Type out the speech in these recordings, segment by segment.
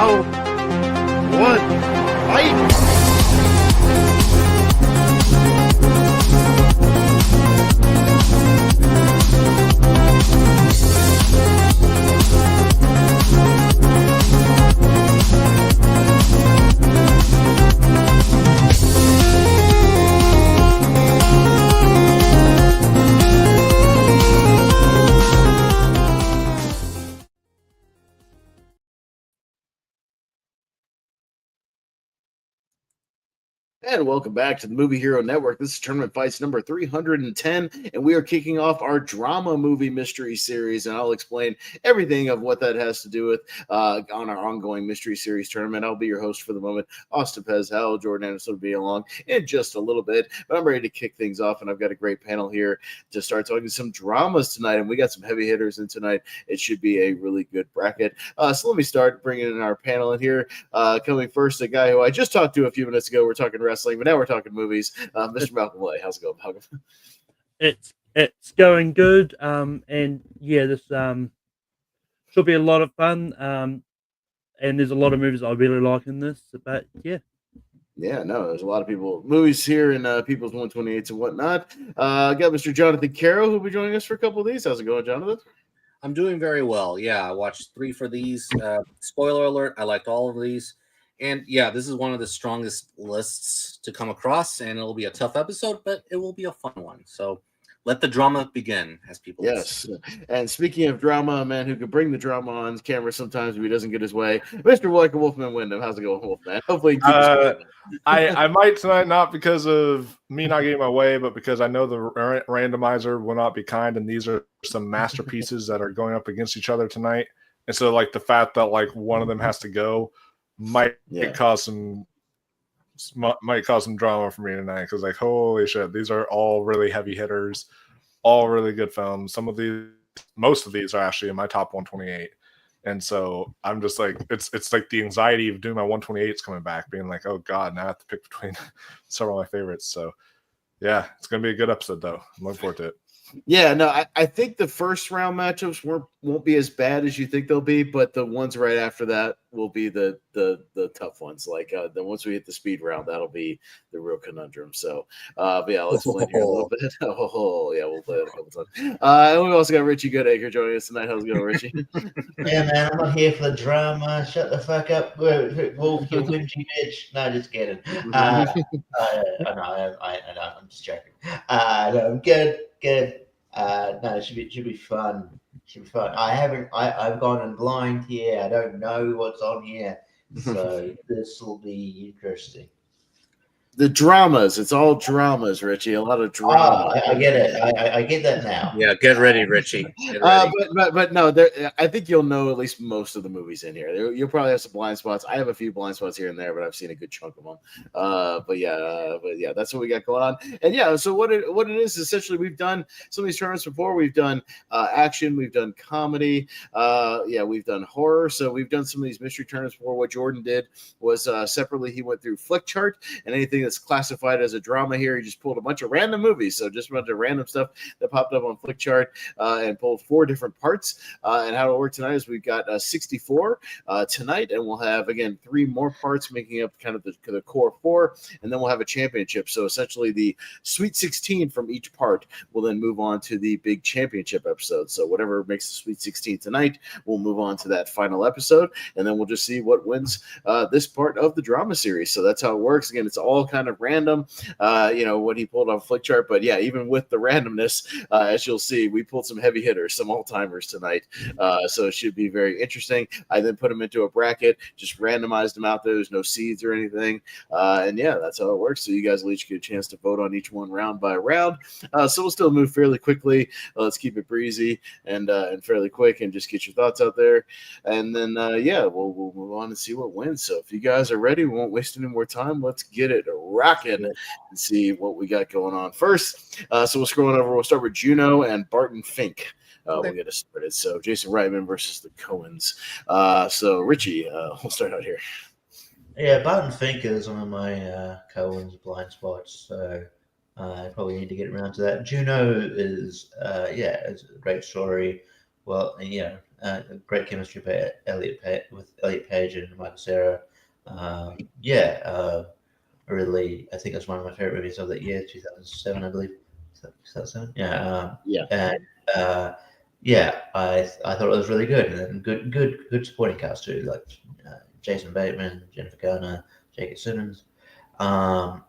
1, fight! And welcome back to the Movie Hero Network. This is Tournament Fights number 310, and we are kicking off our drama movie mystery series, and I'll explain everything of what that has to do with on our ongoing mystery series tournament. I'll be your host for the moment, Austin Pez, Howell, Jordan Anderson will be along in just a little bit, but I'm ready to kick things off, and I've got a great panel here to start talking some dramas tonight, and we got some heavy hitters in tonight. It should be a really good bracket. So let me start bringing in our panel in here. Coming first, a guy who I just talked to a few minutes ago. We're talking wrestling, but now we're talking movies. Mr. Malcolm Lay, how's it going, Malcolm? It's going good, and yeah, this should be a lot of fun. And there's a lot of movies I really like in this, but yeah. Yeah, no, there's a lot of movies here in People's 128s and whatnot. I got Mr. Jonathan Caro, who'll be joining us for a couple of these. How's it going, Jonathan? I'm doing very well. Yeah, I watched 3 for these. Spoiler alert, I liked all of these. And yeah, this is one of the strongest lists to come across, and it'll be a tough episode, but it will be a fun one. So let the drama begin, as people say. And speaking of drama, a man who can bring the drama on camera sometimes if he doesn't get his way, Mr. Walker Wolfman Wyndham. How's it going, Wolfman? Hopefully I might tonight, not because of me not getting my way, but because I know the randomizer will not be kind, and these are some masterpieces that are going up against each other tonight. And so, like, the fact that, like, one of them has to go might cause some drama for me tonight, because, like, holy shit, these are all really heavy hitters, all really good films. Most of these are actually in my top 128, and so I'm just like, it's like the anxiety of doing my 128s coming back, being like, oh god, now I have to pick between several of my favorites. So yeah, it's gonna be a good episode though. I'm looking forward to it. Yeah, no, I think the first round matchups won't be as bad as you think they'll be, but the ones right after that will be the tough ones. Like then once we hit the speed round, that'll be the real conundrum. So, but yeah, let's play here a little bit. Oh, yeah, we'll play it a couple times. And we've also got Richie Goodacre joining us tonight. How's it going, Richie? Yeah, man, I'm not here for the drama. Shut the fuck up, Wolf, you whingy bitch. No, just kidding. I'm just joking. No, I'm good. No, it should be fun. I've gone in blind here. I don't know what's on here, so this will be interesting. The dramas. It's all dramas, Richie. A lot of drama. I get it. I get that now. Yeah, get ready, Richie. Get ready. But no, I think you'll know at least most of the movies in here. You'll probably have some blind spots. I have a few blind spots here and there, but I've seen a good chunk of them. But yeah, that's what we got going on. And yeah, so what it is essentially, we've done some of these tournaments before. We've done action, we've done comedy, we've done horror. So we've done some of these mystery tournaments before. What Jordan did was separately he went through Flick Chart, and anything that's classified as a drama here, he just pulled a bunch of random movies, so just a bunch of random stuff that popped up on Flick Chart, and pulled 4 different parts. And how it'll work tonight is we've got 64 tonight, and we'll have again 3 more parts making up kind of the core 4, and then we'll have a championship. So essentially the Sweet 16 from each part will then move on to the big championship episode. So whatever makes the Sweet 16 tonight, we'll move on to that final episode, and then we'll just see what wins this part of the drama series. So that's how it works. Again, it's all kind of random, what he pulled on Flick Chart. But yeah, even with the randomness, as you'll see, we pulled some heavy hitters, some all-timers tonight. So it should be very interesting. I then put them into a bracket, just randomized them out there. There's no seeds or anything. And yeah, that's how it works. So you guys will each get a chance to vote on each one round by round. So we'll still move fairly quickly. Let's keep it breezy and fairly quick, and just get your thoughts out there. And then, we'll move on and see what wins. So if you guys are ready, we won't waste any more time. Let's get it rocking and see what we got going on first. So we'll scroll on over. We'll start with Juno and Barton Fink. We'll get us started. So Jason Reitman versus the Coens. So Richie, we'll start out here. Yeah, Barton Fink is one of my Coens blind spots. So I probably need to get around to that. Juno is, it's a great story. Well, great chemistry with Elliot Page and Michael Cera. I think it's one of my favorite movies of that year, 2007, I believe. 2007, yeah. Yeah. And I thought it was really good, and good supporting cast too, like Jason Bateman, Jennifer Garner, J.K. Simmons. And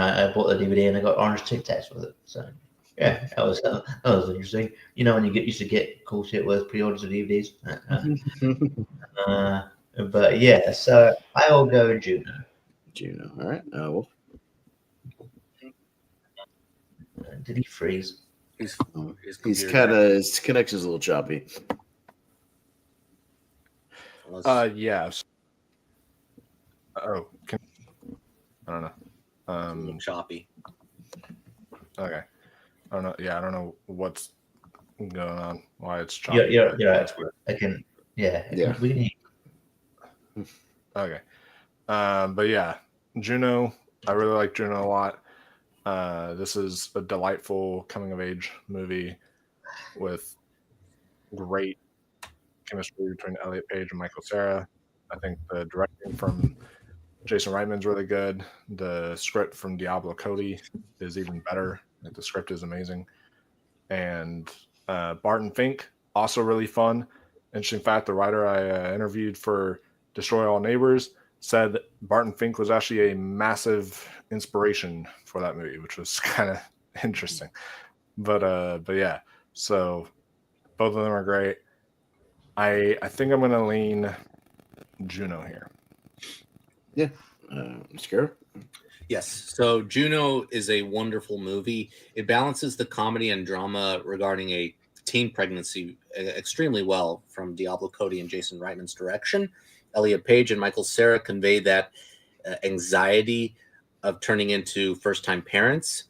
I bought the DVD and I got orange Tic Tacs with it. So yeah, that was interesting. You know, when you used to get cool shit with pre-orders of DVDs. But yeah, so I will go Juno. Juno. All right. Wolf. Did he freeze? He's kind of his connection's a little choppy. Yes. Oh, I don't know. A little choppy. Okay. I don't know. Yeah, I don't know what's going on. Why it's choppy. Yeah. I can. Yeah. We can hear. Okay. But yeah, Juno. I really like Juno a lot. This is a delightful coming of age movie with great chemistry between Elliot Page and Michael Cera. I think the directing from Jason Reitman's really good. The script from Diablo Cody is even better. Like, the script is amazing. And Barton Fink, also really fun. Interesting fact, the writer I interviewed for Destroy All Neighbors said that Barton Fink was actually a massive inspiration for that movie, which was kind of interesting. But yeah, so both of them are great. I think I'm going to lean Juno here. Yeah. Caro? Yes. So Juno is a wonderful movie. It balances the comedy and drama regarding a teen pregnancy extremely well from Diablo Cody and Jason Reitman's direction. Elliot Page and Michael Cera convey that anxiety of turning into first-time parents,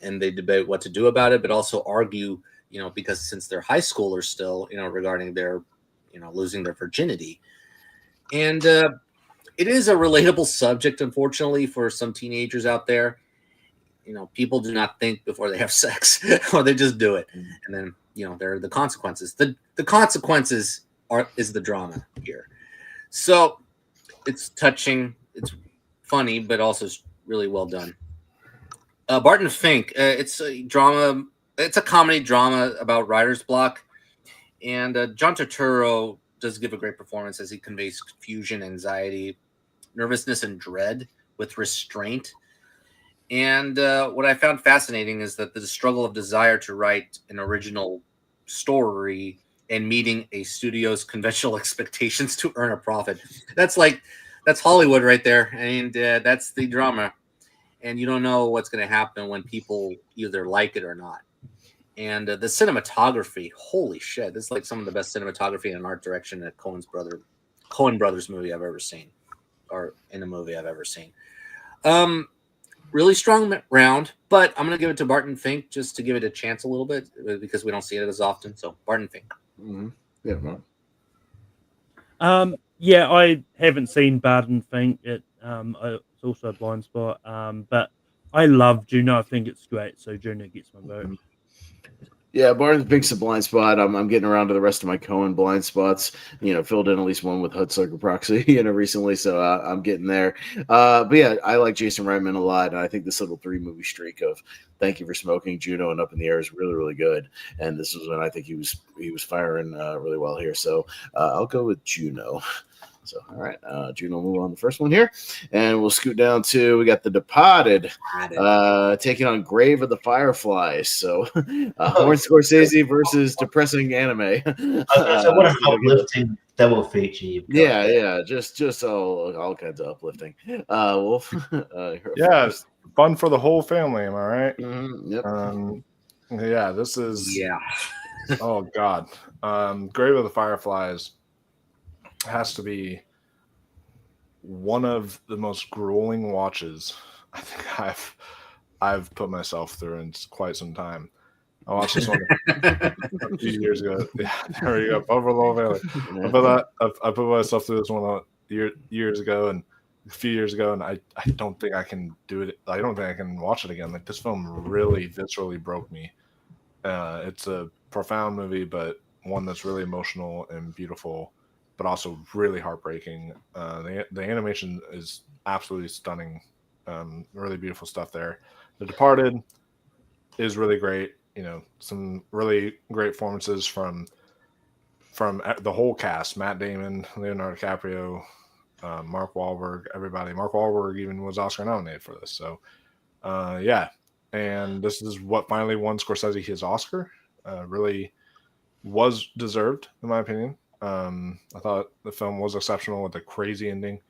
and they debate what to do about it, but also argue, because since they're high schoolers still, regarding their, losing their virginity. And it is a relatable subject, unfortunately, for some teenagers out there. People do not think before they have sex, or they just do it. And then, there are the consequences. The consequences is the drama here. So it's touching, it's funny, but also really well done. Barton Fink, it's a drama, it's a comedy drama about writer's block. And John Turturro does give a great performance as he conveys confusion, anxiety, nervousness, and dread with restraint. And what I found fascinating is that the struggle of desire to write an original story and meeting a studio's conventional expectations to earn a profit. That's Hollywood right there. And that's the drama. And you don't know what's going to happen when people either like it or not. And the cinematography, holy shit. This is like some of the best cinematography and art direction that Coen Brothers movie I've ever seen, or in a movie I've ever seen. Really strong round, but I'm going to give it to Barton Fink just to give it a chance a little bit because we don't see it as often. So Barton Fink. Mm-hmm. Yeah, Mark. Yeah, I haven't seen Barton Fink. It's also a blind spot. But I love Juno. I think it's great. So Juno gets my vote. Yeah, Barton Fink's a blind spot. I'm getting around to the rest of my Coen blind spots. Filled in at least one with Hudsucker Proxy, recently. So I'm getting there. But yeah, I like Jason Reitman a lot, and I think this little 3-movie streak of Thank You for Smoking, Juno, and Up in the Air is really, really good. And this was when I think he was firing really well here. So I'll go with Juno. So, all right, Juno, move on the first one here. And we'll scoot down to, we got The Departed taking on Grave of the Fireflies. So, Horn Scorsese versus depressing anime. So what an uplifting double feature you've got. Yeah, just all kinds of uplifting. Wolf? Yeah, fun for the whole family, am I right? Mm-hmm, yep. Yeah, this is... Yeah. Oh, God. Grave of the Fireflies has to be one of the most grueling watches I think I've put myself through in quite some time. I watched this one a few years ago. Yeah, there we go. I put myself through this one years ago and a few years ago, and I don't think I can do it. I don't think I can watch it again. Like, this film really viscerally broke me. It's a profound movie, but one that's really emotional and beautiful, but also really heartbreaking. The animation is absolutely stunning. Really beautiful stuff there. The Departed is really great. Some really great performances from the whole cast: Matt Damon, Leonardo DiCaprio, Mark Wahlberg, everybody. Mark Wahlberg even was Oscar nominated for this. So, yeah. And this is what finally won Scorsese his Oscar. Really was deserved, in my opinion. I thought the film was exceptional with a crazy ending.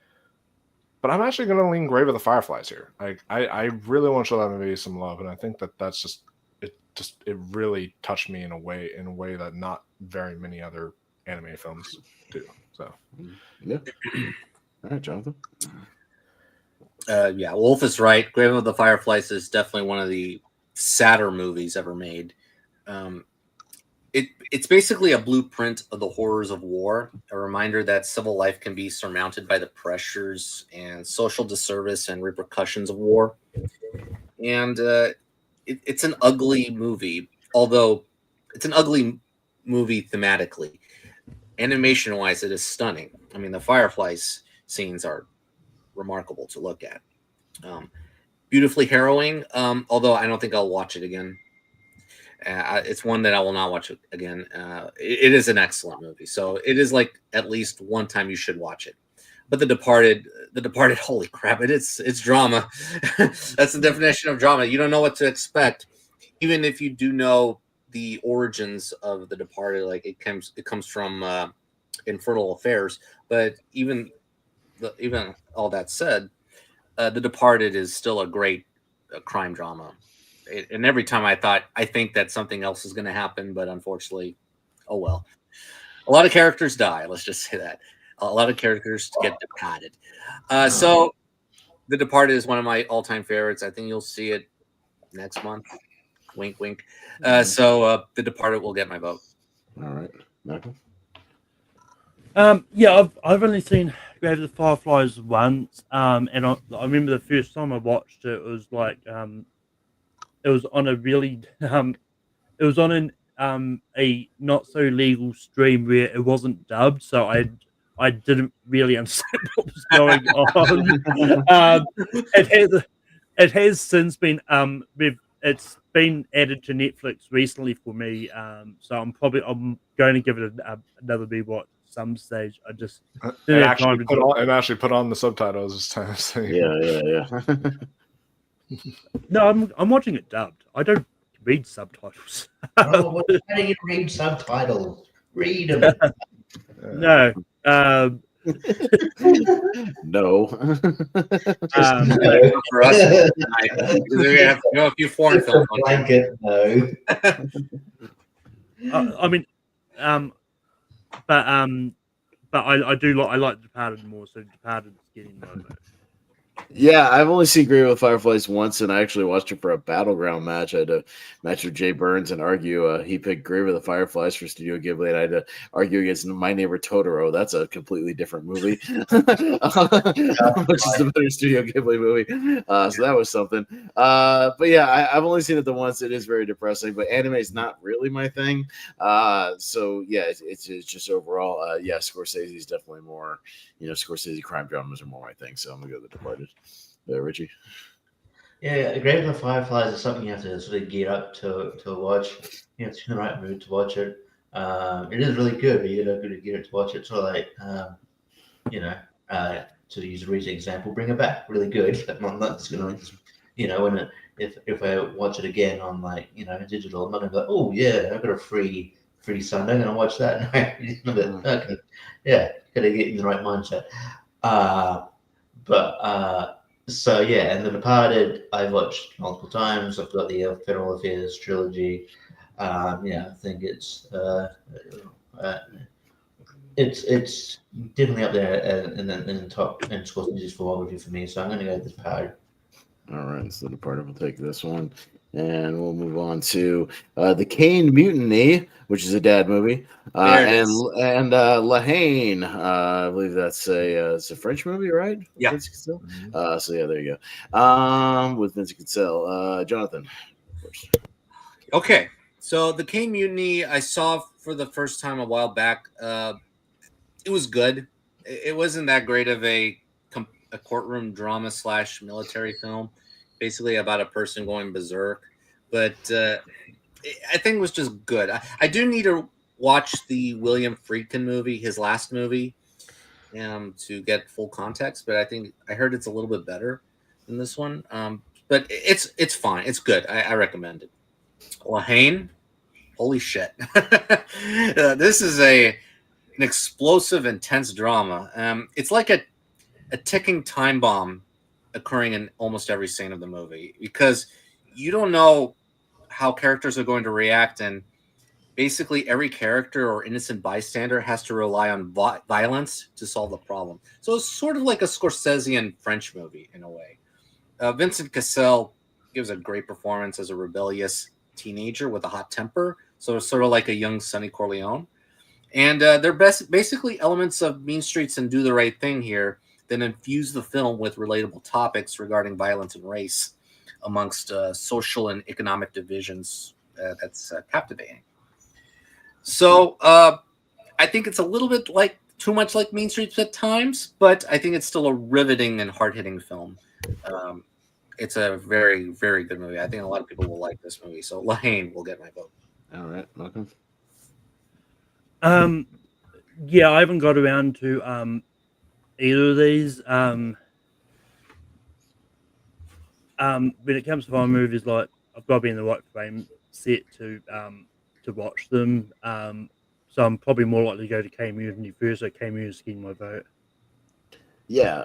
But I'm actually going to lean Grave of the Fireflies here. I really want to show that movie some love, and I think that's just it really touched me in a way that not very many other anime films do. So, yeah. All right, Jonathan. Yeah, Wolf is right. Grave of the Fireflies is definitely one of the sadder movies ever made. It's basically a blueprint of the horrors of war, a reminder that civil life can be surmounted by the pressures and social disservice and repercussions of war. And it's an ugly movie, although it's an ugly movie thematically. Animation-wise, it is stunning. I mean, the Fireflies scenes are remarkable to look at. Beautifully harrowing, although I don't think I'll watch it again. It's one that I will not watch again. It is an excellent movie, so it is like at least one time you should watch it. But The Departed, holy crap! It's drama. That's the definition of drama. You don't know what to expect, even if you do know the origins of The Departed. Like it comes from Infernal Affairs. But even all that said, The Departed is still a great crime drama. And every time I think that something else is going to happen, but unfortunately, oh well. A lot of characters die. Let's just say that. A lot of characters get departed. So The Departed is one of my all-time favorites. I think you'll see it next month. Wink, wink. So The Departed will get my vote. All right, Michael. Yeah, I've only seen Grave of the Fireflies once, and I remember the first time I watched it, it was like it was on a really it was on a not so legal stream where it wasn't dubbed, so I didn't really understand what was going on. It has since been it's been added to Netflix recently for me, so I'm going to give it another rewatch at some stage. I just didn't have time to do it. And actually put on the subtitles this time. So, Yeah. No, I'm watching it dubbed. I don't read subtitles. Oh, why do you read subtitles? Read them. No. No. For us, we have to know a few foreign Just a films. blanket, no. I mean, but I like Departed more, so Departed's getting my vote. Yeah, I've only seen Grave of the Fireflies once, and I actually watched it for a battleground match. I had a match with Jay Burns and argue. He picked Grave of the Fireflies for Studio Ghibli, and I had to argue against My Neighbor Totoro. That's a completely different movie, which is the better Studio Ghibli movie. So that was something. But yeah, I've only seen it the once. It is very depressing, but anime is not really my thing. So yeah, it's just overall, yeah, Scorsese is definitely more. Scorsese crime dramas are more my thing, so I'm gonna go with The Departed. Richie. Yeah, Grave of the Fireflies is something you have to sort of gear up to watch. You have to be in the right mood to watch it. It is really good, but you're not going to gear up to watch it. So like, to use a recent example, Bring It Back, really good. I'm not just going to, if I watch it again on digital, I'm not going to be like, oh yeah, I've got a free Sunday, I'm going to watch that. Okay, yeah, got to get in the right mindset. So yeah, and The Departed I've watched multiple times. I've got the Infernal Affairs trilogy. I think it's definitely up there in the top in Scorsese's filmography for me. So I'm going to go with The Departed. All right, so The Departed will take this one, and we'll move on to The Kane Mutiny, which is a dad movie, and Lahane. I believe that's it's a French movie, right? Yeah. Vincent Cassel? So yeah, there you go. With Vincent Cassel, Jonathan. First. Okay, so The Kane Mutiny I saw for the first time a while back. It was good. It wasn't that great of a courtroom drama / military film, basically about a person going berserk. But I think it was just good. I do need to watch the William Friedkin movie, his last movie, to get full context. But I heard it's a little bit better than this one. But it's fine. It's good. I recommend it. Lahane, holy shit! This is an explosive, intense drama. It's like a ticking time bomb occurring in almost every scene of the movie because you don't know how characters are going to react, and basically every character or innocent bystander has to rely on violence to solve the problem. So it's sort of like a Scorsesean French movie in a way. Vincent Cassel gives a great performance as a rebellious teenager with a hot temper, so it's sort of like a young Sonny Corleone. And they're basically elements of Mean Streets and Do the Right Thing here that infuse the film with relatable topics regarding violence and race amongst social and economic divisions. That's captivating. So I think it's a little bit too much like Mean Streets at times, but I think it's still a riveting and hard-hitting film. It's a very, very good movie. I think a lot of people will like this movie. So Lahane will get my vote. All right, Malcolm. Yeah, I haven't got around to either of these. When it comes to horror movies, like I've got to be in the right frame set to watch them. So I'm probably more likely to go to K-Mutiny first. So K-Mutiny is getting my vote. Yeah,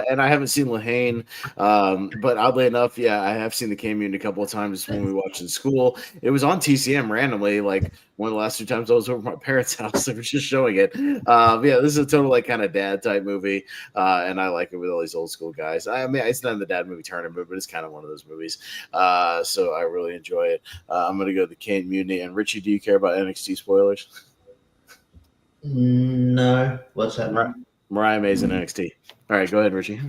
and I haven't seen Lahane, but oddly enough, yeah, I have seen the K-Mutiny a couple of times when we watched in school. It was on TCM randomly, like one of the last 2 times I was over at my parents' house. They were just showing it. Yeah, this is a total like kind of dad type movie, and I like it with all these old school guys. I mean, it's not in the dad movie tournament, but it's kind of one of those movies. So I really enjoy it. I'm gonna go to the K-Mutiny. And Richie, do you care about NXT spoilers? No, what's that? Mariah May's in NXT. All right, go ahead, Richie.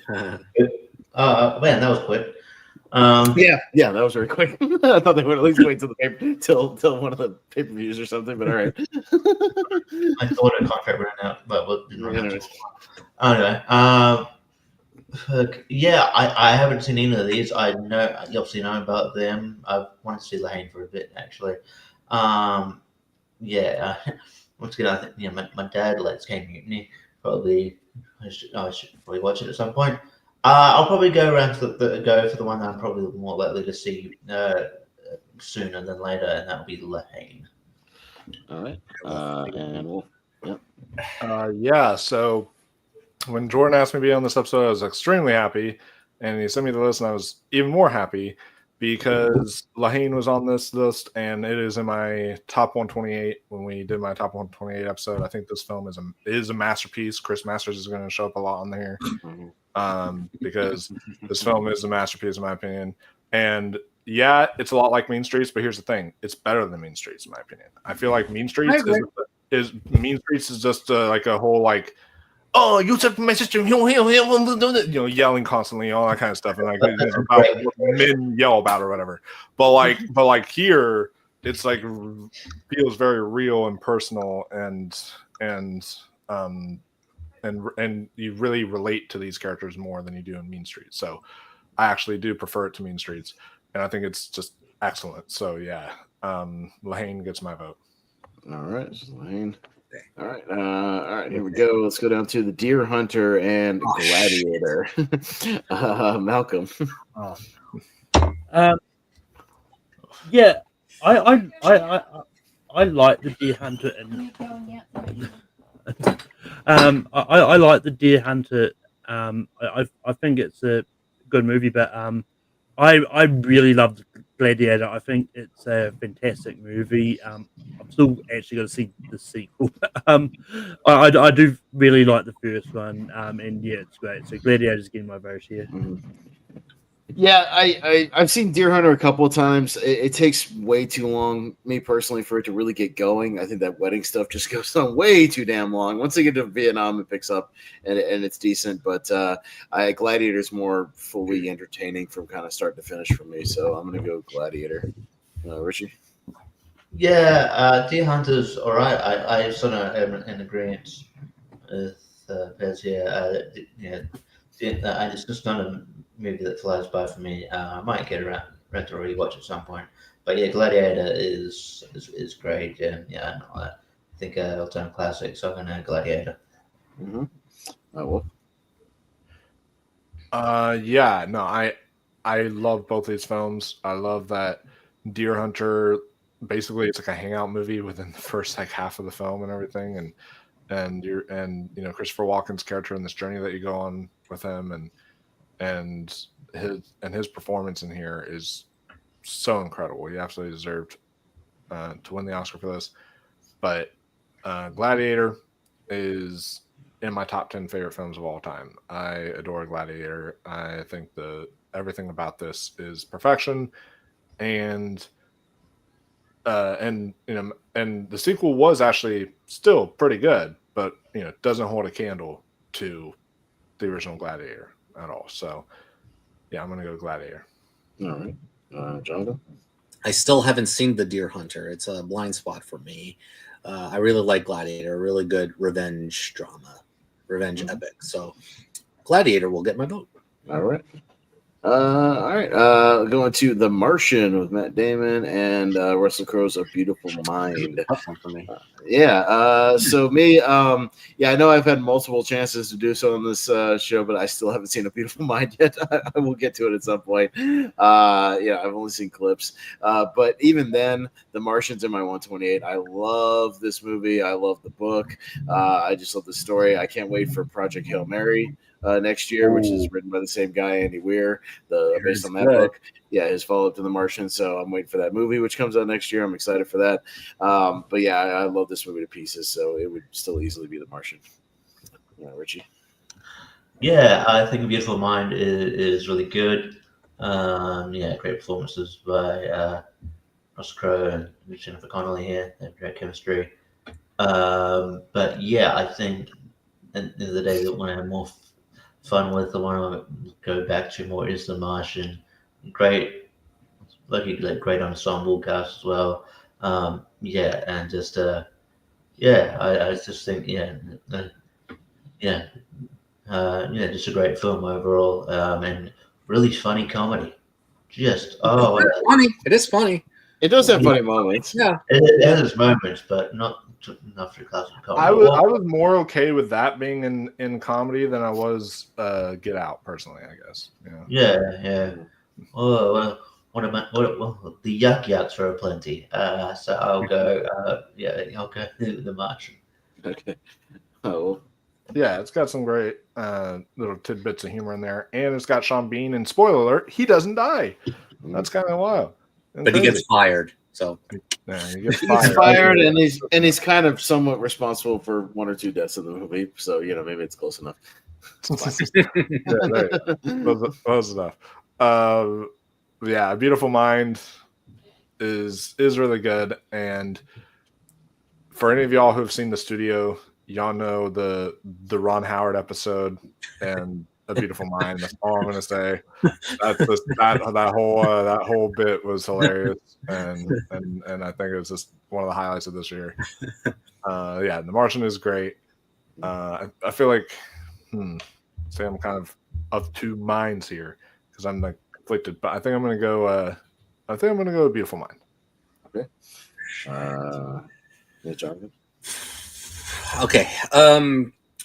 Man, that was quick. Yeah, that was very quick. I thought they would at least wait till one of the pay-per-views or something, but all right. I thought a contract ran out, but didn't run out. Anyway, yeah, I haven't seen any of these. I know, you obviously know about them. I wanted to see Lahane for a bit, actually. Yeah, once again, I think my dad likes K-Mutiny. Probably, I should probably watch it at some point. I'll probably go around to go for the one that I'm probably more likely to see sooner than later, and that'll be Lahane. All right, and we'll yeah. So when Jordan asked me to be on this episode, I was extremely happy, and he sent me the list, and I was even more happy because Lahane was on this list, and it is in my top 128. When we did my top 128 episode, I think this film is a masterpiece. Chris Masters is going to show up a lot on there because this film is a masterpiece in my opinion. And yeah, it's a lot like Mean Streets, but here's the thing: it's better than Mean Streets in my opinion. I feel like Mean Streets is just like a whole like, oh, you took my sister, yelling constantly, all that kind of stuff, and like about what men yell about or whatever. But like here, it's like feels very real and personal, and you really relate to these characters more than you do in Mean Streets. So I actually do prefer it to Mean Streets, and I think it's just excellent. So yeah, Lahane gets my vote. All right, Lahane. All right, here we go. Let's go down to the Deer Hunter and Gladiator. Malcolm. Yeah, I like the Deer Hunter, and I like the Deer Hunter. I think it's a good movie, but I really love Gladiator. I think it's a fantastic movie. I'm still actually going to see the sequel. I do really like the first one, and yeah, it's great. So Gladiator's getting my vote here. Mm-hmm. Yeah, I've seen Deer Hunter a couple of times. It takes way too long, me personally, for it to really get going. I think that wedding stuff just goes on way too damn long. Once they get to Vietnam, it picks up and it's decent. But Gladiator's more fully entertaining from kind of start to finish for me. So I'm going to go Gladiator. Richie? Yeah, Deer Hunter's all right. I sort of am in agreement with Pez here. Yeah, it's just not a movie that flies by for me. I might get around to rewatch at some point. But yeah, Gladiator is great, and yeah, no, I think all-time classic. So I'm gonna Gladiator. Mm-hmm. Oh, well. Yeah, no, I love both these films. I love that Deer Hunter basically it's like a hangout movie within the first like half of the film and everything, and you know Christopher Walken's character and this journey that you go on with him and his performance in here is so incredible. He absolutely deserved to win the Oscar for this. But Gladiator is in my top 10 favorite films of all time. I adore Gladiator. I think everything about this is perfection, and you know, and the sequel was actually still pretty good, but you know, doesn't hold a candle to the original Gladiator at all. So, yeah, I'm gonna go Gladiator. All right, Jonathan. I still haven't seen The Deer Hunter. It's a blind spot for me. I really like Gladiator, a really good revenge drama, revenge epic. So Gladiator will get my vote. All right. All right. Going to The Martian with Matt Damon and Russell Crowe's A Beautiful Mind. Tough one for me. Yeah. So me, yeah, I know I've had multiple chances to do so on this show, but I still haven't seen A Beautiful Mind yet. I will get to it at some point. Yeah, I've only seen clips. But even then, The Martian's in my 128. I love this movie. I love the book. I just love the story. I can't wait for Project Hail Mary next year, which is written by the same guy, Andy Weir, based on that book. Yeah, his follow-up to The Martian. So I'm waiting for that movie, which comes out next year. I'm excited for that. But yeah, I love this movie to pieces, so it would still easily be The Martian. Richie? Yeah, I think A Beautiful Mind is really good. Yeah, great performances by Russell Crowe and Jennifer Connelly here. They have great chemistry. But yeah, I think at the end of the day, the one I have more fun with, the one I go back to more is The Martian. Great, great ensemble cast as well. Yeah, and just yeah, I just think yeah, yeah, yeah, just a great film overall, and really funny comedy. Just It's funny. It is funny. It does have funny moments. Yeah. it has its moments, but not enough for classic comedy. I was more okay with that being in comedy than I was Get Out personally. I guess. Yeah. Well, the yucks are plenty. So I'll go. Yeah, I'll go The Martian. Okay. Oh. Yeah, it's got some great little tidbits of humor in there, and it's got Sean Bean. And spoiler alert, he doesn't die. That's kind of wild. But he gets fired. So yeah, he gets He's fired, and he's kind of somewhat responsible for one or two deaths in the movie. So maybe it's close enough. Close enough. Yeah, A Beautiful Mind is really good, and for any of y'all who've seen The Studio, y'all know the Ron Howard episode and A Beautiful Mind. That's all I'm gonna say. That whole bit was hilarious, and I think it was just one of the highlights of this year. Yeah, The Martian is great. I feel like say I'm kind of two minds here because I'm like conflicted, but I think I'm gonna go. A Beautiful Mind. Okay. Yeah, Jonathan. Okay.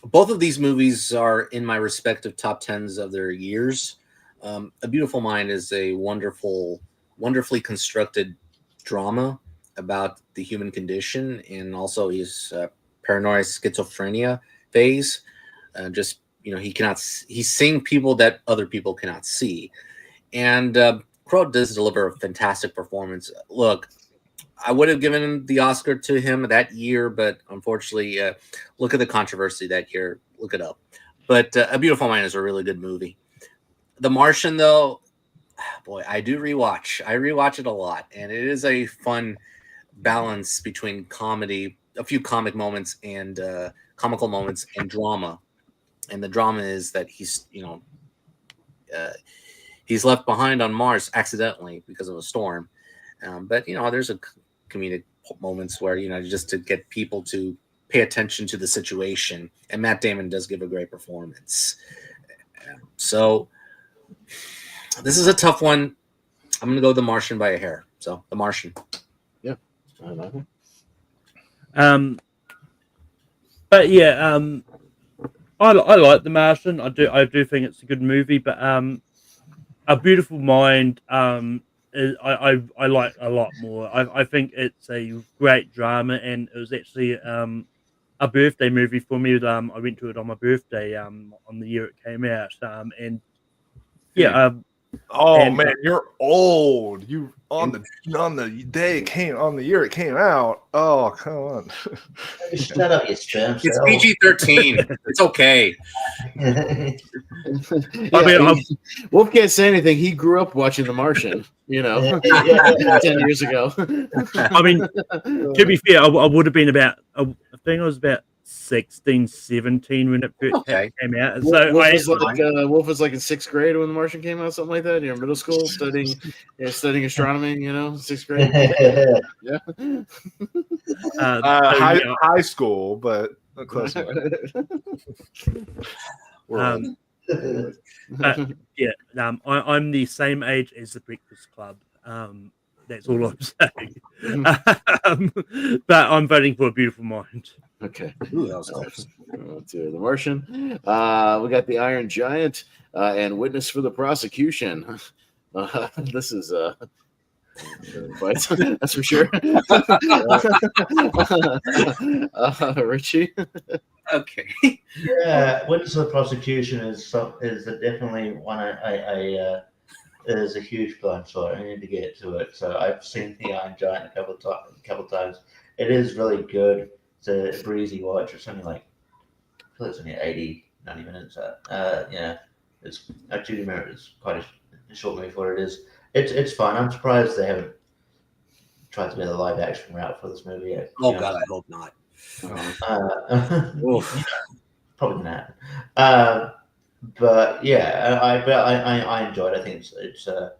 Both of these movies are in my respective top 10s of their years. A Beautiful Mind is a wonderfully constructed drama about the human condition and also his paranoid schizophrenia phase. Just he's seeing people that other people cannot see, and Crow does deliver a fantastic performance. Look, I would have given the Oscar to him that year, but unfortunately, look at the controversy that year. Look it up. But A Beautiful Mind is a really good movie. The Martian, though, boy, I do rewatch. I rewatch it a lot, and it is a fun balance between comedy, a few comic moments, and comical moments, and drama. And the drama is that he's left behind on Mars accidentally because of a storm. But there's a comedic moments where just to get people to pay attention to the situation, and Matt Damon does give a great performance. So this is a tough one. I'm gonna go The Martian by a hair. So The Martian. Yeah, I like it. But yeah, I like The Martian. I do think it's a good movie, but A Beautiful Mind I like a lot more. I think it's a great drama, and it was actually a birthday movie for me. I went to it on my birthday on the year it came out, and yeah. Man, you're old. You on the day it came on the year it came out. Oh, come on. Shut up, you sperm It's cell. PG-13. It's okay. Wolf can't say anything. He grew up watching The Martian, 10 years ago. I mean, to be fair, I would have been about, I think I was about 16, 17 when it first came out. So Wolf was like in 6th grade when The Martian came out, something like that. You're in middle school studying astronomy, 6th grade. Yeah. High school, but close enough. I'm the same age as The Breakfast Club. That's all I'm saying. But I'm voting for A Beautiful Mind. Okay. Ooh, that was close. To The Martian. We got The Iron Giant and Witness for the Prosecution. This is that's for sure. Richie. Okay. Yeah, Witness for the Prosecution is definitely one I is a huge blind spot. I need to get to it. So I've seen The Iron Giant a couple times. It is really good. It's a breezy watch. It's only like, I feel it's only 80, 90 minutes. It's actually it's quite a short movie for what it is. It's fun. I'm surprised they haven't tried to go the live action route for this movie yet. God, I hope not. Probably not. But yeah, I enjoyed it. I think it's a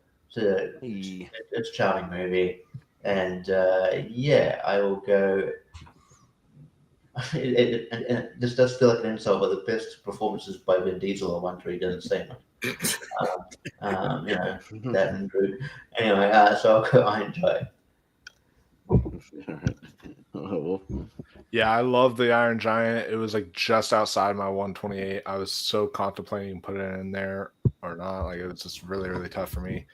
charming movie, and I will go. This does feel like an insult, but the best performances by Vin Diesel are ones where he doesn't say much. That and rude. Anyway, so I'll go Iron Giant. Yeah, I love The Iron Giant. It was like just outside my 128. I was so contemplating putting it in there or not. Like it was just really, really tough for me.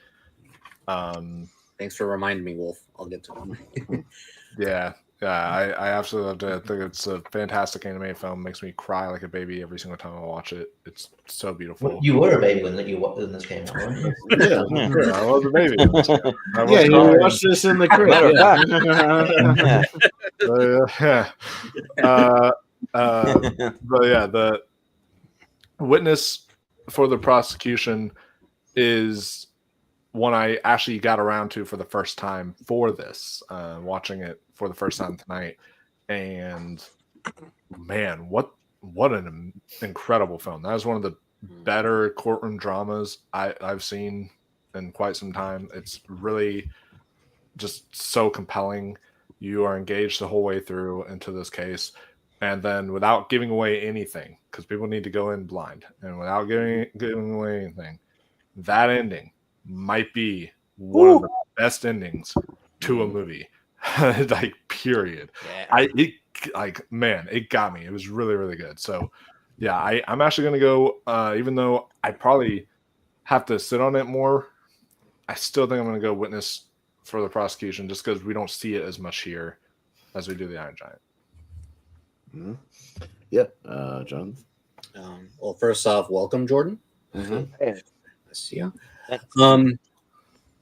Thanks for reminding me, Wolf. I'll get to it. Yeah, I absolutely loved it. I think it's a fantastic animated film. Makes me cry like a baby every single time I watch it. It's so beautiful. Well, you were a baby when this came out, weren't you? Yeah, I was a baby. You watched this in the crib. But yeah, the Witness for the Prosecution is one I actually got around to for the first time for this, watching it for the first time tonight, and man, what an incredible film! That is one of the better courtroom dramas I've seen in quite some time. It's really just so compelling. You are engaged the whole way through into this case, and then without giving away anything, because people need to go in blind, and without giving away anything, that ending might be one of the best endings to a movie. Like, period. Yeah. It got me. It was really, really good. So yeah, I'm actually gonna go, even though I probably have to sit on it more, I still think I'm gonna go Witness for the Prosecution, just because we don't see it as much here as we do the Iron Giant. Mm-hmm. Yeah. John. Well, first off, welcome, Jordan. Mm-hmm. Hey. See ya. All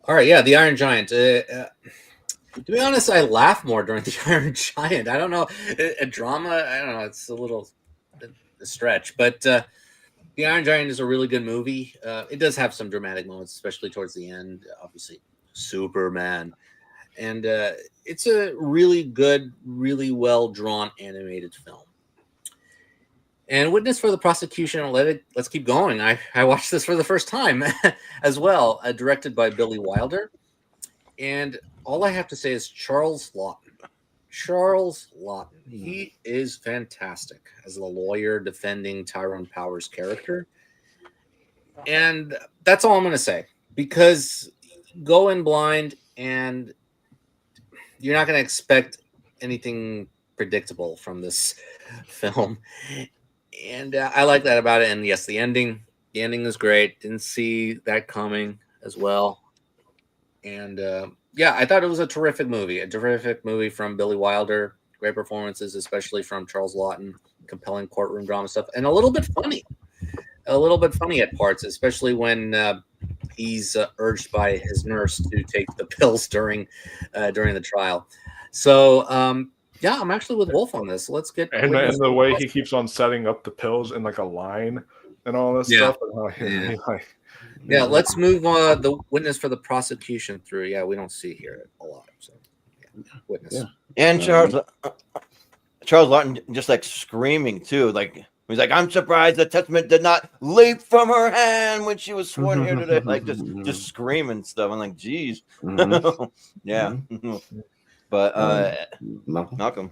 right, yeah, the Iron Giant. To be honest, I laugh more during the Iron Giant. I don't know, a drama. I don't know. It's a little a stretch, but the Iron Giant is a really good movie. It does have some dramatic moments, especially towards the end. Obviously, Superman, and it's a really good, really well drawn animated film. And Witness for the Prosecution, let's keep going. I watched this for the first time as well, directed by Billy Wilder. And all I have to say is Charles Lawton. Charles Lawton. He is fantastic as the lawyer defending Tyrone Power's character. And that's all I'm going to say, because go in blind and you're not going to expect anything predictable from this film. And I like that about it. And yes, the ending is great. Didn't see that coming as well. And yeah, I thought it was a terrific movie from Billy Wilder. Great performances, especially from Charles Lawton. Compelling courtroom drama stuff, and a little bit funny at parts, especially when he's urged by his nurse to take the pills during the trial. So yeah, I'm actually with Wolf on this. Let's get and the way he keeps on setting up the pills in like a line and all this stuff. And yeah, let's move the witness for the prosecution through. Yeah, we don't see here a lot. So witness. Yeah. And Charles Lawton just like screaming too, like he's like, I'm surprised the testament did not leap from her hand when she was sworn here today. Like just screaming stuff. I'm like, geez. Yeah. But Malcolm.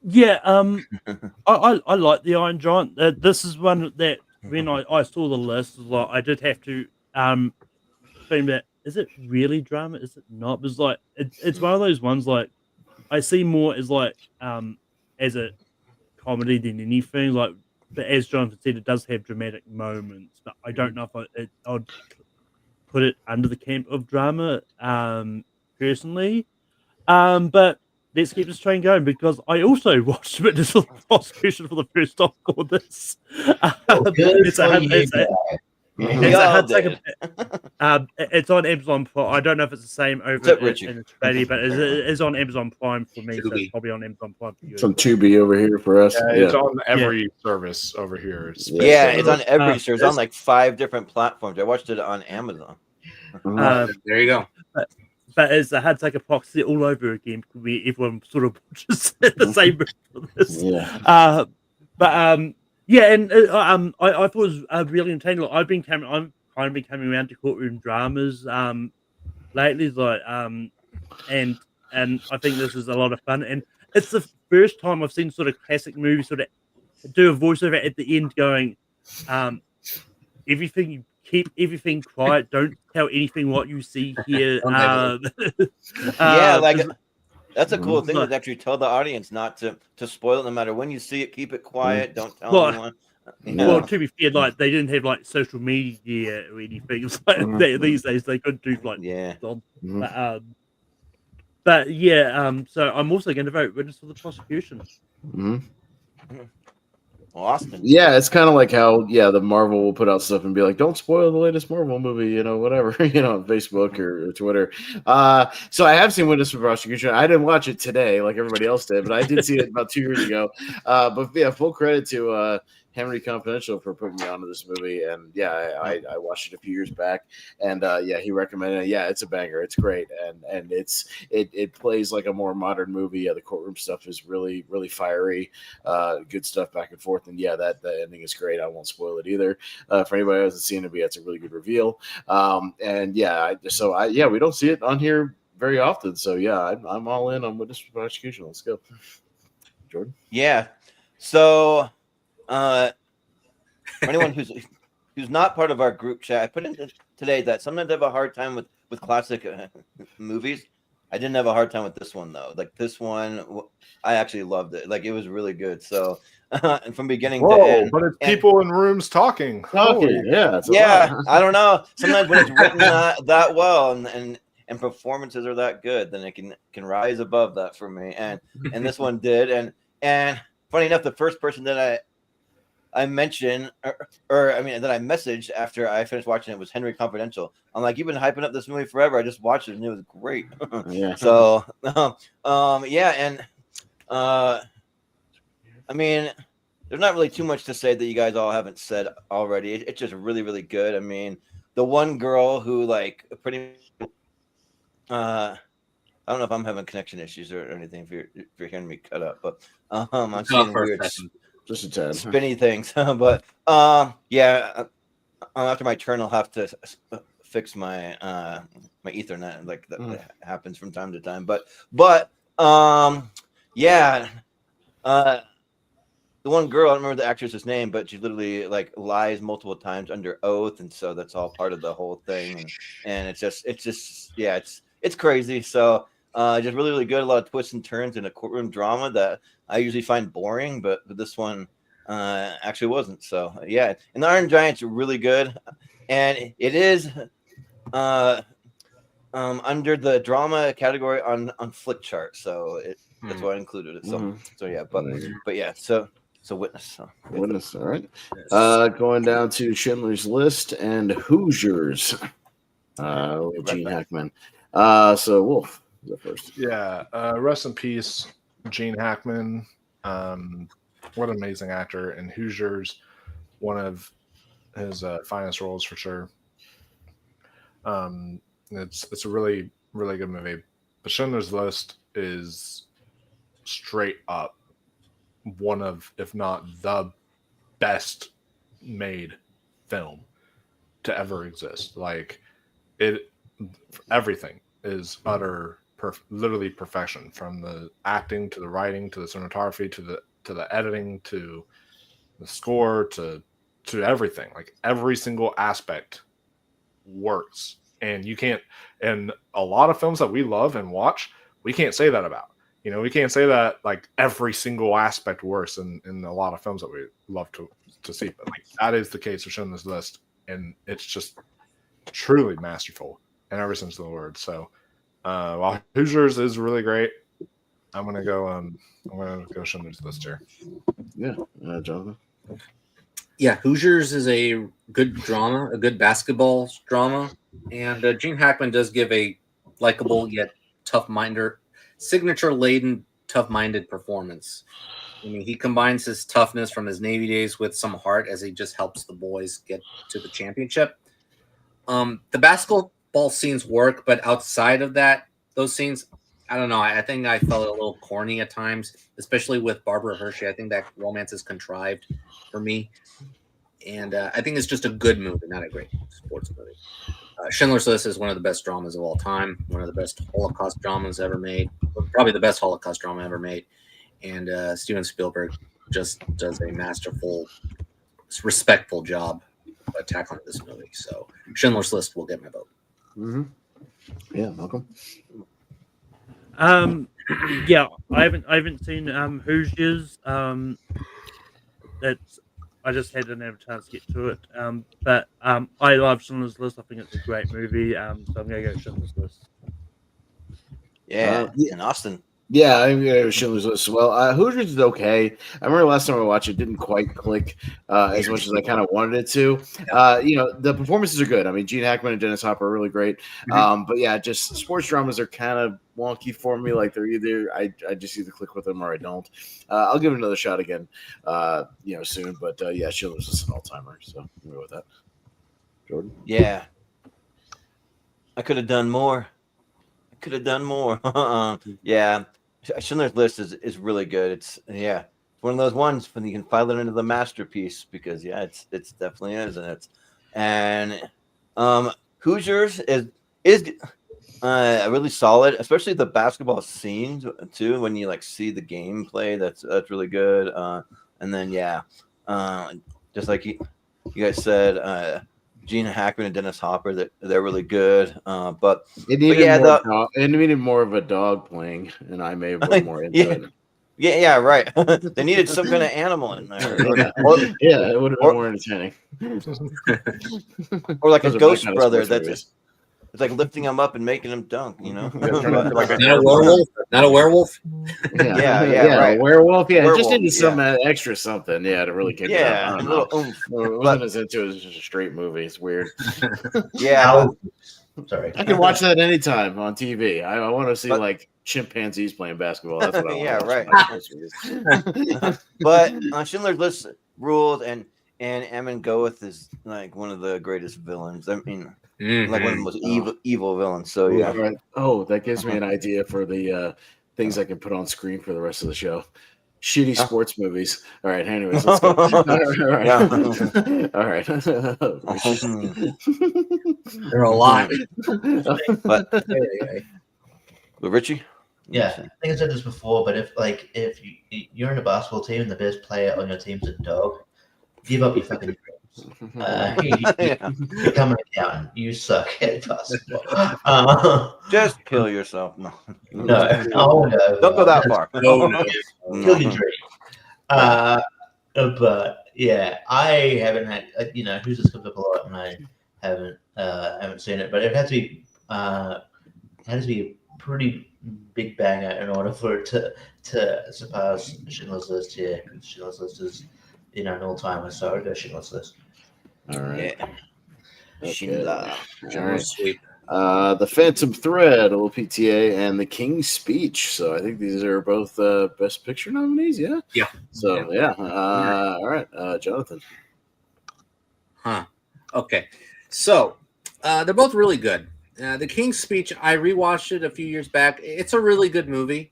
Yeah, I like the Iron Giant. This is one that when I saw the list, like I did have to think that, is it really drama? Is it not? It's like it's one of those ones like I see more as like as a comedy than anything. Like, but as Jonathan said, it does have dramatic moments, but I don't know if I'd put it under the camp of drama personally. But let's keep this train going, because I also watched Witness for the Prosecution for the first time for this. It's on Amazon Prime. I don't know if it's the same over in Australia, but it is on Amazon Prime for me. So it's probably on Amazon Prime for you. Some Tubi over here for us. Yeah, it's on every service over here. It's on every service. It's on like 5 different platforms. I watched it on Amazon. There you go. But it's a hard take a proxy all over again, where everyone sort of watches the same for this. Yeah. Yeah, and I thought it was really entertaining. Like, I've kind of been coming around to courtroom dramas lately, like and I think this is a lot of fun. And it's the first time I've seen sort of classic movies sort of do a voiceover at the end, going, keep everything quiet. Don't tell anything what you see here. That's a cool thing to actually tell the audience not to spoil it. No matter when you see it, keep it quiet. Don't tell anyone. Well, to be fair, like they didn't have like social media or anything. It's like these days they couldn't do like but yeah. So I'm also going to vote Witness for the Prosecution. Austin. Yeah, it's kind of like how the Marvel will put out stuff and be like, don't spoil the latest Marvel movie, whatever, on Facebook or Twitter. So I have seen Witness for Prosecution. I didn't watch it today like everybody else did, but I did see it about 2 years ago. But yeah, full credit to Henry Confidential for putting me onto this movie. And I watched it a few years back, and he recommended it. Yeah, it's a banger. It's great, and it plays like a more modern movie. The courtroom stuff is really, really fiery. Good stuff back and forth. And that ending is great. I won't spoil it either. For anybody who hasn't seen it, it's a really good reveal. We don't see it on here very often. So I'm all in on Witness for Prosecution. Let's go, Jordan. Yeah. So, for anyone who's not part of our group chat, I put in today that sometimes I have a hard time with classic movies. I didn't have a hard time with this one though. Like this one, I actually loved it. Like it was really good. So from beginning to end. But it's people in rooms talking. Yeah. I don't know. Sometimes when it's written that well and performances are that good, then it can rise above that for me. And this one did. And funny enough, the first person that I mentioned, that I messaged after I finished watching it was Henry Confidential. I'm like, you've been hyping up this movie forever. I just watched it and it was great. So, there's not really too much to say that you guys all haven't said already. It's just really, really good. I mean, the one girl who pretty, I don't know if I'm having connection issues or anything if you're hearing me cut up, but I'm seeing weird. Just a tad. Spinny things, but after my turn, I'll have to fix my my Ethernet. That happens from time to time. But Yeah. The one girl, I don't remember the actress's name, but she literally like lies multiple times under oath, and so that's all part of the whole thing. And it's just yeah, it's crazy. So just really, really good. A lot of twists and turns in a courtroom drama that I usually find boring, but this one actually wasn't. So yeah, and the Iron Giant's really good, and it is under the drama category on Flick Chart. So that's why I included it. So so yeah, but yeah, so Witness. So Witness, all right. Going down to Schindler's List and Hoosiers. With Gene Hackman. So Wolf, the first. Yeah. Rest in peace, Gene Hackman. What an amazing actor. And Hoosiers, one of his finest roles for sure. It's a really, really good movie. But Schindler's List is straight up one of, if not the best made film to ever exist. Like everything is literally perfection, from the acting to the writing to the cinematography to the editing to the score to everything. Like every single aspect works, and you can't. And a lot of films that we love and watch, we can't say that about. We can't say that like every single aspect works in a lot of films that we love to see. But like that is the case for Schindler's List, and it's just truly masterful in every sense of the word. So while Hoosiers is really great, I'm gonna go Schindler's List here. Yeah, Jonathan. Yeah, Hoosiers is a good drama, a good basketball drama, and Gene Hackman does give a likable yet signature-laden, tough-minded performance. I mean, he combines his toughness from his Navy days with some heart as he just helps the boys get to the championship. The basketball scenes work, but outside of that, those scenes, I don't know. I think I felt a little corny at times, especially with Barbara Hershey. I think that romance is contrived for me. And I think it's just a good movie, not a great sports movie. Schindler's List is one of the best dramas of all time, one of the best Holocaust dramas ever made, probably the best Holocaust drama ever made. And Steven Spielberg just does a masterful, respectful job of tackling this movie. So Schindler's List will get my vote. Mm-hmm. Yeah, Malcolm. Yeah, I haven't seen Hoosiers. That's I just hadn't had a chance to get to it. But I love Schindler's List. I think it's a great movie. So I'm gonna go Schindler's List. Yeah, in Austin. Yeah, I'm gonna go Schindler's List as well. Hoosiers is okay. I remember last time I watched it, didn't quite click as much as I kind of wanted it to. The performances are good. I mean, Gene Hackman and Dennis Hopper are really great. But yeah, just sports dramas are kind of wonky for me. Like they're either I just either click with them or I don't. I'll give it another shot again, soon. But yeah, Schindler's List is an all timer. So I'm go with that. Jordan. Yeah, I could have done more. Yeah. Schindler's List is really good. It's one of those ones when you can file it into the masterpiece because it's definitely is, and Hoosiers is really solid, especially the basketball scenes too. When you like see the gameplay, that's really good. And then just like you guys said, Gene Hackman and Dennis Hopper, they're really good. But it needed more of a dog playing, and I may have put more into it. Yeah, right. They needed some kind of animal in there. It would have been more entertaining. Or like a ghost brother it's like lifting him up and making him dunk, Not a werewolf? Not a werewolf? Right. A werewolf, just needed some extra something, to really kick it up. A little oomph. It wasn't as into it. It's just a straight movie. It's weird. Sorry. I can watch that anytime on TV. I want to see like chimpanzees playing basketball. That's what I want to watch. But Schindler's List ruled, and Eamon Goeth is like one of the greatest villains. I mean, like one of the most evil villains. So yeah. Right. Oh, that gives me an idea for the things I can put on screen for the rest of the show. Shitty sports movies. All right. Anyways, let's go. All right. They're a lot. But Richie. Yeah, I think I said this before, but if you're in a basketball team and the best player on your team's a dog, give up your fucking dreams. Yeah. Become an accountant. You suck at basketball. Just kill yourself. No. No, oh no, Don't go that far. No, no. kill your dream. But yeah, I haven't had Who's This comes up a lot, and I haven't seen it, but it had to be a pretty big banger in order for it to surpass Schindler's List here. Schindler's List is an all-timer, so I'd go Schindler's List. All right. Yeah. Okay. Schindler. All right. Sweep. The Phantom Thread, a little PTA, and The King's Speech. So I think these are both Best Picture nominees. Yeah. Yeah. So yeah. All right, Jonathan. Okay. So they're both really good. The King's Speech, I rewatched it a few years back. It's a really good movie.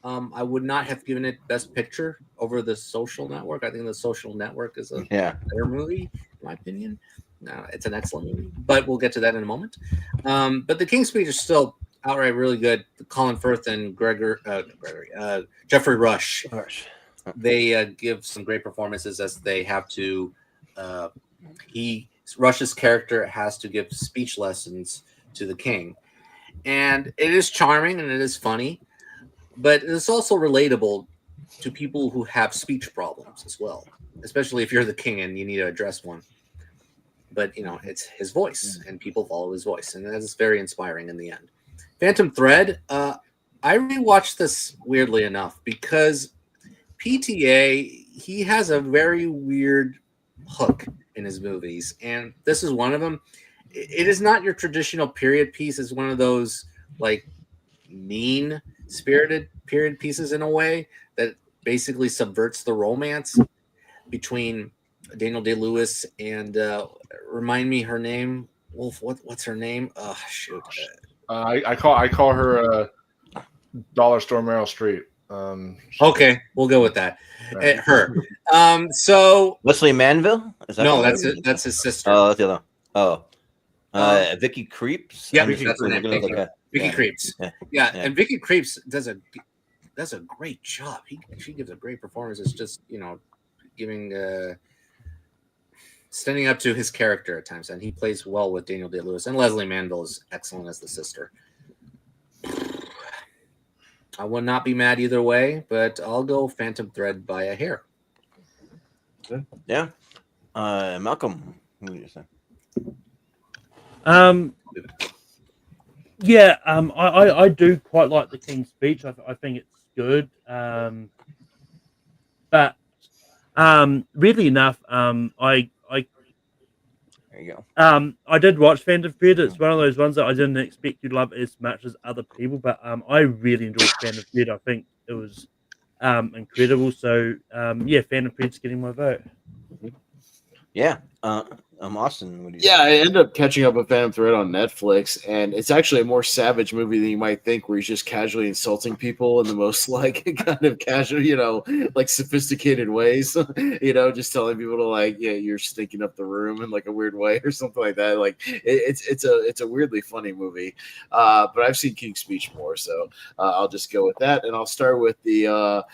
I would not have given it Best Picture over The Social Network. I think The Social Network is a better movie, in my opinion. No, it's an excellent movie, but we'll get to that in a moment. But The King's Speech is still outright really good. Colin Firth and Jeffrey Rush. They give some great performances as they have to. Rush's character has to give speech lessons to the king, and it is charming and it is funny, but it's also relatable to people who have speech problems as well, especially if you're the king and you need to address one. But it's his voice, and people follow his voice, and that's very inspiring in the end. Phantom Thread, I rewatched this weirdly enough because PTA, he has a very weird hook in his movies, and this is one of them. It is not your traditional period piece. It's one of those like mean-spirited period pieces in a way that basically subverts the romance between Daniel Day-Lewis and remind me her name. Wolf, what's her name? Oh shoot. I call her Dollar Store Meryl Streep. Okay, we'll go with that. Right. Her. So Leslie Manville? Is that no, the that's name? it. That's his sister. Oh, that's the other. Oh. Vicky Creeps. Yeah, Vicky that's her name. Thank you. Vicky Creeps. Yeah, and Vicky Creeps does a great job. She gives a great performance. It's just giving standing up to his character at times, and he plays well with Daniel Day-Lewis, and Leslie Manville is excellent as the sister. I would not be mad either way, but I'll go Phantom Thread by a hair. Yeah. Malcolm, what do you say? Yeah, I do quite like The King's Speech. I think it's good. But weirdly enough, There you go. I did watch Phantom Thread. It's one of those ones that I didn't expect you'd love as much as other people, but I really enjoyed Phantom Thread. I think it was incredible. So yeah, Phantom Thread's getting my vote. Yeah. Austin, what do you Yeah, I ended up catching up with Phantom Thread on Netflix, and it's actually a more savage movie than you might think, where he's just casually insulting people in the most like kind of casual, like sophisticated ways. Just telling people to you're stinking up the room in like a weird way or something like that. Like it's a weirdly funny movie. But I've seen King's Speech more, so I'll just go with that, and I'll start with the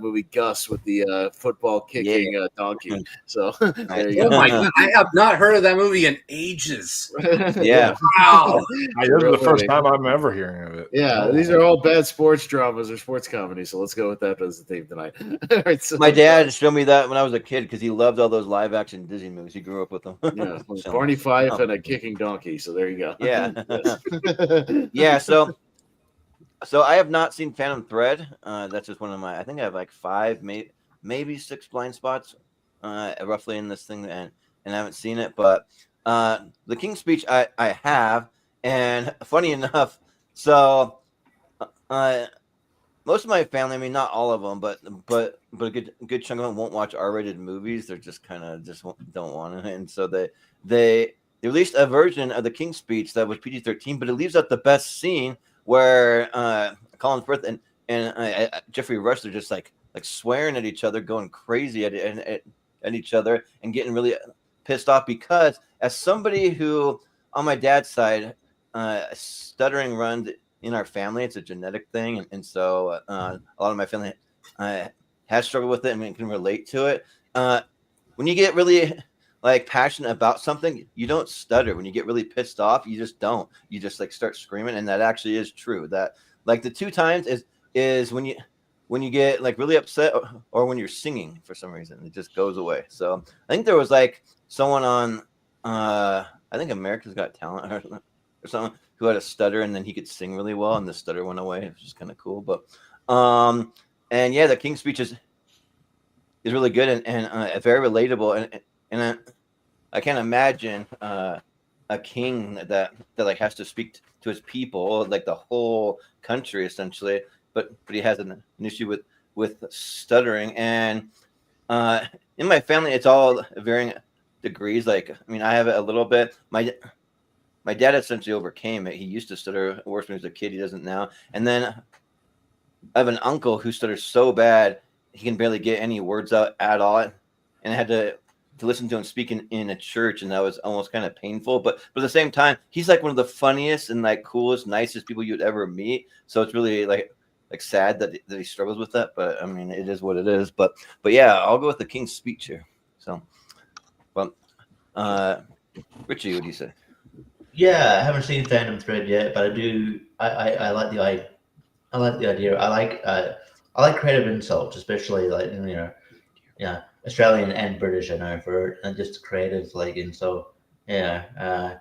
movie Gus with the football kicking donkey. So there you Oh go. my god, I have not heard of that movie in ages. Yeah. Wow. This is the first time I'm ever hearing of it. Yeah, these are all bad sports dramas or sports comedies, so let's go with that as the theme tonight. All right, so, My dad showed me that when I was a kid because he loved all those live action Disney movies. He grew up with them. yeah, So, Barney Fife and a kicking donkey. So there you go. yeah. Yeah, so I have not seen Phantom Thread. That's just one of my. I think I have like 5, maybe 6 blind spots, roughly in this thing, and I haven't seen it. But The King's Speech, I have, and funny enough, so most of my family, I mean, not all of them, but a good chunk of them won't watch R-rated movies. They're just kind of don't want it, and so they released a version of The King's Speech that was PG-13, but it leaves out the best scene where Colin Firth and Jeffrey Rush are just like swearing at each other, going crazy at each other, and getting really pissed off because as somebody who on my dad's side stuttering runs in our family. It's a genetic thing, and so a lot of my family has struggled with it and can relate to it. When you get really like passionate about something, you don't stutter. When you get really pissed off, you just don't. You just like start screaming, and that actually is true. That like the 2 times is when you get like really upset or when you're singing for some reason, it just goes away. So I think there was like someone on I think America's Got Talent or someone who had a stutter and then he could sing really well and the stutter went away. It was just kind of cool. But and yeah, the King's Speech is really good and very relatable and I can't imagine a king that like has to speak to his people, like the whole country essentially, but he has an issue with stuttering. And in my family, it's all varying degrees. Like, I mean, I have it a little bit. My dad essentially overcame it. He used to stutter worse when he was a kid. He doesn't now. And then I have an uncle who stutters so bad he can barely get any words out at all, and I had to listen to him speak in a church, and that was almost kind of painful. But at the same time, he's like one of the funniest and like coolest, nicest people you'd ever meet. So it's really like sad that he struggles with that. But I mean, it is what it is. But yeah, I'll go with the King's Speech here. So, but Richie, what do you say? Yeah, I haven't seen Phantom Thread yet, but I do. I like the idea. I like creative insults, especially like Australian and British. I know for just creative like insult. Yeah.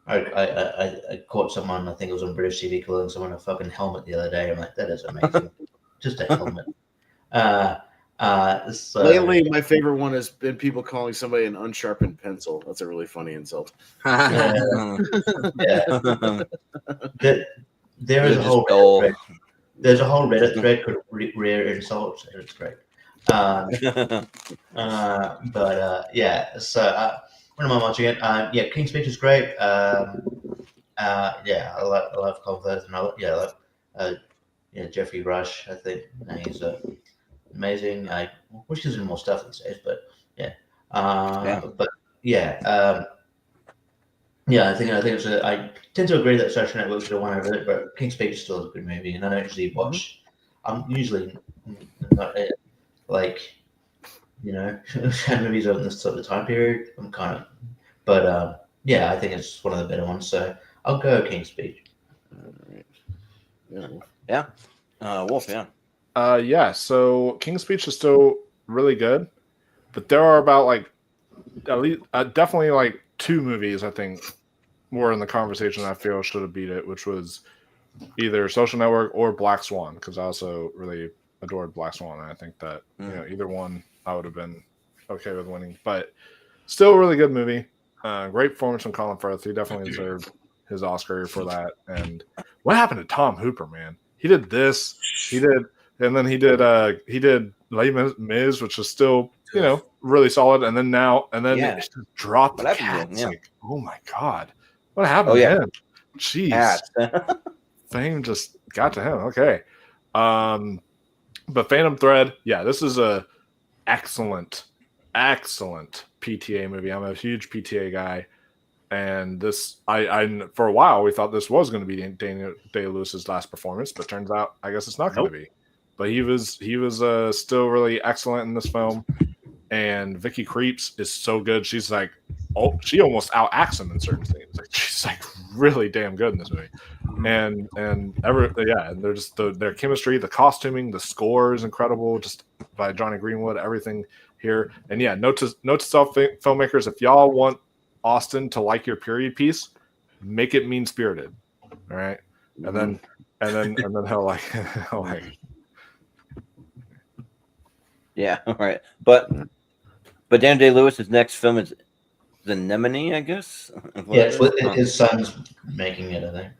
I caught someone. I think it was on British TV calling someone a fucking helmet the other day. I'm like, that is amazing. Just a helmet. So, Lately, my favorite one has been people calling somebody an unsharpened pencil. That's a really funny insult. yeah. There is a whole dull. Reddit thread. There's a whole Reddit thread called Rare Insults, and it's great. Yeah. So when am I watching it? Yeah, King's Speech is great. Yeah, I love Colin and I love Jeffrey Rush. I think he's amazing. I wish he was in more stuff these days, but yeah. But yeah. Yeah, I think it's I tend to agree that Social Network should have won over it, but King's Speech is still a good movie, and I don't usually watch. I'm usually not like movies of this sort of time period. I'm kind of, but yeah, I think it's one of the better ones. So I'll go King's Speech. All right. Yeah. Wolf. Yeah. Yeah. So King's Speech is still really good, but there are about like at least definitely like 2 movies I think were in the conversation I feel should have beat it, which was either Social Network or Black Swan, because I also really adored Black Swan, and I think that either one I would have been okay with winning. But still a really good movie. Great performance from Colin Firth. He definitely deserved his Oscar for that. And what happened to Tom Hooper, man? He did this. He did Les Mis, which is still really solid. And then it just dropped the Cats. Like, oh my god, what happened to him? Jeez, fame just got to him. Okay, but Phantom Thread, yeah, this is a excellent PTA movie. I'm a huge PTA guy, and this, I for a while we thought this was going to be Daniel Day-Lewis's last performance, but turns out I guess it's not going to be. But he was still really excellent in this film, and Vicky Creeps is so good. She's like, she almost outacts him in certain scenes. Like, she's like really damn good in this movie, and they're just their chemistry, the costuming, the score is incredible, just by Johnny Greenwood, everything here. And yeah, note to self filmmakers, if y'all want Austin to like your period piece, make it mean spirited, all right, and then he'll like. Yeah, all right. But Daniel Day-Lewis's next film is The Anemone, I guess. Yeah, his son's making it, I think.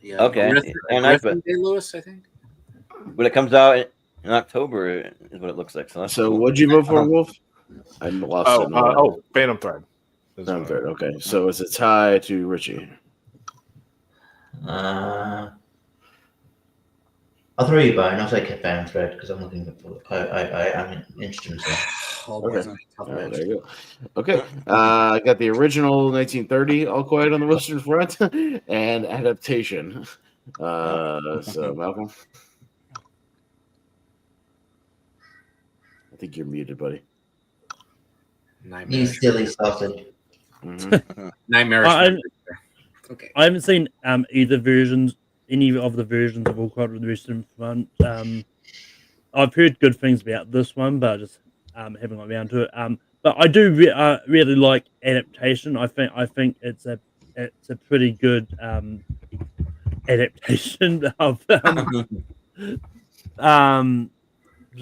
Yeah. Okay. Griffin Day-Lewis, I think. But it comes out in October, is what it looks like. So cool. What'd you vote for, Wolf? I lost it. Phantom Thread. Phantom Thread. Okay, so it's a tie to Richie. I'll throw you a bone. I'll take Phantom Thread because I'm looking for. I'm interested in stuff. Okay. All right, there you go. Okay, I got the original 1930, All Quiet on the Western Front, and adaptation. So Malcolm, I think you're muted, buddy. You Nightmarish. silly sausage. Mhm. Nightmarish. Okay. I haven't seen any of the versions of All Quiet on the Western Front. I've heard good things about this one, but I just haven't got around to it. But I do really like adaptation. I think it's a pretty good adaptation of because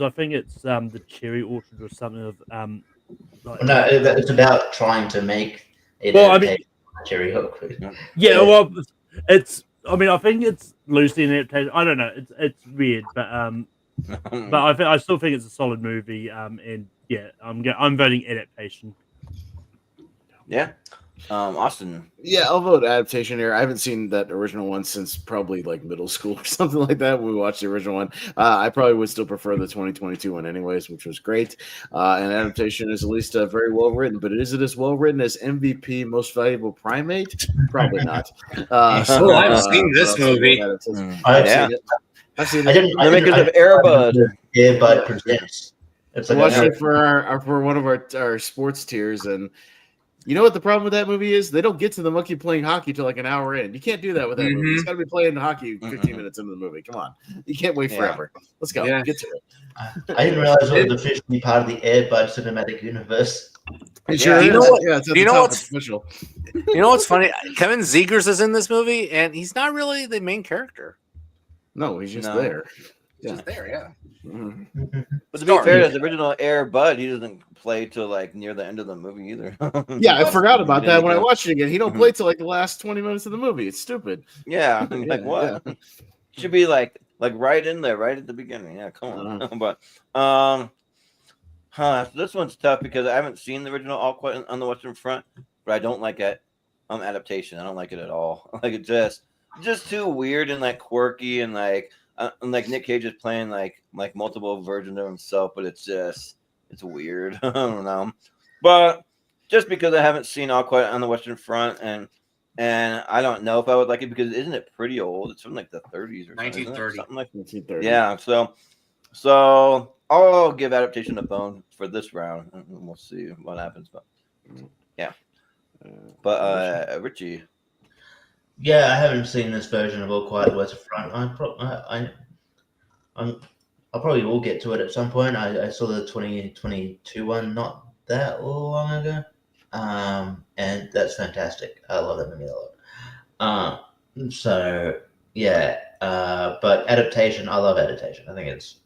I think it's the Cherry Orchard or something of like, No, it's about trying to make it Well, I mean- Cherry Hook. yeah, well, it's. I mean, I think it's loosely an adaptation. I don't know. It's weird, but I still think it's a solid movie. And yeah, I'm voting adaptation. Yeah. Austin. Yeah, I'll vote adaptation here. I haven't seen that original one since probably like middle school or something like that when we watched the original one. I probably would still prefer the 2022 one anyways, which was great. And adaptation is at least very well written, but is it as well written as MVP Most Valuable Primate? Probably not. I've seen this movie. I've Yeah. seen it. I've seen I it. didn't. The makers of Airbud. Airbud Presents. It's I like watched it for one of our sports tiers, and you know what the problem with that movie is? They don't get to the monkey playing hockey till like an hour in. You can't do that with that movie. It's got to be playing hockey 15 minutes into the movie. Come on, you can't wait forever. Let's go. Yeah. Get to it. I didn't realize it was officially part of the Airbud cinematic universe. It sure You is. know what- Yeah, it's at you the know top. what's- It's official. You know what's funny? Kevin Zegers is in this movie, and he's not really the main character. No, he's just No. there. He's just there, yeah. Mhm. But to be fair, the original Air Bud, he doesn't play till like near the end of the movie either. Yeah, I forgot about that when I watched. watched it again. He don't play till like the last 20 minutes of the movie. It's stupid. Yeah, Yeah, like what? yeah. Should be like right in there, right at the beginning. Yeah, come on. Uh-huh. But this one's tough because I haven't seen the original All Quiet on the Western Front, but I don't like it. Adaptation. I don't like it at all. Like it just too weird and like quirky and like Nick Cage is playing like multiple versions of himself, but it's weird. I don't know. But just because I haven't seen All Quiet on the Western Front and I don't know if I would like it because isn't it pretty old? It's from like the 30s or something. 1930. Something like 1930. yeah. So I'll give adaptation a bone for this round, and we'll see what happens. But yeah. But Richie. Yeah, I haven't seen this version of All Quiet on the Western Front. I probably will get to it at some point. I saw the 2022 one not that long ago, and that's fantastic. I love that movie a lot. So yeah, but adaptation, I love adaptation. I think it's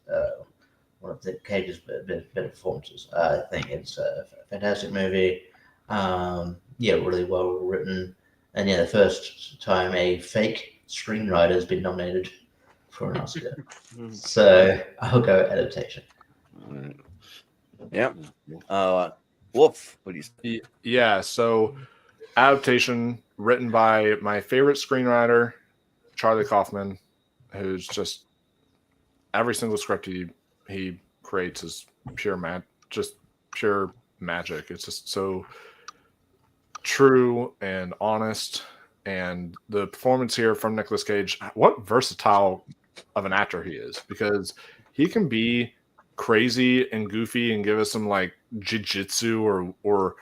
one of Nick Cage's better performances. I think it's a fantastic movie. Yeah, really well written. And yeah, the first time a fake screenwriter has been nominated for an Oscar. So I'll go adaptation. Yep. Wolf. What do you say? Yeah, so adaptation written by my favorite screenwriter, Charlie Kaufman, who's just every single script he creates is pure magic. It's just so true and honest, and the performance here from Nicolas Cage, what versatile of an actor he is, because he can be crazy and goofy and give us some like jiu-jitsu or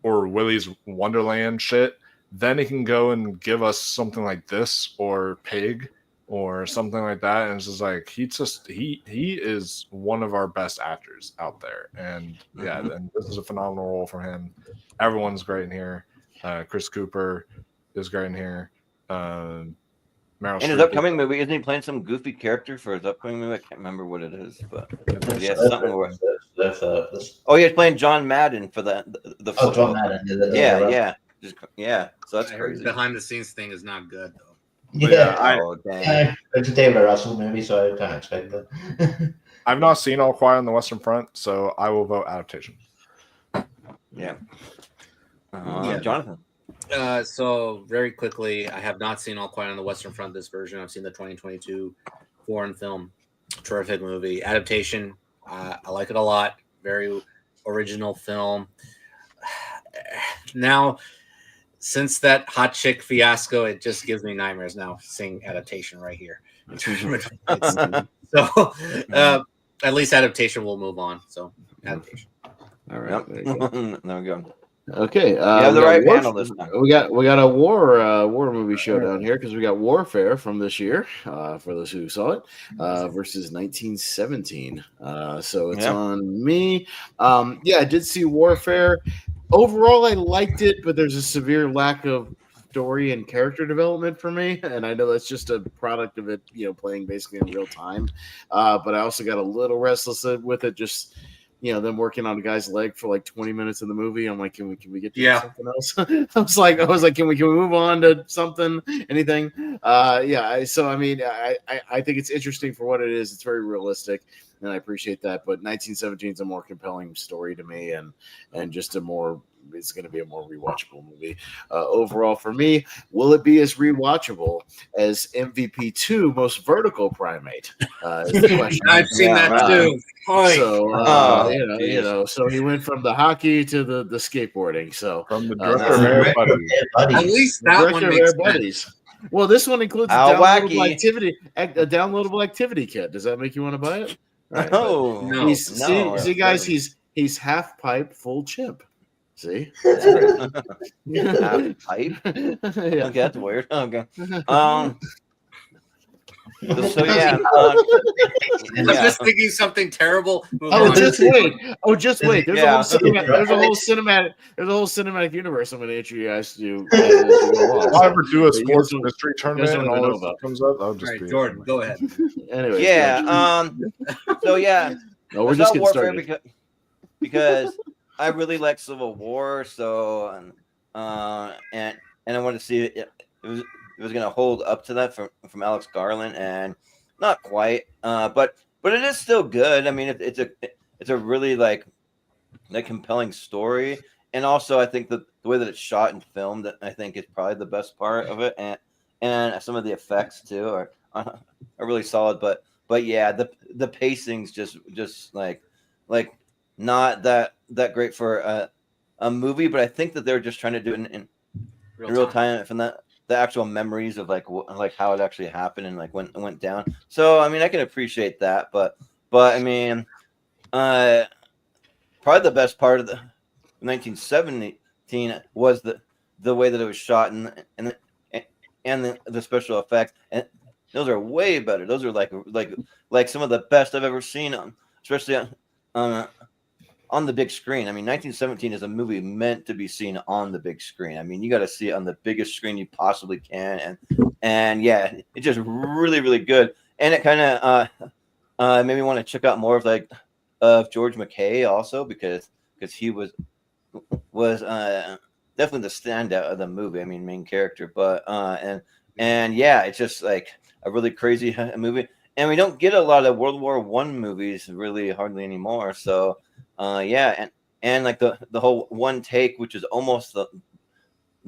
Willy's Wonderland shit, then he can go and give us something like this or Pig or something like that, and it's just like he is one of our best actors out there. And yeah, and this is a phenomenal role for him. Everyone's great in here. Chris Cooper is great in here. Meryl In his Streep upcoming movie, isn't he playing some goofy character for his upcoming movie? I can't remember what it is, but yeah, something where. Oh, he's playing John Madden for the Oh, John Madden. Yeah. So that's I heard crazy. behind the scenes thing is not good though. Yeah, Oh, dang. it's a David Russell movie, so I can't expect that. I've not seen All Quiet on the Western Front, so I will vote adaptation. Yeah. Yeah. Jonathan. So very quickly, I have not seen All Quiet on the Western Front. This version, I've seen the 2022 foreign film. Terrific movie adaptation. I like it a lot. Very original film. Now, since that hot chick fiasco, it just gives me nightmares now seeing adaptation right here. So at least adaptation will move on. So adaptation. All right. Yep. There you go. There we go. Okay, You have the we got right panel this time. We got a war movie showdown here because we got Warfare from this year for those who saw it versus 1917. So it's on me. Yeah, I did see Warfare. Overall, I liked it, but there's a severe lack of story and character development for me, and I know that's just a product of it, playing basically in real time. But I also got a little restless with it, just. Them working on a guy's leg for like 20 minutes in the movie. I'm like, can we get to something else? I was like, can we move on to something, anything? So I mean, I think it's interesting for what it is. It's very realistic, and I appreciate that. But 1917 is a more compelling story to me, and just it's going to be a more rewatchable movie. Overall, for me, will it be as rewatchable as MVP 2 Most Vertical Primate? Is the question. I've seen that too. So so he went from the hockey to the skateboarding. So from the director of Air Buddies. At least that one makes sense. Well, this one includes a downloadable activity kit. Does that make you want to buy it? Right, no. See, guys, he's half pipe, full chimp. See, half pipe. Okay, that's weird. Okay. So yeah, I'm just thinking something terrible. Just wait. There's a whole cinematic universe I'm going to introduce you guys to. If I ever do a sports mystery tournament and all this comes up, I'll just be Jordan. Go ahead. Anyway, So yeah, no, we're just getting started because I really like Civil War. So and I wanted to see it was going to hold up to that from Alex Garland, and not quite, but it is still good. I mean, it's a really like compelling story, and also I think the way that it's shot and filmed, I think is probably the best part of it, and some of the effects too are really solid. But yeah, the pacing's just like not that great for a movie, but I think that they're just trying to do it in real time from the actual memories of like how it actually happened and like when it went down. So I mean, I can appreciate that, but I mean, probably the best part of the 1917 was the way that it was shot and the special effects, and those are way better. Those are like some of the best I've ever seen, especially on the big screen. I mean, 1917 is a movie meant to be seen on the big screen. I mean, you got to see it on the biggest screen you possibly can, and yeah, it's just really, really good. And it kind of made me want to check out more of George McKay also because he was definitely the standout of the movie. I mean, main character, but and yeah, it's just like a really crazy movie. And we don't get a lot of World War I movies really hardly anymore. So yeah, and like the whole one take, which is almost the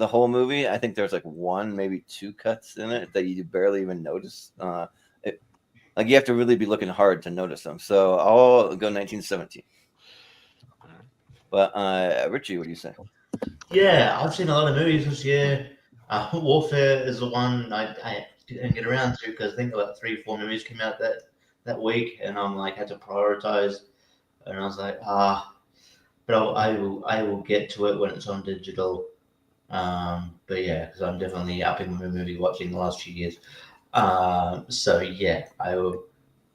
whole movie. I think there's like one, maybe two cuts in it that you barely even notice. Like you have to really be looking hard to notice them. So I'll go 1917. But Richie, what do you say? Yeah, I've seen a lot of movies this year. Warfare is the one I didn't get around to because I think about 3 or 4 movies came out that week, and I'm like had to prioritize, and I was like, but I will get to it when it's on digital. But yeah, because I'm definitely upping my movie watching the last few years. So yeah, I will.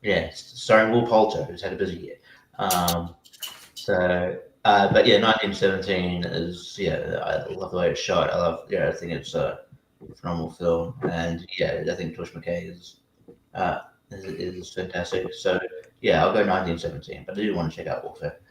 Yeah, starring Will Poulter, who's had a busy year. But yeah, 1917 is I love the way it's shot. I think it's a phenomenal film, and yeah, I think George McKay is fantastic. So yeah, I'll go 1917, but I do want to check out Warfare.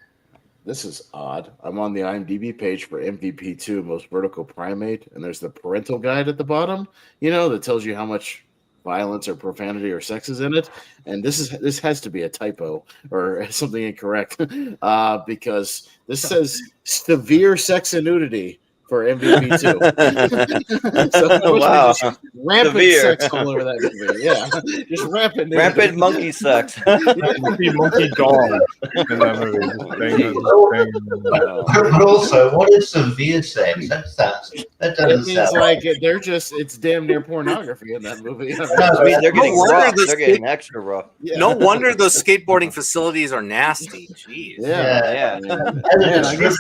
This is odd. I'm on the IMDb page for MVP 2 Most Vertical Primate, and there's the parental guide at the bottom, that tells you how much violence or profanity or sex is in it. And this has to be a typo or something incorrect because this says severe sex and nudity for MVP too. So Wow. just rampant Severe. sex all over that movie. Yeah, just rampant nudity. Rampant monkey sex. Monkey dog in that movie. But also, what is severe sex? That It doesn't means sound like they're just it's damn near pornography in that movie. I mean, they're getting wonder rough. the They're getting extra rough. Yeah. No wonder those skateboarding facilities are nasty. Jeez. Yeah. Yeah. Man, I guess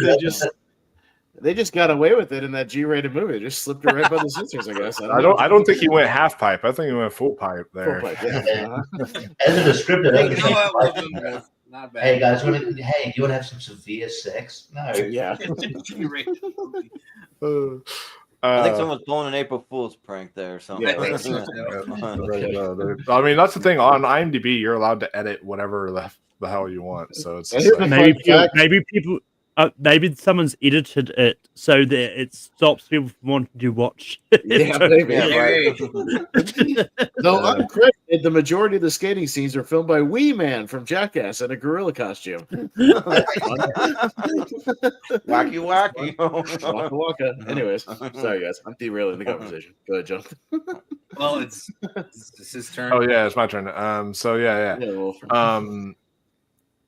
they just got away with it in that G-rated movie. They just slipped it right by the sisters, I guess. I don't think he went half pipe. I think he went full pipe there. Full pipe, yeah. As a descriptor, You know what? Not bad. hey guys, you want to have some severe sex? No. Yeah. I think someone's pulling an April Fool's prank there or something. Yeah, I think so, I mean, that's the thing. On IMDb, you're allowed to edit whatever the hell you want. So it's And just here's like, the Maybe people. Maybe someone's edited it so that it stops people from wanting to watch it. Yeah, maybe. Yeah, right. Though uncredited, the majority of the skating scenes are filmed by Wee Man from Jackass in a gorilla costume. Wacky wacky. Waka waka. Anyways, sorry guys, I'm derailing the conversation. Go ahead, John. Well, it's his turn. oh yeah, it's my turn. So yeah. Yeah, well,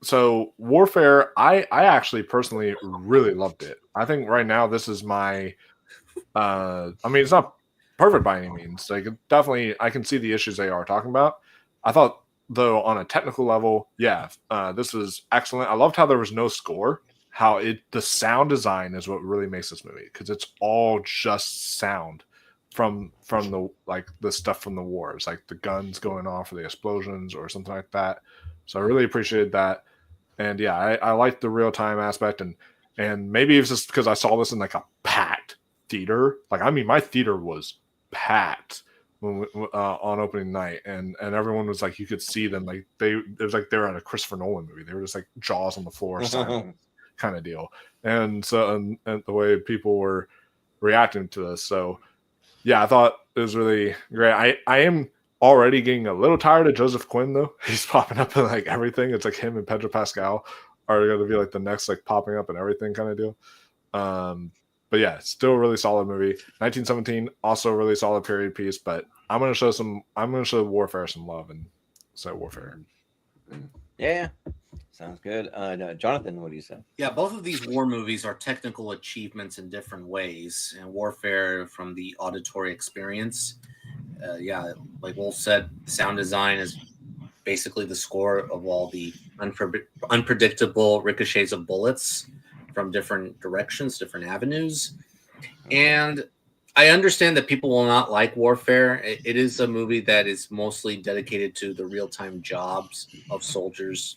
So Warfare, I actually personally really loved it. I think right now this is my I mean, it's not perfect by any means. Like definitely I can see the issues they are talking about. I thought though on a technical level, this was excellent. I loved how there was no score. How the sound design is what really makes this movie, because it's all just sound from the the stuff from the wars, like the guns going off or the explosions or something like that. So I really appreciated that. And yeah, I liked the real time aspect, and maybe it's just because I saw this in like a packed theater. Like, I mean, my theater was packed when on opening night, and everyone was like, you could see them, like it was like they were at a Christopher Nolan movie. They were just like jaws on the floor, silent kind of deal. And so and the way people were reacting to this. So yeah, I thought it was really great. I am already getting a little tired of Joseph Quinn though. He's popping up in like everything. It's like him and Pedro Pascal are going to be like the next like popping up and everything kind of deal. But yeah, still a really solid movie. 1917, also a really solid period piece. But I'm going to show Warfare some love and say Warfare. Yeah, sounds good. Jonathan, what do you say? Yeah, both of these war movies are technical achievements in different ways, and Warfare from the auditory experience. Like Wolf said, sound design is basically the score of all the unpredictable ricochets of bullets from different directions, different avenues. And I understand that people will not like Warfare. It is a movie that is mostly dedicated to the real-time jobs of soldiers,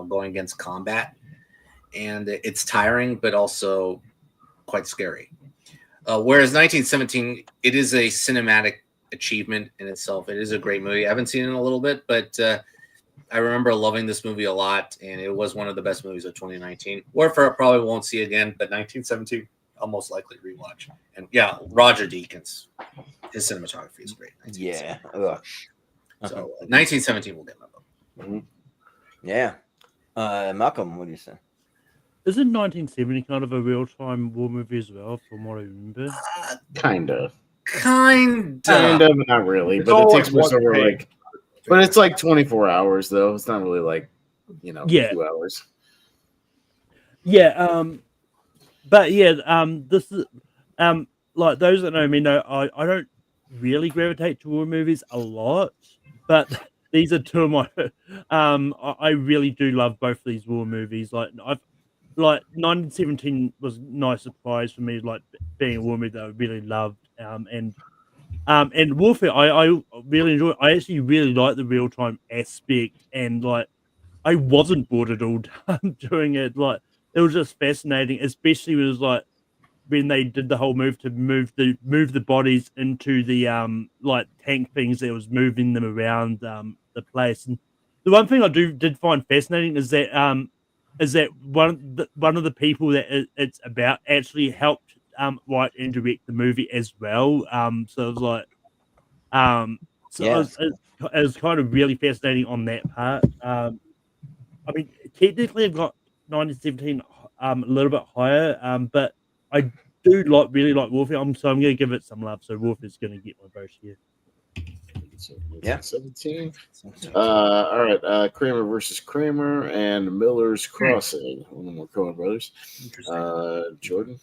going against combat. And it's tiring, but also quite scary. Whereas 1917, it is a cinematic achievement in itself. It is a great movie. I haven't seen it in a little bit, but I remember loving this movie a lot, and it was one of the best movies of 2019. Warfare I probably won't see again, but 1917 I'll most likely rewatch. And yeah, Roger Deakins, his cinematography is great. Yeah. So 1917 will get my vote. Mm-hmm. Yeah. Malcolm, what do you say? Isn't 1970 kind of a real-time war movie as well, from what I remember? Kind of, not really. It's but all it takes like place over one like, but it's like 24 hours though. It's not really like, Yeah. 2 hours. Yeah. But yeah, this is like those that know me know I don't really gravitate to war movies a lot, but these are two of my I really do love both of these war movies. Like 1917 was a nice surprise for me, like being a war movie that I really loved. And Warfare I really enjoy. I actually really like the real time aspect, and like I wasn't bored at all doing it. Like it was just fascinating, especially when it was like when they did the whole move to move the bodies into the like tank things that was moving them around the place. And the one thing I did find fascinating is that one of the people that it's about actually helped write and direct the movie as well. So it was like it was kind of really fascinating on that part. I mean, technically I've got 1917 a little bit higher, but do really like Warfare, so I'm going to give it some love. So Warfare's going to get my vote here. Yeah. 17. All right. Kramer versus Kramer and Miller's Crossing. One of the more Coen brothers. Jordan.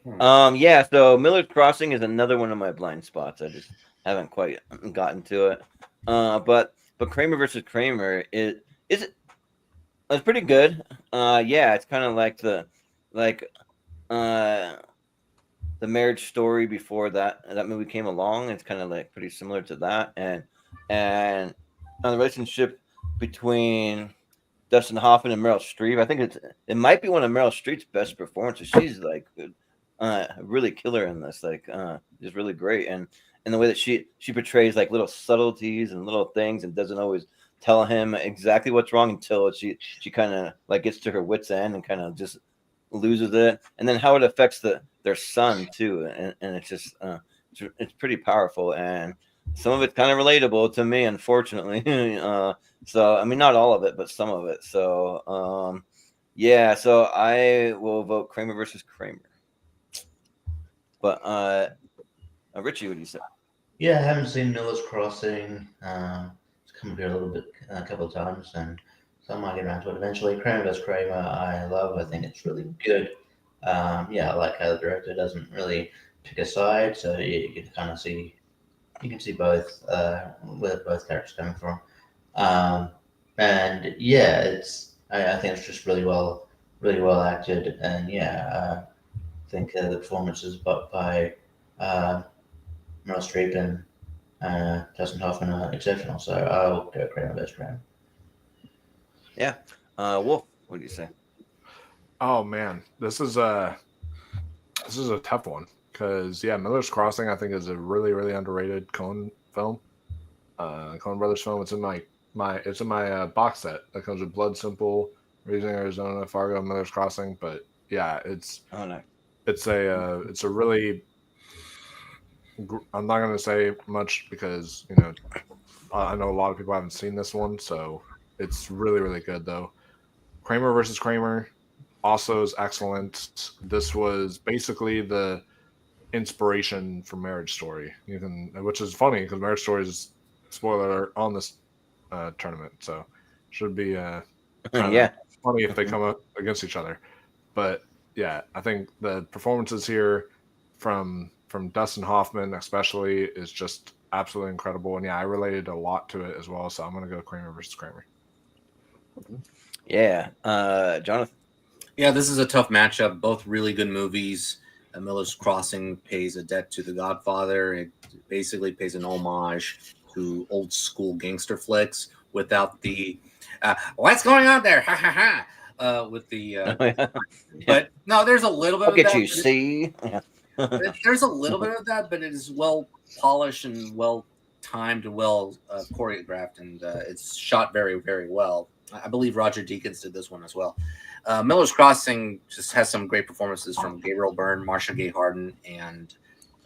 Yeah. So Miller's Crossing is another one of my blind spots. I just haven't quite gotten to it. But Kramer versus Kramer it's pretty good. Yeah, it's kind of like the Marriage Story before that movie came along. It's kind of like pretty similar to that, and the relationship between Dustin Hoffman and Meryl Streep. I think it might be one of Meryl Streep's best performances. She's like really killer in this. Like just really great, and the way that she portrays like little subtleties and little things, and doesn't always tell him exactly what's wrong until she kind of like gets to her wit's end and kind of just loses it, and then how it affects their son too, and it's just it's pretty powerful, and some of it's kind of relatable to me, unfortunately. So I mean, not all of it, but some of it. So yeah, so I will vote Kramer versus Kramer. But Richie, what do you say? Yeah, I haven't seen Miller's Crossing. It's come up here a couple of times, and so I might get around to it eventually. Kramer vs. Kramer, I love. I think it's really good. Yeah, I like how the director doesn't really pick a side, so you can kind of see, you can see both where both characters coming from. And yeah, I think it's just really well acted, and yeah, I think the performances by Meryl Streep and Dustin Hoffman are exceptional. So I'll go Kramer vs. Kramer. Yeah, Wolf, what do you say? Oh man, this is a tough one because yeah, Miller's Crossing I think is a really underrated Coen film, Coen Brothers film. It's in my box set that comes with Blood Simple, Raising Arizona, Fargo, Miller's Crossing. But yeah, it's a really. I'm not going to say much because I know a lot of people haven't seen this one, so it's really good though. Kramer versus Kramer also is excellent. This was basically the inspiration for Marriage Story, which is funny because Marriage Story is spoiler alert on this tournament, so should be Yeah, funny if they come up against each other. But yeah, I think the performances here from Dustin Hoffman especially is just absolutely incredible, and yeah, I related a lot to it as well. So I'm gonna go Kramer versus Kramer. Yeah, Jonathan. Yeah, this is a tough matchup. Both really good movies. Miller's Crossing pays a debt to The Godfather. It basically pays an homage to old school gangster flicks without the "what's going on there?" ha ha ha. With the but no, there's a little bit. Look of at that, you, see. There's a little bit of that, but it is well polished and well timed and well choreographed, and it's shot very well. I believe Roger Deakins did this one as well. Miller's Crossing just has some great performances from Gabriel Byrne, Marcia Gay Harden, and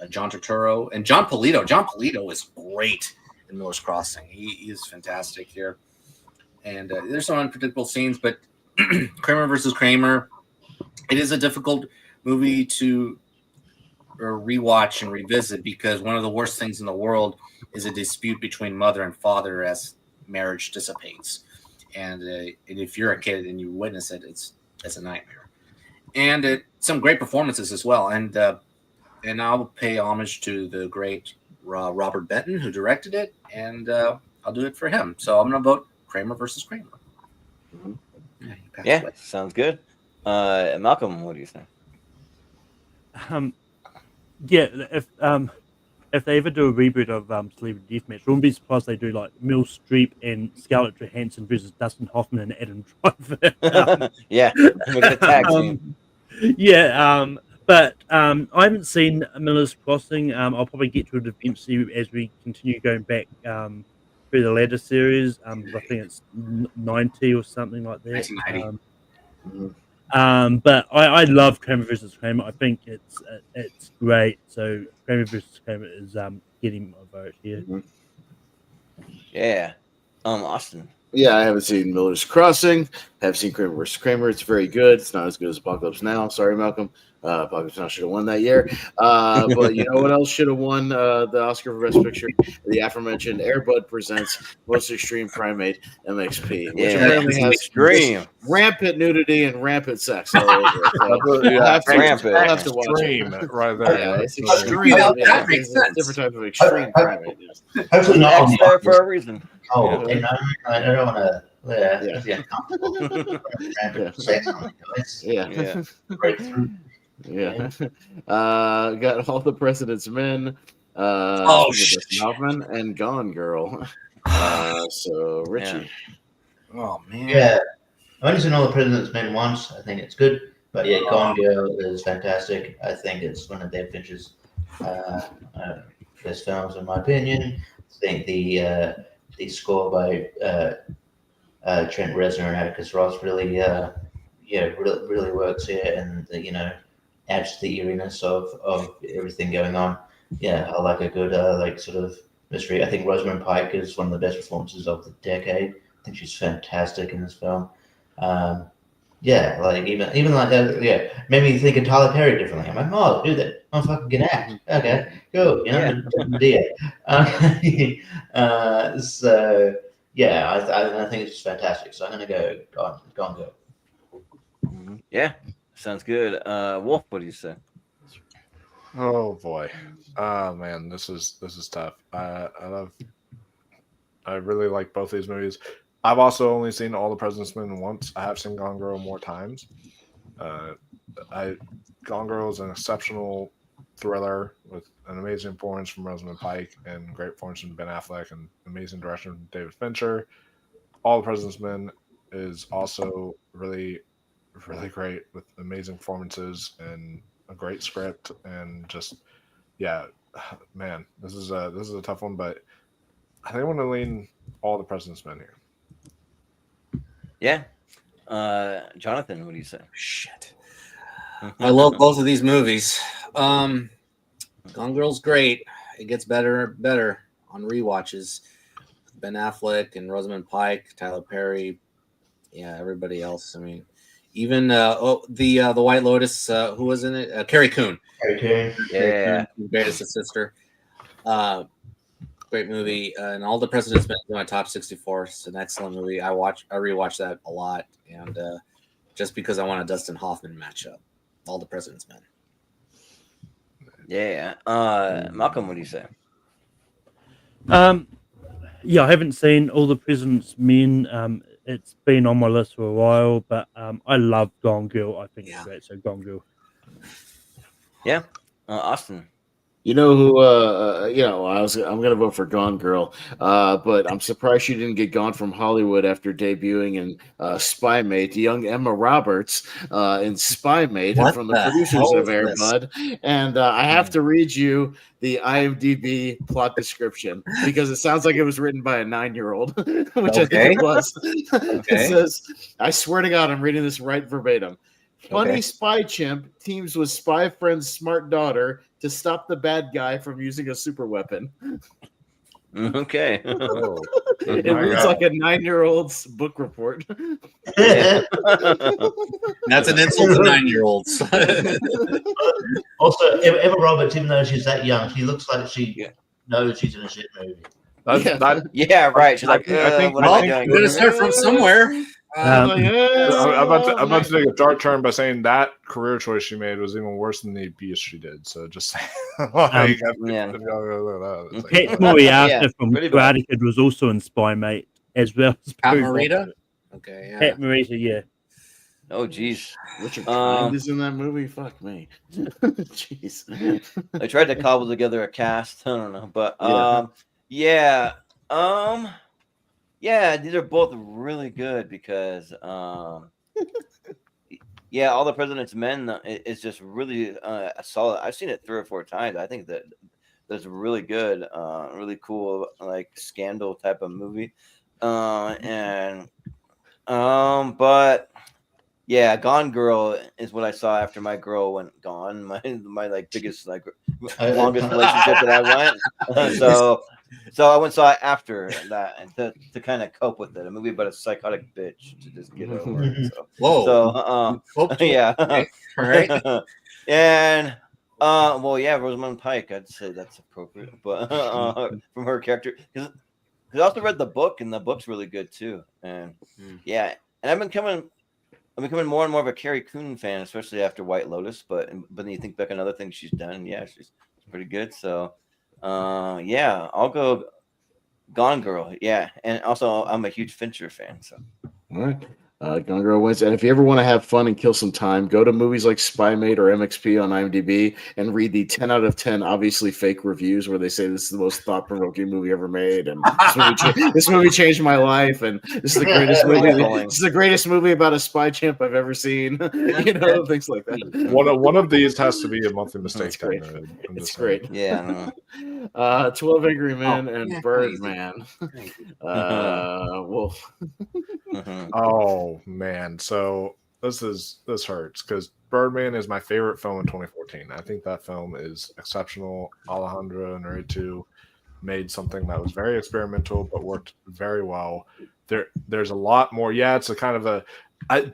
John Turturro, and John Polito. John Polito is great in Miller's Crossing. He is fantastic here. And there's some unpredictable scenes, but Kramer versus Kramer, it is a difficult movie to rewatch and revisit because one of the worst things in the world is a dispute between mother and father as marriage dissipates. And if you're a kid and you witness it, it's a nightmare. And some great performances as well. And I'll pay homage to the great Robert Benton who directed it, and I'll do it for him. So I'm going to vote Kramer versus Kramer. Yeah, sounds good. Malcolm, what do you think? Yeah, if they ever do a reboot of Celebrity Deathmatch, I wouldn't be surprised they do like Meryl Streep and Scarlett Johansson versus Dustin Hoffman and Adam Driver. Yeah, make it a tag team. Yeah, but I haven't seen Miller's Crossing. I'll probably get to it eventually as we continue going back through the latter series. I think it's 90 or something like that. 1990. But I love Kramer versus Kramer. I think it's great. So Kramer versus Kramer is getting my vote here. Yeah, Austin. Yeah, I haven't seen Miller's Crossing. I have seen Kramer versus Kramer. It's very good. It's not as good as Apocalypse Now. Sorry, Malcolm. Pakistan should have won that year. But you know what else should have won the Oscar for Best Picture? The aforementioned Air Bud presents Most Extreme Primate (MXP), which apparently has extreme, rampant nudity and rampant sex all over it. So Yeah, I'll have to watch extreme it. right there. Yeah, it's That's- extreme. That Yeah, makes it's a sense. different type of extreme primate. Hopefully an not on X the there Oscars. for a reason. Oh, and I don't want to. Yeah. It'd be uncomfortable. Yeah. Sex on it, guys. Yeah. Yeah. Breakthrough. Yeah. Got All the President's Men. Oh, Dustin Hoffman and Gone Girl. So Richie. Oh man. Yeah, I've only seen All the President's Men once. I think it's good, but yeah, Gone Girl is fantastic. I think it's one of David Fincher's best films, in my opinion. I think the score by Trent Reznor and Atticus Ross really, really works here, and adds to the eeriness of everything going on. Yeah, I like a good sort of mystery. I think Rosamund Pike is one of the best performances of the decade. I think she's fantastic in this film. Yeah, like even like that. Yeah, made me think of Tyler Perry differently. I'm like, oh, do that. I'm fucking can act. Okay, cool. Medea. So yeah, I think it's just fantastic. So I'm gonna go Gone Girl. Yeah, sounds good. Wolf, what do you say? Oh boy, oh man, this is tough. I really like both these movies. I've also only seen All the President's Men once. I have seen Gone Girl more times. Gone Girl is an exceptional thriller with an amazing performance from Rosamund Pike and great performance from Ben Affleck and amazing direction from David Fincher. All the President's Men is also really, really great with amazing performances and a great script and just man, this is a tough one, but I think I want to lean All the President's Men here. Yeah, Jonathan, what do you say? Shit. I love both of these movies. Gone Girl's great. It gets better and better on rewatches. Ben Affleck and Rosamund Pike, Tyler Perry, everybody else. I mean, even the White Lotus. Who was in it? Carrie Coon. Carrie Coon. Yeah, Greatest sister. Great movie. And All the President's Men is my top 64. It's an excellent movie. I rewatch that a lot, and just because I want a Dustin Hoffman matchup. All the President's Men. Yeah. Malcolm, what do you say? Yeah, I haven't seen All the President's Men. It's been on my list for a while, but I love Gone Girl. I think it's great. So Gone Girl. Yeah, Austin. You know who? I'm gonna vote for Gone Girl, but I'm surprised she didn't get gone from Hollywood after debuting in Spy Mate. Young Emma Roberts in Spy Mate from the producers of Air Bud, and I have to read you the IMDb plot description because it sounds like it was written by a 9-year-old, which I think it was. It says, "I swear to God, I'm reading this right verbatim." Funny spy chimp teams with spy friend's smart daughter to stop the bad guy from using a super weapon. Okay. It reads like a 9-year-old's book report. That's an insult to 9-year-olds. Also, Emma Roberts, even though she's that young, she looks like she knows she's in a shit movie. Yeah, right. She's like, I think what am I doing? You're gonna start from somewhere. I'm about to take a dark turn by saying that career choice she made was even worse than the abuse she did. So just saying. Pat Morita from Karate Kid was also in Spy Mate as well. Pat Morita? Okay, yeah. Pat Morita, yeah. Oh, geez. Richard Kind is in that movie? Fuck me. Jeez. I tried to cobble together a cast. I don't know. But, these are both really good because, All the President's Men is just really solid. I've seen it 3 or 4 times. I think that that's really good, really cool, like scandal type of movie. But yeah, Gone Girl is what I saw after my girl went gone. My like biggest longest relationship that I went. So I went and saw it after that and to kind of cope with it. A movie about a psychotic bitch to just get over it. So, Whoa. So yeah. All right. And well, yeah, Rosamund Pike. I'd say that's appropriate, but from her character, because I also read the book, and the book's really good too. And yeah, and I'm becoming more and more of a Carrie Coon fan, especially after White Lotus. But then you think back on other things she's done. Yeah, she's pretty good. So, yeah, I'll go Gone Girl. Yeah, and also I'm a huge Fincher fan. So, All right. Gone Girl wins. And if you ever want to have fun and kill some time, go to movies like Spy Mate or MXP on IMDb and read the 10 out of 10 obviously fake reviews where they say this is the most thought-provoking movie ever made, and this movie changed my life, and this is the greatest movie. This is the greatest movie about a spy chimp I've ever seen. Things like that. One of these has to be a monthly mistake. It's great. I'm It's just great. yeah. 12 Angry Men and yeah, Birdman. Wolf. Oh man, so this hurts because Birdman is my favorite film in 2014. I think that film is exceptional. Alejandro Inarritu made something that was very experimental but worked very well. There's a lot more. Yeah, it's a kind of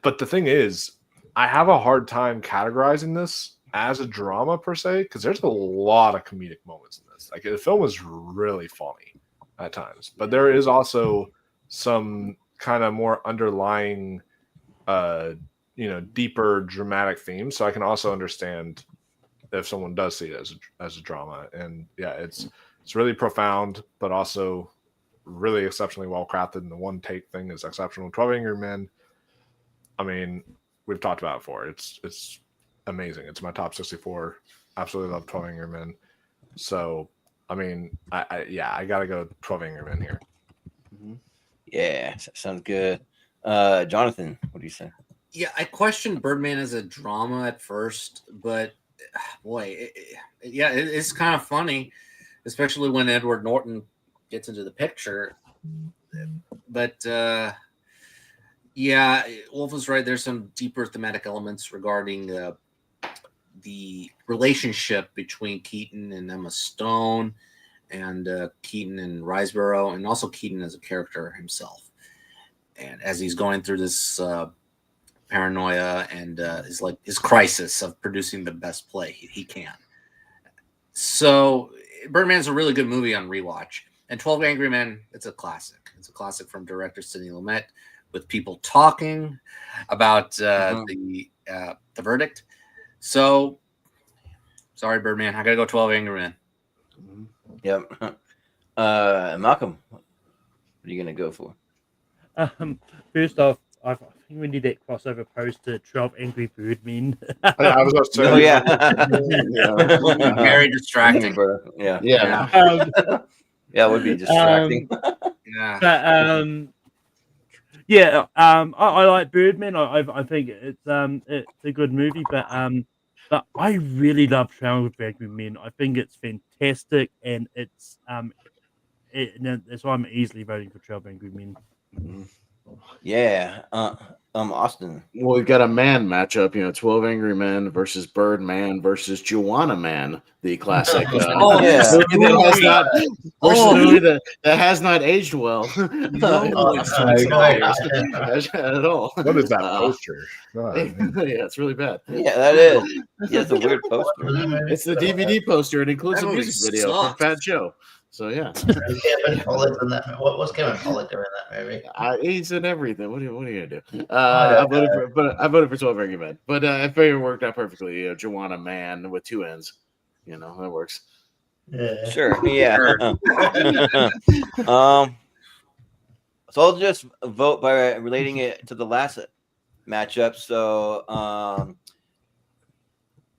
but the thing is, I have a hard time categorizing this as a drama per se because there's a lot of comedic moments in this. Like the film is really funny at times, but there is also some kind of more underlying deeper dramatic themes. So I can also understand if someone does see it as a drama. And yeah, it's really profound, but also really exceptionally well crafted. And the one take thing is exceptional. 12 Angry Men, I mean, we've talked about it before. It's amazing. It's my top 64. Absolutely love 12 Angry Men. So I mean, I gotta go 12 Angry Men here. Yeah, sounds good. Jonathan, what do you say? Yeah, I questioned Birdman as a drama at first, but boy, it's kind of funny, especially when Edward Norton gets into the picture. But yeah, Wolf was right. There's some deeper thematic elements regarding the relationship between Keaton and Emma Stone, and Keaton and Riseborough, and also Keaton as a character himself. And as he's going through this paranoia and his crisis of producing the best play he can. So Birdman's a really good movie on rewatch. And 12 Angry Men, it's a classic. It's a classic from director Sidney Lumet, with people talking about the verdict. So sorry, Birdman, I gotta go 12 Angry Men. Yep. Malcolm, what are you gonna go for? First off, I think we need that crossover post to 12 Angry Birdmen. I was about to say, Oh yeah. Very distracting. Yeah. Yeah. Yeah, it would be distracting. Yeah. But I like Birdman. I think it's a good movie, but I really love 12 Angry Men. I think it's fantastic, and it's that's why I'm easily voting for 12 Angry Men. Yeah. Austin. Well, we've got a man matchup, 12 Angry Men versus Birdman versus Joanna Man, the classic movie that has not aged well at all. what is that poster? Yeah, it's really bad. Yeah, that is. Yeah, it's a weird poster. It's the DVD poster. It includes That a movie music video from sucked. Fat Joe. So yeah, Kevin Pollak in that. What was Kevin Pollak doing in that movie? he's in everything. What are you gonna do? I voted for 12 Angry Men, but I figured it worked out perfectly. Joanna Man with two N's. That works. Yeah. Sure. Yeah. So I'll just vote by relating it to the last matchup. So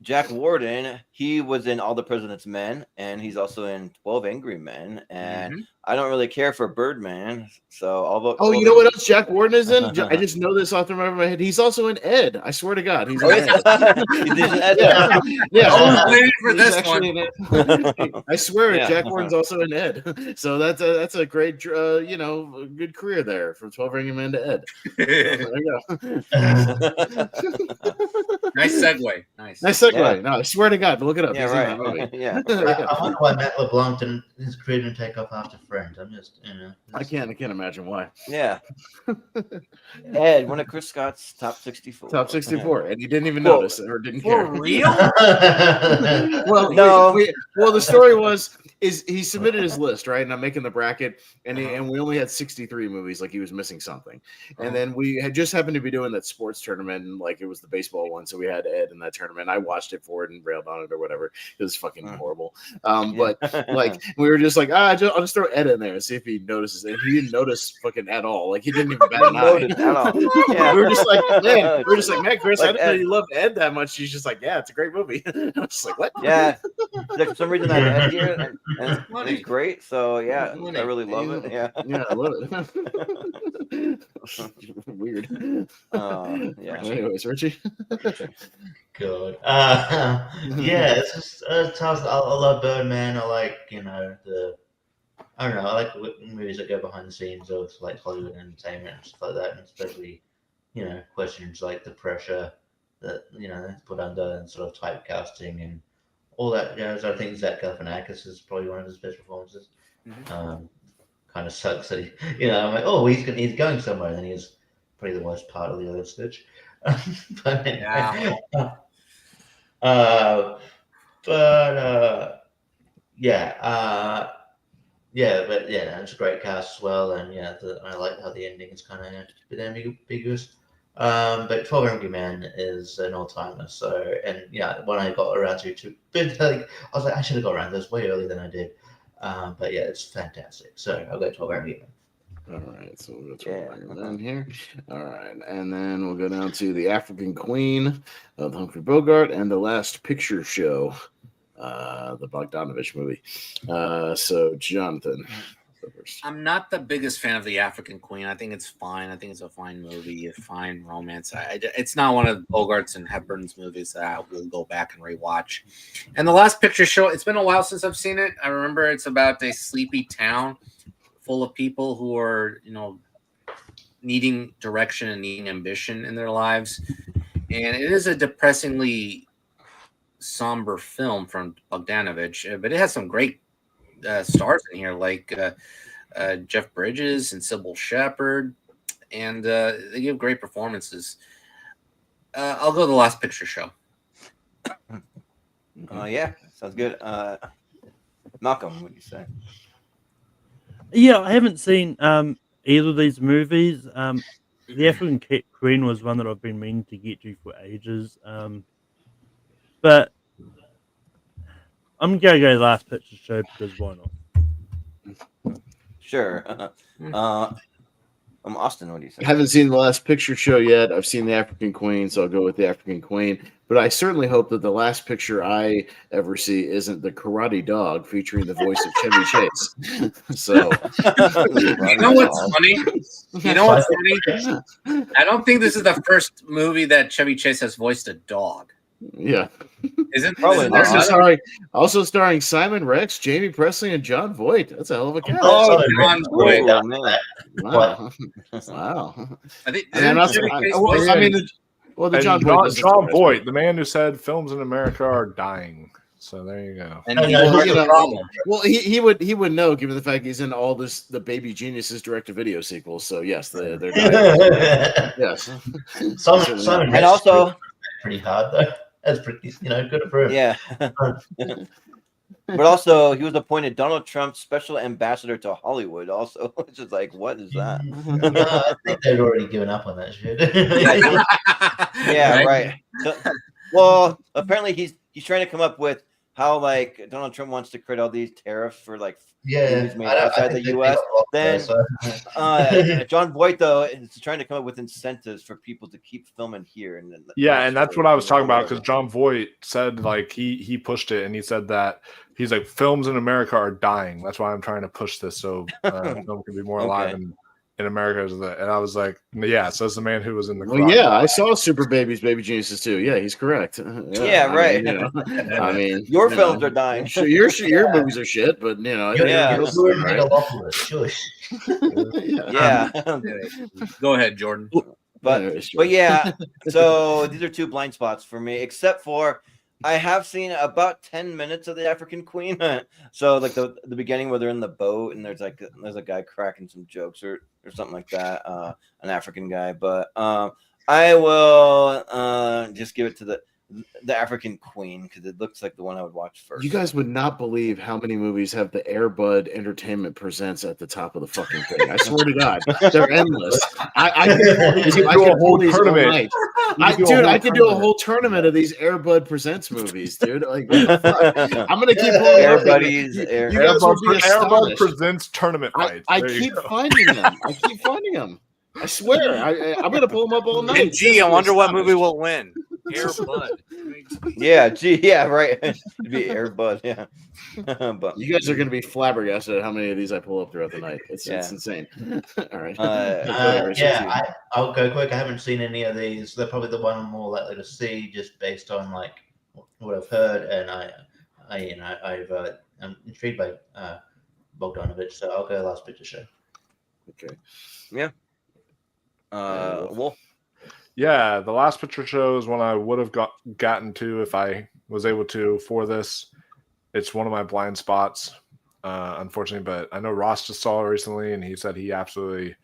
Jack Warden, he was in All the President's Men, and he's also in 12 Angry Men. And I don't really care for Birdman, so I'll vote. Oh, you know what else Jack Warden is in? I just know this off the top of my head. He's also in Ed. I swear to God, he's in Ed. I was waiting for this one. I swear, Yeah. Jack Warden's also in Ed. So that's a great, good career there from 12 Angry Men to Ed. There you go. Nice segue. Nice. Nice segue. No, I swear to God, Look it up. Yeah, He's right. in that movie. Yeah. I wonder why Matt LeBlanc didn't his career didn't take off after Friends. I'm just, I can't imagine why. Yeah. Ed, one of Chris Scott's top 64. Top 64, and he didn't even Well, notice or didn't For care. real? Well, No. well, the story was he submitted his list, right? And I'm making the bracket, and we only had 63 movies, like he was missing something. And then we had just happened to be doing that sports tournament, and like it was the baseball one, so we had Ed in that tournament. I watched it for it and railed on it or whatever. It was fucking horrible. But like we were just like, I'll just throw Ed in there and see if he notices. And he didn't notice fucking at all. Like he didn't even bat an Noted eye. at all. Yeah. We were just like, man, Chris, Like I didn't know Ed. you loved Ed that much. She's just like, yeah, it's a great movie. I was just like, what? Yeah. Like, for some reason I have Ed here, and it's Funny. great. So yeah, Funny. I really love it. Yeah. Yeah, I love it. Weird. Yeah. Anyways, Richie. God. Yeah, it's just tough. I love Birdman. I like, I don't know. I like movies that go behind the scenes of like Hollywood entertainment and stuff like that, and especially, questions like the pressure that they put under and sort of typecasting and all that. So I think Zach Galifianakis is probably one of his best performances. Kind of sucks that I'm like, oh, he's going somewhere, and then he's probably the worst part of the other stitch. But Yeah. It's a great cast as well, and I like how the ending is kind of a bit ambiguous. But 12 Angry Men is an all-timer. So, and when I got around to I was like, I should have got around to this way earlier than I did. But yeah, it's fantastic. So I'll go 12 Angry Men. All right, so we'll go 12 Angry Men here. All right, and then we'll go down to The African Queen of Humphrey Bogart and The Last Picture Show, the Bogdanovich movie. So Jonathan. I'm not the biggest fan of The African Queen. I think it's fine. I think it's a fine movie, a fine romance. It's not one of Bogart's and Hepburn's movies that I will go back and rewatch. And The Last Picture Show, it's been a while since I've seen it. I remember it's about a sleepy town full of people who are, needing direction and needing ambition in their lives. And it is a depressingly somber film from Bogdanovich, but it has some great stars in here, like Jeff Bridges and Sybil Shepherd, and they give great performances. I'll go The Last Picture Show. Yeah, sounds good. Malcolm, what do you say? Yeah, I haven't seen either of these movies. The African Queen was one that I've been meaning to get to for ages. But I'm going to go Last Picture Show because why not? Sure. Austin, what do you say? I haven't seen The Last Picture Show yet. I've seen The African Queen, so I'll go with The African Queen. But I certainly hope that the last picture I ever see isn't The Karate Dog featuring the voice of Chevy Chase. So, You know what's funny? I don't think this is the first movie that Chevy Chase has voiced a dog. yeah. Isn't Probably there not. Also starring Simon Rex, Jamie Presley, and John Voight. That's a hell of a cast. Oh, John Voight. Oh, man. Wow. Wow. I think And isn't Chevy Chase voiced- the John Voight. John Voight, the man who said films in America are dying. So there you go. And Oh, he yeah, was you the know, problem. Well, he would know, given the fact he's in all the Baby Geniuses direct-to-video sequels. So yes, they're dying. Yes. Simon And also, pretty hard though. That's pretty, good for him. yeah. But also, he was appointed Donald Trump's special ambassador to Hollywood. Also, which is like, what is that? No, I think they'd already given up on that shit. Yeah, right. So, well, apparently he's trying to come up with how like Donald Trump wants to create all these tariffs for like movies made outside the U.S. Then John Voight though is trying to come up with incentives for people to keep filming here. And then And that's what I was talking about because John Voight said like he pushed it and he said that he's like films in America are dying. That's why I'm trying to push this so film can be more alive in America. And I was like, yeah, so it's the man who was in the Well, yeah, I saw Super Babies, Baby Geniuses too. Yeah, he's correct. Yeah, right. I mean, your films are dying. Sure, your movies are shit, but Yeah. Yeah. Go ahead, Jordan. But yeah, so these are two blind spots for me, except for I have seen about 10 minutes of the African Queen. So like the beginning where they're in the boat and there's a guy cracking some jokes or something like that, an African guy. But I will just give it to the African Queen because it looks like the one I would watch first. You guys would not believe how many movies have the Air Bud Entertainment Presents at the top of the fucking thing. I swear to God, they're endless. I could pull these all night. I could do a whole tournament of these Air Bud Presents movies, dude. Like, what the fuck? I'm gonna keep pulling Air up. Buddies, You Air guys will be Air Bud astonished. Presents tournament fights. I There you keep go. finding them. I keep finding them. I swear. I'm gonna pull them up all night. And gee, I wonder what movie will win. Air Bud. Yeah, right. It'd be Air Bud, yeah. But You guys are gonna be flabbergasted at how many of these I pull up throughout the night. It's insane. All right. I'll go quick. I haven't seen any of these. They're probably the one I'm more likely to see, just based on like what I've heard, and I'm intrigued by Bogdanovich, so I'll go Last Picture Show. Okay. Yeah. Wolf. Yeah, the Last Picture Show is one I would have gotten to if I was able to for this. It's one of my blind spots, unfortunately, but I know Ross just saw it recently, and he said he absolutely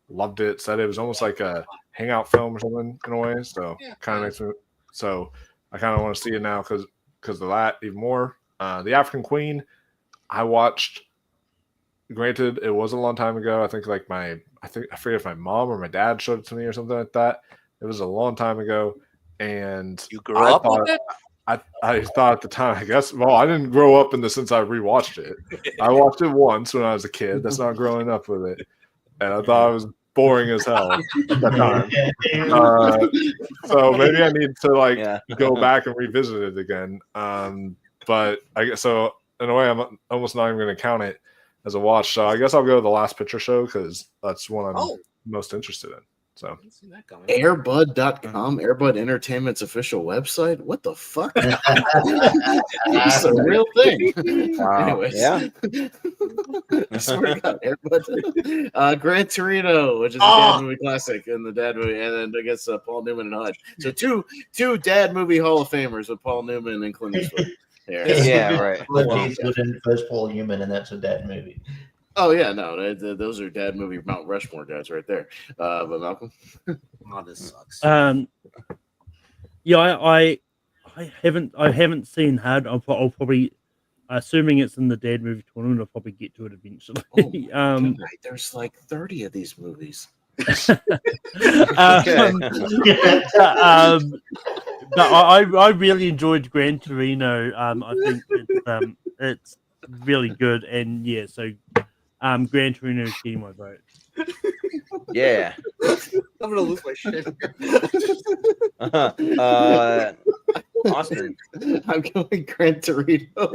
loved it. Said it was almost like a hangout film or something in a way. So kind of makes me. So I kind of want to see it now because of that even more. The African Queen, I watched. Granted, it was a long time ago. I think I forget if my mom or my dad showed it to me or something like that. It was a long time ago, and You grew up with it? I thought at the time, I guess. Well, I didn't grow up in the sense I rewatched it. I watched it once when I was a kid. That's not growing up with it, and I thought it was boring as hell at that time. So maybe I need to go back and revisit it again. But I guess so. In a way, I'm almost not even going to count it as a watch. So I guess I'll go to the Last Picture Show because that's one I'm most interested in. So Airbud.com, Airbud Entertainment's official website. What the fuck? It's a real thing. Anyways, Yeah. I swear to God, Airbud. Gran Torino, which is a dad movie classic, and the dad movie, and then I guess Paul Newman and HUD. So two dad movie Hall of Famers with Paul Newman and Clint Eastwood. Yeah, right. Clint Eastwood and first Paul Newman, and that's a dad movie. Oh yeah, no, those are dad movie Mount Rushmore guys right there. But Malcolm, this sucks. Yeah, I haven't seen HUD. I'll probably, assuming it's in the dad movie tournament, I'll probably get to it eventually. There's like 30 of these movies. But I really enjoyed Gran Torino. I think it's really good, and yeah, so Gran Torino is getting my vote. Yeah. I'm gonna lose my shit. Austin. I'm going Gran Torino.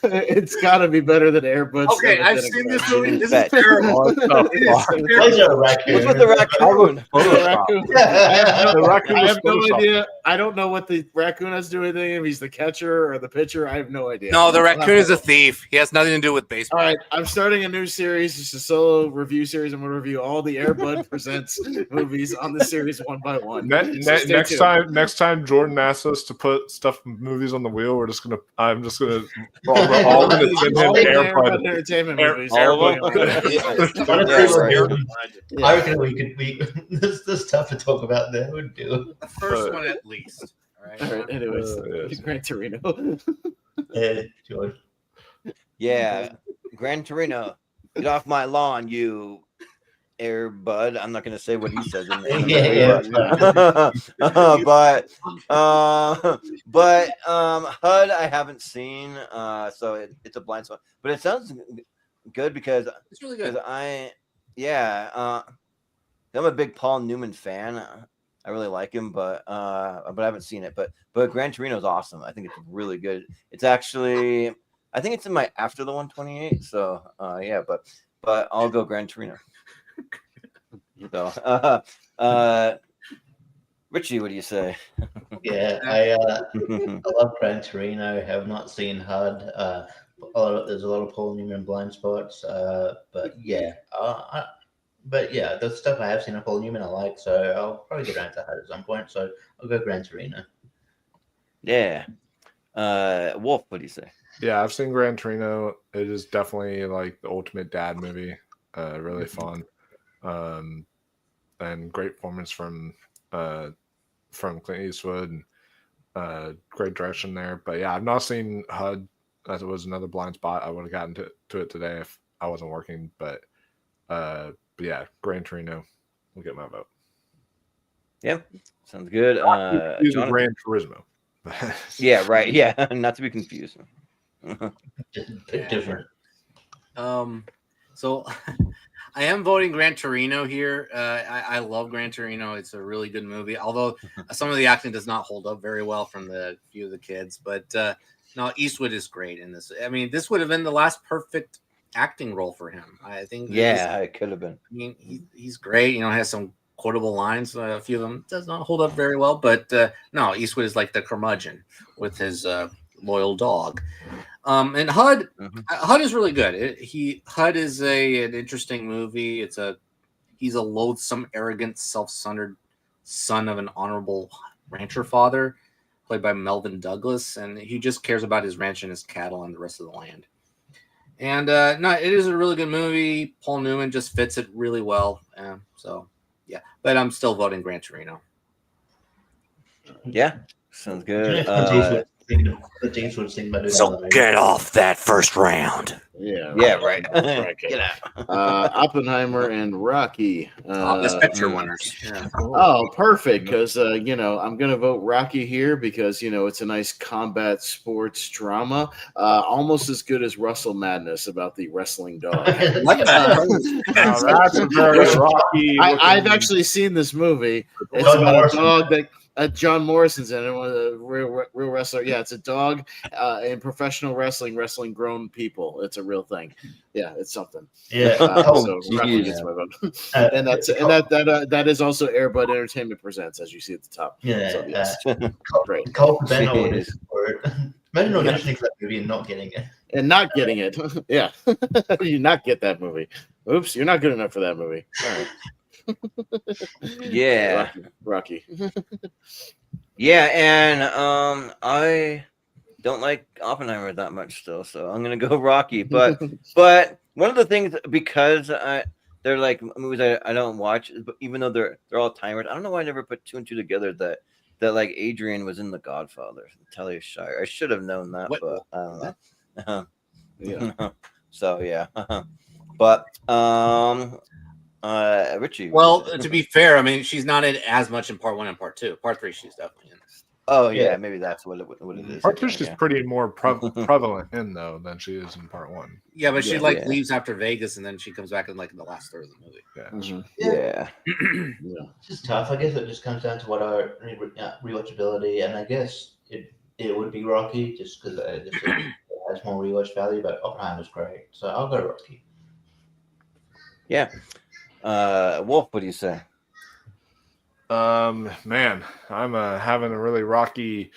It's got to be better than Airbud. Okay, I've seen this movie. This is terrible. terrible. What's with the raccoon? I have no idea. I don't know what the raccoon has to do with anything. If he's the catcher or the pitcher, I have no idea. No, the raccoon is a thief. He has nothing to do with baseball. All right, I'm starting a new series. It's a solo review series. I'm going to review all the Airbud Presents movies on the series one by one. Next time Jordan asks us to put movies on the wheel, I'm just gonna send him Airbud Entertainment movies. I reckon we could. This is tough to talk about. There would do the first one at least. All right. Anyways, Gran Torino. George. Yeah, Gran Torino, get off my lawn, you Airbud. I'm not going to say what he says in there. But HUD I haven't seen, so it's a blind spot. But it sounds good because it's really good. I'm a big Paul Newman fan. I really like him, but I haven't seen it. But Gran Torino is awesome. I think it's really good. It's actually, I think it's in my after the 128. So yeah, but I'll go Gran Torino. So, Richie, what do you say? Yeah, I love Gran Torino. Have not seen HUD. There's a lot of Paul Newman blind spots. But yeah, the stuff I have seen of Paul Newman I like. So I'll probably get around to HUD at some point. So I'll go Gran Torino. Yeah. Wolf, what do you say? Yeah, I've seen Gran Torino. It is definitely like the ultimate dad movie. Really fun. And great performance from Clint Eastwood. And, great direction there. But yeah, I've not seen HUD. That was another blind spot. I would have gotten to it today if I wasn't working. But yeah, Gran Torino will get my vote. Yeah, sounds good. Use Jonathan? Gran Turismo. Yeah, right. Yeah, not to be confused. Different. So I am voting Gran Torino here. I love Gran Torino. It's a really good movie, although some of the acting does not hold up very well from the few of the kids. But no, Eastwood is great in this. I mean, this would have been the last perfect acting role for him. I think. Yeah, it could have been. I mean, he's great. You know, has some quotable lines. A few of them does not hold up very well, but no, Eastwood is like the curmudgeon with his loyal dog. And HUD, HUD is really good. HUD is an interesting movie. He's a loathsome, arrogant, self-centered son of an honorable rancher father, played by Melvin Douglas, and he just cares about his ranch and his cattle and the rest of the land. And no, it is a really good movie. Paul Newman just fits it really well. So yeah, but I'm still voting Gran Torino. Yeah, sounds good. So get off that first round. Yeah. Yeah, right. Get out. Oppenheimer and Rocky. Best picture winners. Yeah. Oh, perfect. Because I'm gonna vote Rocky here because it's a nice combat sports drama, almost as good as Russell Madness about the wrestling dog. That's a very Rocky. I've actually seen this movie. It's about a dog that. John Morrison's in it, one of the real wrestler. Yeah, it's a dog in professional wrestling, wrestling grown people. It's a real thing. Yeah, it's something. Yeah. So Rocky gets my vote. And that is also Airbud Entertainment Presents, as you see at the top. Yeah. So, yes. Great. Cole Cabana would for it. Imagine auditioning for that movie and not getting it. And not getting it. Yeah. You not get that movie. Oops, you're not good enough for that movie. All right. Yeah. Rocky. Yeah, and I don't like Oppenheimer that much still, so I'm gonna go Rocky. But one of the things, because they're like movies I don't watch, but even though they're all timers, I don't know why I never put two and two together that like Adrian was in The Godfather, Talia Shire. I should have known that, but I don't know. Yeah. So yeah. But Richie. Well, to be fair, I mean, she's not in as much in part 1 and part 2. Part 3, she's definitely in. Oh yeah, maybe that's what it is. Part 2 is pretty more prevalent in though than she is in part 1. Yeah, but she leaves after Vegas and then she comes back in like the last third of the movie. Yeah. Yeah. It's just tough. I guess it just comes down to what our rewatchability, and I guess it would be Rocky just because it has more rewatch value. But Oppenheimer's great, so I'll go Rocky. Yeah. Wolf, what do you say? Man, I'm having a really rocky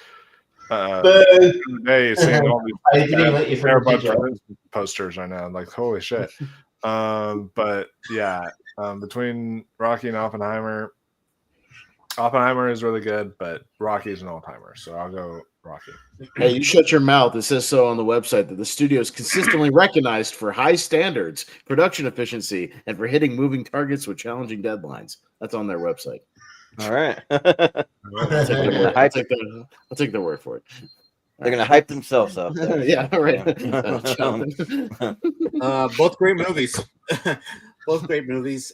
day seeing all these Airbud posters right now. Like, holy shit. But yeah, between Rocky and Oppenheimer is really good, but Rocky is an all-timer, so I'll go Rocky. Hey, you shut your mouth. It says so on the website that the studio is consistently recognized for high standards, production efficiency, and for hitting moving targets with challenging deadlines. That's on their website. All right. I'll take their word for it. They're gonna hype themselves up. Yeah, right. Both great movies. Both great movies.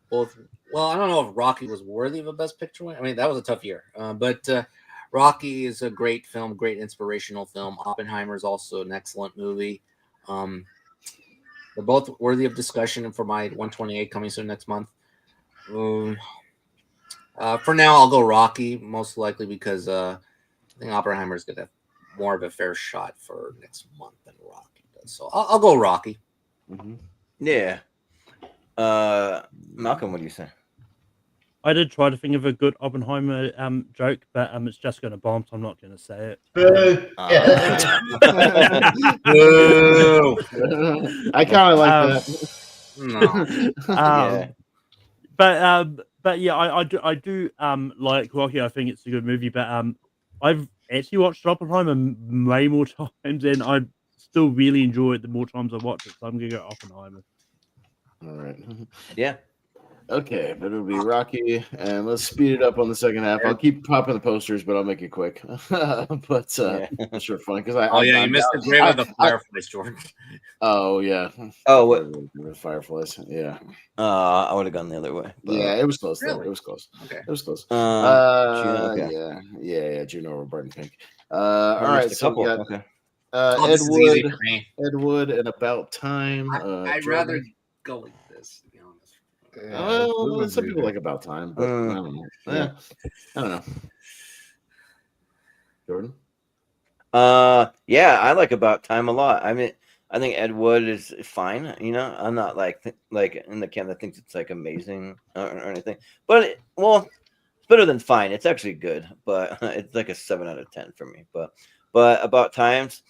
Both. Well, I don't know if Rocky was worthy of a Best Picture win. I mean, that was a tough year. But Rocky is a great film, great inspirational film. Oppenheimer is also an excellent movie. They're both worthy of discussion for my 128 coming soon next month. For now, I'll go Rocky, most likely because I think Oppenheimer is going to have more of a fair shot for next month than Rocky does. So I'll go Rocky. Mm-hmm. Yeah. Malcolm, what do you say? I did try to think of a good Oppenheimer joke, but it's just going to bomb, so I'm not going to say it. I kind of like that. But yeah, I do like Rocky. I think it's a good movie, but I've actually watched Oppenheimer way more times, and I still really enjoy it the more times I watch it. So I'm gonna go Oppenheimer. All right. Yeah. Okay, but it'll be Rocky, and let's speed it up on the second half. I'll keep popping the posters, but I'll make it quick. But Yeah. it's sure fun because you missed the Grave of the Fireflies, George. Oh yeah. Oh, what? The Fireflies. Yeah. I would have gone the other way. But, Yeah, it was close. Though. Really? It was close. Okay. It was close. okay. Yeah. Juno or Barton Pink. All I right. missed a So we couple. got Oh, this is easy for me. Ed Wood, and About Time. I'd Jordan. rather go like this, to be honest. Well, some people like About Time, but I don't know. Yeah. I don't know. Jordan? Yeah, I like About Time a lot. I mean, I think Ed Wood is fine. You know, I'm not like in the camp that thinks it's like amazing or anything. But it's better than fine. It's actually good, but it's like a 7 out of 10 for me. But About Times,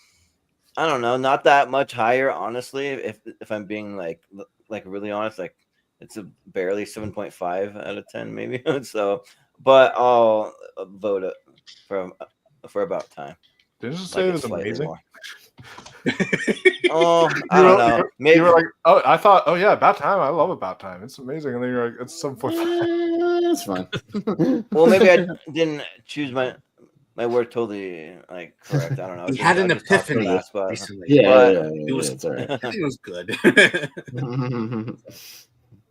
I don't know, not that much higher, honestly. If I'm being like really honest, like it's a barely 7.5 out of 10, maybe. So, but I'll vote it for About Time. Did you just say it was amazing? Oh, I don't know. Maybe you were like, oh, I thought, oh yeah, About Time. I love About Time. It's amazing. And then you're like, it's 7.5. That's fine. Well, maybe I didn't choose my word totally like correct. I don't know. He had an epiphany but recently. Yeah, It was, it's all right. I think it was good.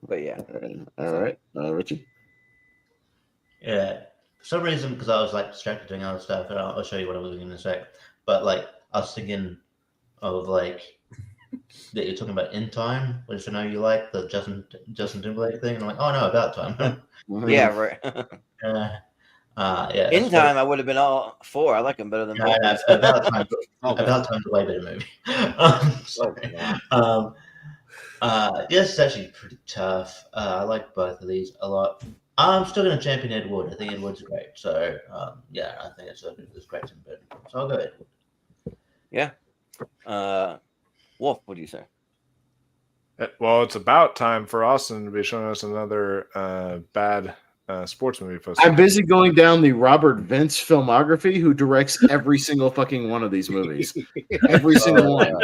But yeah. All right. Richie? Yeah. For some reason, because I was like distracted doing other stuff, and I'll show you what I was doing in a sec. But like, I was thinking of like that you're talking about In Time, which I know you like, the Justin Timberlake thing. And I'm like, oh no, About Time. Yeah, right. Yeah. In Time, I would have been all for. I like him better than both. About Time. About Time's a way better movie. Sorry. Yes, it's actually pretty tough. I like both of these a lot. I'm still going to champion Ed Wood. I think Ed Wood's great. So, yeah, I think it's great. So I'll go Ed Wood. Yeah. Wolf, what do you say? Well, it's about time for Austin to be showing us another bad sports movie poster. I'm busy going down the Robert Vince filmography, who directs every single fucking one of these movies. Every single one.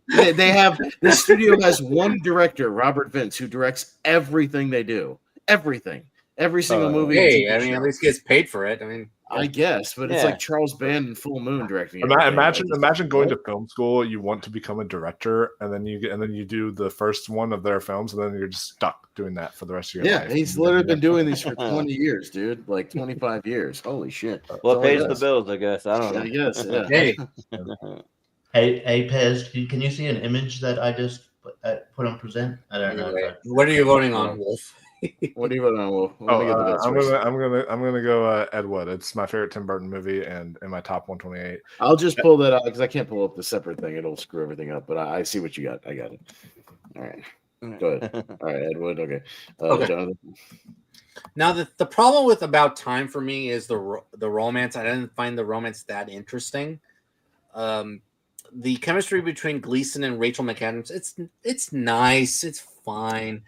They have, the studio has one director, Robert Vince, who directs everything they do. Everything. Every single movie. Hey, I mean, at least gets paid for it. I mean, I guess, but it's like Charles Band and Full Moon directing. Imagine going to film school. You want to become a director, and then you do the first one of their films, and then you're just stuck doing that for the rest of your life. Yeah, he's literally been doing these for 20 years, dude. Like 25 years. Holy shit. Well, it pays the bills, I guess. I don't know. I guess. Yeah. Hey, Pez, can you see an image that I just put on present? I don't know. What are you voting on, Wolf? What are you voting on, Wolf? I'm gonna go Ed Wood. It's my favorite Tim Burton movie, and in my top 128. I'll just pull that out because I can't pull up the separate thing. It'll screw everything up. But I see what you got. I got it. All right. Go ahead. All right, Ed Wood. Okay. Jonathan. Now the problem with About Time for me is the romance. I didn't find the romance that interesting. The chemistry between Gleason and Rachel McAdams, it's nice, it's fine,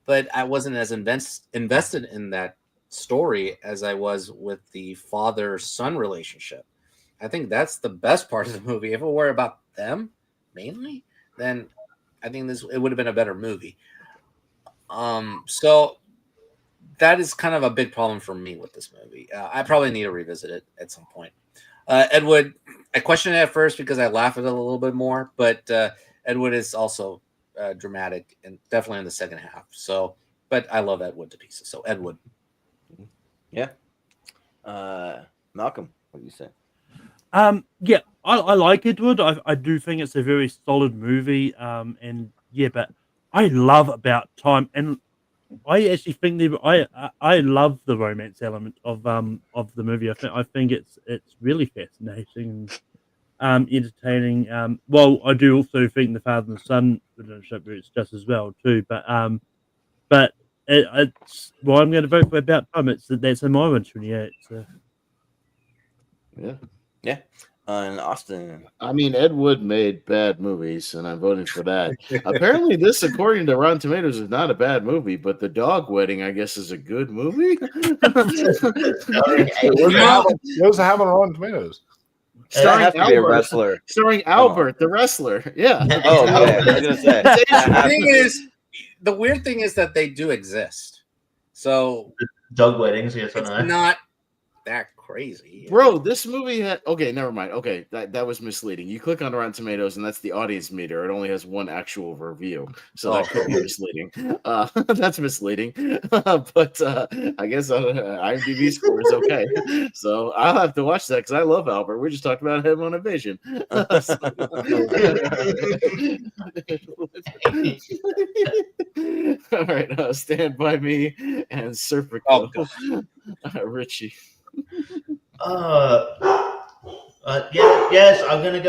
but I wasn't as invested in that story as I was with the father-son relationship. I think that's the best part of the movie. If it were about them mainly, then I think it would have been a better movie. So that is kind of a big problem for me with this movie. I probably need to revisit it at some point. Ed Wood, I questioned it at first because I laugh at it a little bit more, but Ed Wood is also dramatic and definitely in the second half. So, but I love Ed Wood to pieces. So Ed Wood. Yeah. Malcolm, what do you say? Yeah, I like Ed Wood. I do think it's a very solid movie. And yeah, but I love About Time, and I actually think I love the romance element of the movie. I think it's really fascinating and entertaining. Well, I do also think the father and son relationship is just as well too. But it's well, I'm going to vote for About Time. That's in my 128. So. Yeah. Yeah. And Austin. I mean, Ed Wood made bad movies, and I'm voting for that. Apparently, this, according to Rotten Tomatoes, is not a bad movie, but The Dog Wedding, I guess, is a good movie. Those have on Rotten Tomatoes. Starring Have to be a Albert. wrestler. Starring Albert, the wrestler. Yeah. Oh, okay. I was gonna say. The thing is, the weird thing is that they do exist. So Dog weddings, yes or it's no? not that crazy. Bro, this movie had okay, never mind. Okay, that was misleading. You click on Rotten Tomatoes, and that's the audience meter. It only has one actual review, so that could be misleading. That's misleading. But I guess IMDb score is okay. So I'll have to watch that because I love Albert. We just talked about him on Invasion. All right, Stand By Me and Serpico. Oh, Richie. Yes, I'm gonna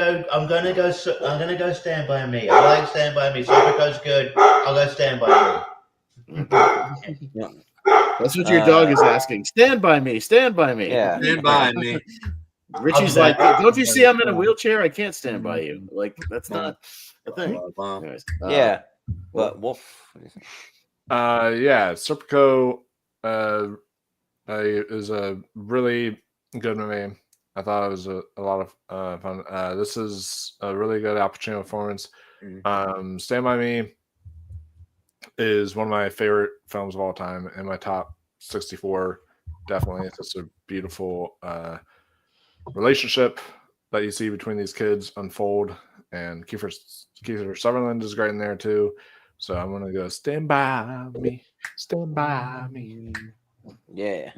go Stand By Me. I like Stand By Me. Serpico's good. I'll go Stand By Me. That's what your dog is asking. Stand by me. Stand by me. Yeah. Stand by me. Richie's like, don't you see I'm in a wheelchair? I can't stand by you. Like, that's not a thing. Anyways, Yeah. But Wolf. What do you think? Yeah, Serpico is a really good movie. I thought it was a lot of fun. This is a really good Al Pacino performance. Stand By Me is one of my favorite films of all time, in my top 64. Definitely, it's just a beautiful relationship that you see between these kids unfold, and Kiefer Sutherland is great in there too. So I'm gonna go Stand By Me, Stand By Me. Yeah.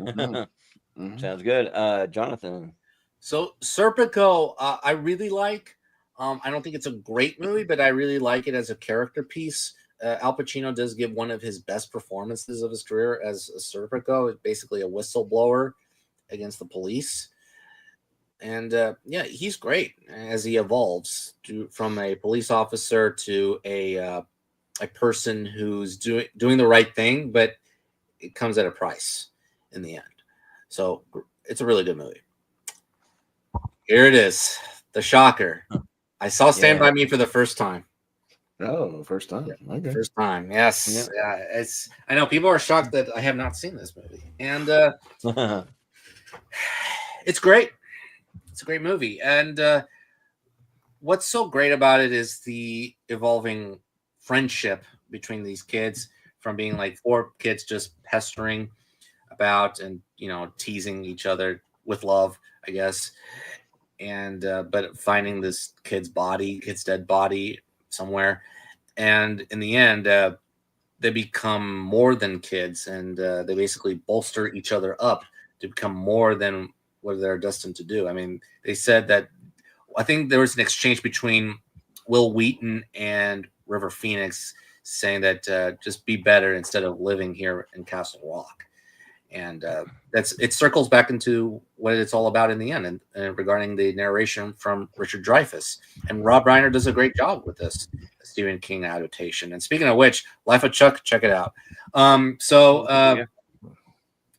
Sounds good. Jonathan. So Serpico, I really like. I don't think it's a great movie, but I really like it as a character piece. Al Pacino does give one of his best performances of his career as a Serpico, basically a whistleblower against the police. And yeah, he's great as he evolves from a police officer to a person who's doing the right thing, but it comes at a price in the end. So it's a really good movie. Here it is, the shocker. I saw Stand By Me for the first time. Oh, first time. Okay. First time, yes. Yeah, it's. I know people are shocked that I have not seen this movie, and it's great. It's a great movie, and what's so great about it is the evolving friendship between these kids, from being like 4 kids just pestering about and teasing each other with love, I guess, and but finding this kid's dead body somewhere. And in the end, they become more than kids, and they basically bolster each other up to become more than what they're destined to do. I mean, they said that, I think there was an exchange between Will Wheaton and River Phoenix saying that just be better instead of living here in Castle Rock. And it circles back into what it's all about in the end, and regarding the narration from Richard Dreyfuss. And Rob Reiner does a great job with this Stephen King adaptation. And speaking of which, Life of Chuck, check it out.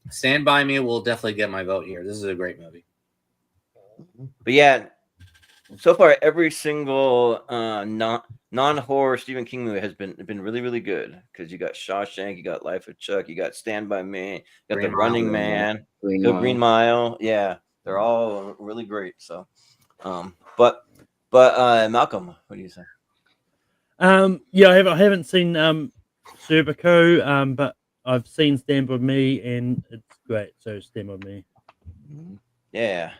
Stand By Me will definitely get my vote here. This is a great movie. But yeah, so far every single non-horror Stephen King movie has been really, really good, because you got Shawshank, you got Life of Chuck, you got Stand By Me, you got The Running Man, Green Mile. Yeah, they're all really great. So, but Malcolm, what do you say? Yeah, I haven't seen Serpico, but I've seen Stand By Me, and it's great. So Stand By Me. Yeah.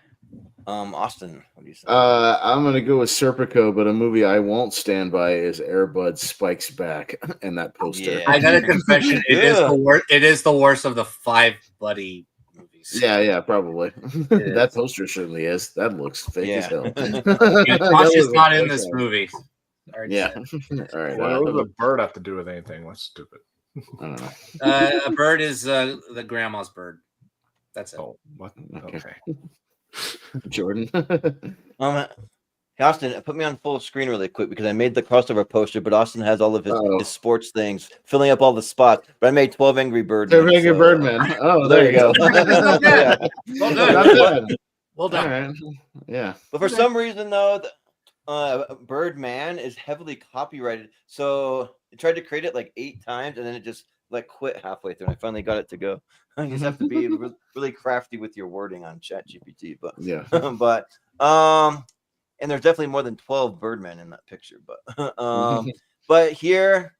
Austin, what do you say? I'm gonna go with Serpico, but a movie I won't stand by is Air Bud Spikes Back, and that poster. Yeah. I got a confession. It is the worst of the 5 buddy movies. Yeah, probably. That poster certainly is. That looks fake as hell. Josh is not in this movie. Yeah. All right. What does a bird have to do with anything? That's stupid. I don't know. A bird is the grandma's bird. That's it. Oh, what? Okay. Jordan. Hey, Austin, put me on full screen really quick, because I made the crossover poster, but Austin has all of his sports things filling up all the spots. But I made 12 Angry Bird. 12 Angry Birdmen. Oh, there you go. Yeah. Well done. Well All done. right. Yeah. But for some reason, though, Birdman is heavily copyrighted. So I tried to create it like 8 times, and then it just like quit halfway through. And I finally got it to go. You just have to be really crafty with your wording on ChatGPT. But Yeah. but and there's definitely more than 12 Birdmen in that picture. But but here,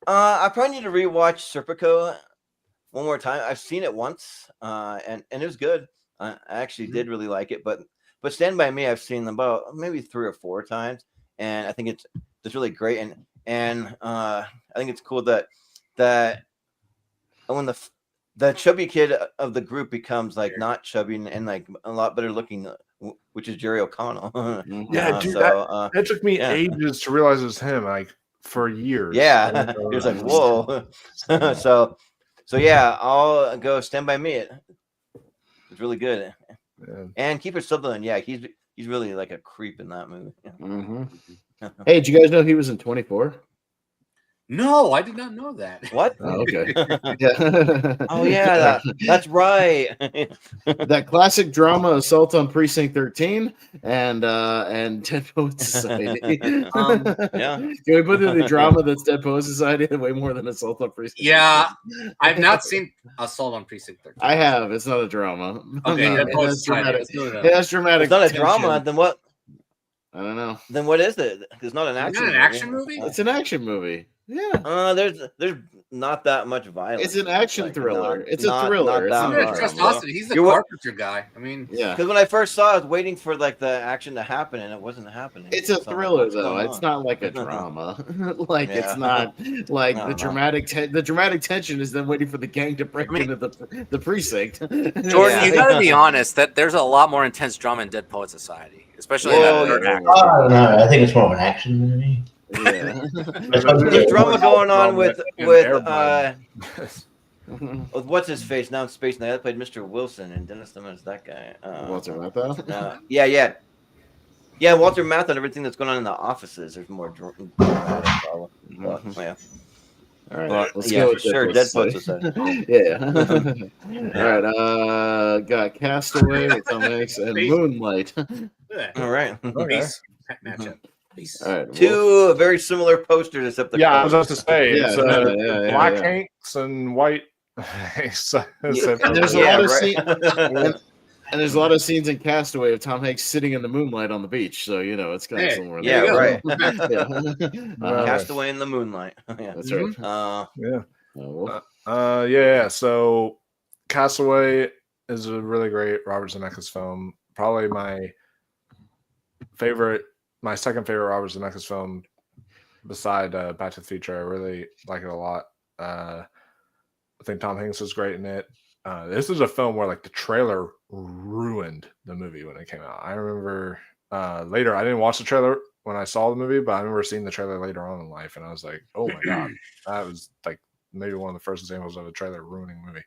I probably need to rewatch Serpico one more time. I've seen it once, and it was good. I actually did really like it, but Stand By Me, I've seen them about maybe 3 or 4 times, and I think it's really great. And I think it's cool that when the chubby kid of the group becomes like not chubby and like a lot better looking, which is Jerry O'Connell. Yeah, dude, so that took me ages to realize it was him. Like for years. yeah, it was like whoa. so yeah, I'll go Stand By Me. It's really good. Yeah. And Kiefer Sutherland, yeah, he's really like a creep in that movie. Hey, did you guys know he was in 24? No, I did not know that. What? Oh, okay. Yeah. Oh yeah, that's right. That classic drama, Assault on Precinct 13, and Dead Poets Society. Yeah. Can we put in the drama that's Dead Poets Society way more than Assault on Precinct? Yeah, I've not seen Assault on Precinct 13. I have. It's not a drama. Okay, It Dead Poets has Society. dramatic. It's not It has dramatic. It's not a tension. drama. Then what? I don't know. Then what is it? It's not an Is action. that an action movie? It's an action movie. Yeah. There's not that much violence. It's an action Like, thriller. not- It's not- a thriller. not It's that not Yeah, a much. Trust drama. Austin. He's the You're what- Carpenter guy. I mean, Yeah. Because when I first saw it, I was waiting for like the action to happen, and it wasn't happening. It's a So I'm like, thriller, what's though. going It's on? not like a drama. Like Yeah. it's not like No, the no. dramatic tension is them waiting for the gang to break into the precinct. Jordan, Yeah. you gotta be honest that there's a lot more intense drama in Dead Poet Society, especially in Whoa, that third yeah. act. I don't know. I think it's more of an action movie. Yeah. There's drama going on with Airplane. what's his face now in Space Night. I played Mr. Wilson, and Dennis Simmons, that guy. Walter Matthau? Yeah, Walter Matthau and everything that's going on in the offices. There's more dramatic problem. But, yeah. All right, But, let's yeah, go for with sure. Dead Dead Poets Poets Society. Yeah. All right. Got Castaway with Tom Hanks and Moonlight. All right. Base matchup. Base. All right. Two very similar posters, except the Yeah, I was colors. about to say Yeah, it's black yeah. Hanks and white. Hanks. And there's a Yeah, lot of right. and there's a lot of scenes in Castaway of Tom Hanks sitting in the moonlight on the beach. So it's kind of Hey, somewhere. yeah, there. right. Yeah. Castaway in the Moonlight. Yeah. That's right. Yeah. Well, Yeah. So Castaway is a really great Robert Zemeckis film. Probably my second favorite Robert Zemeckis film beside Back to the Future. I really like it a lot. I think Tom Hanks is great in it. This is a film where like the trailer ruined the movie when it came out. I remember later, I didn't watch the trailer when I saw the movie, but I remember seeing the trailer later on in life, and I was like, oh my god, that was like maybe one of the first examples of a trailer ruining a movie.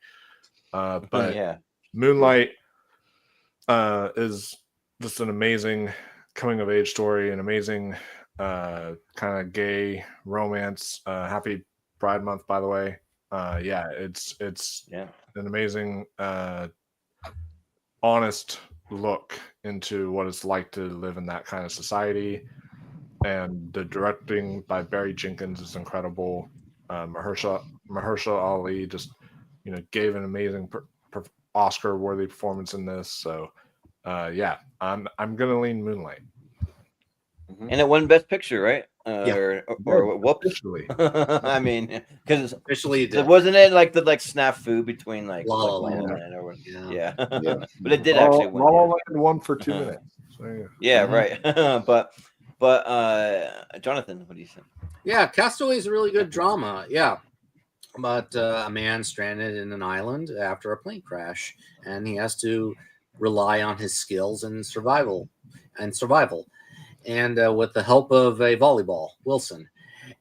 But yeah. Moonlight is just an amazing coming of age story, an amazing kind of gay romance. Happy Pride Month, by the way. It's an amazing honest look into what it's like to live in that kind of society, and the directing by Barry Jenkins is incredible. Mahershala Ali just gave an amazing Oscar worthy performance in this. So I'm gonna lean Moonlight. And it won Best Picture, right? Or whoops. Officially. I mean, because Officially, it it did. wasn't it like the snafu between like La La La La Land. Land or Yeah. yeah. But it did actually win. La La yeah. Land won for 2 minutes. So, Yeah, right. but Jonathan, what do you think? Yeah, Castaway is a really good drama. Yeah. About a man stranded in an island after a plane crash, and he has to rely on his skills and survival. And with the help of a volleyball, Wilson.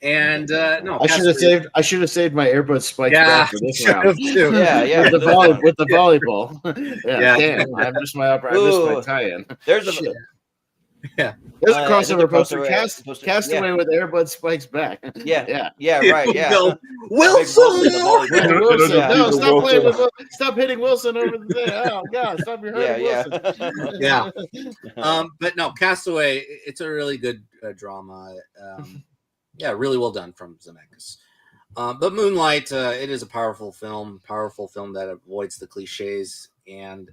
And no, I should have saved my earbud spikes back for this should round. have too. Yeah. With the volleyball. Yeah, Yeah. damn. I missed my tie-in. There's a There's a there's a crossover poster. crossover- Castaway with Airbud Spikes back. Yeah. yeah. Right. Yeah. Go, Big Wilson, the volley With guy. Wilson. Yeah. No, stop Wilson. playing with Stop hitting Wilson over the thing. Oh God, stop your hurting Wilson. Yeah. But no, Castaway, it's a really good drama. Really well done from Zemeckis. But Moonlight, it is a powerful film that avoids the cliches, and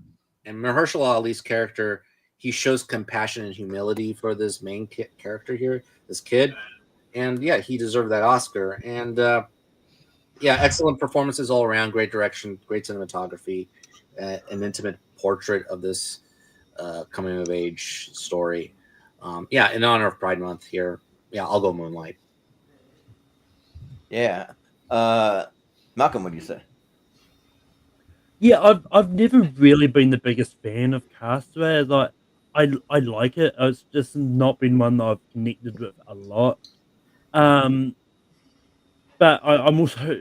Mahershala Ali's character, he shows compassion and humility for this main character here, this kid, and he deserved that Oscar. And excellent performances all around, great direction, great cinematography, an intimate portrait of this coming of age story. In honor of Pride Month here, I'll go Moonlight. Yeah. Malcolm, what do you say? Yeah, I've never really been the biggest fan of Castaway. Like, I like it. It's just not been one that I've connected with a lot. But I'm also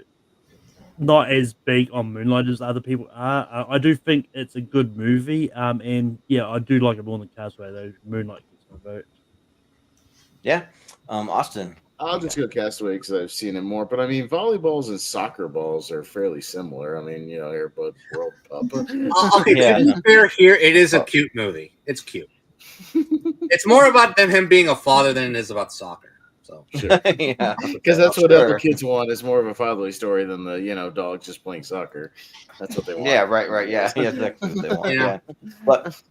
not as big on Moonlight as other people are. I do think it's a good movie. And I do like it more than Castaway though. Moonlight gets my vote. Yeah. Austin. I'll just go Castaway because I've seen it more. But I mean, volleyballs and soccer balls are fairly similar. I mean, Airbud World Cup. To be fair here, it is a cute movie. It's cute. It's more about him being a father than it is about soccer. So sure. Because that's what other kids want. It's more of a fatherly story than the dog just playing soccer. That's what they want. Yeah, right. Yeah, exactly what they want. Yeah. But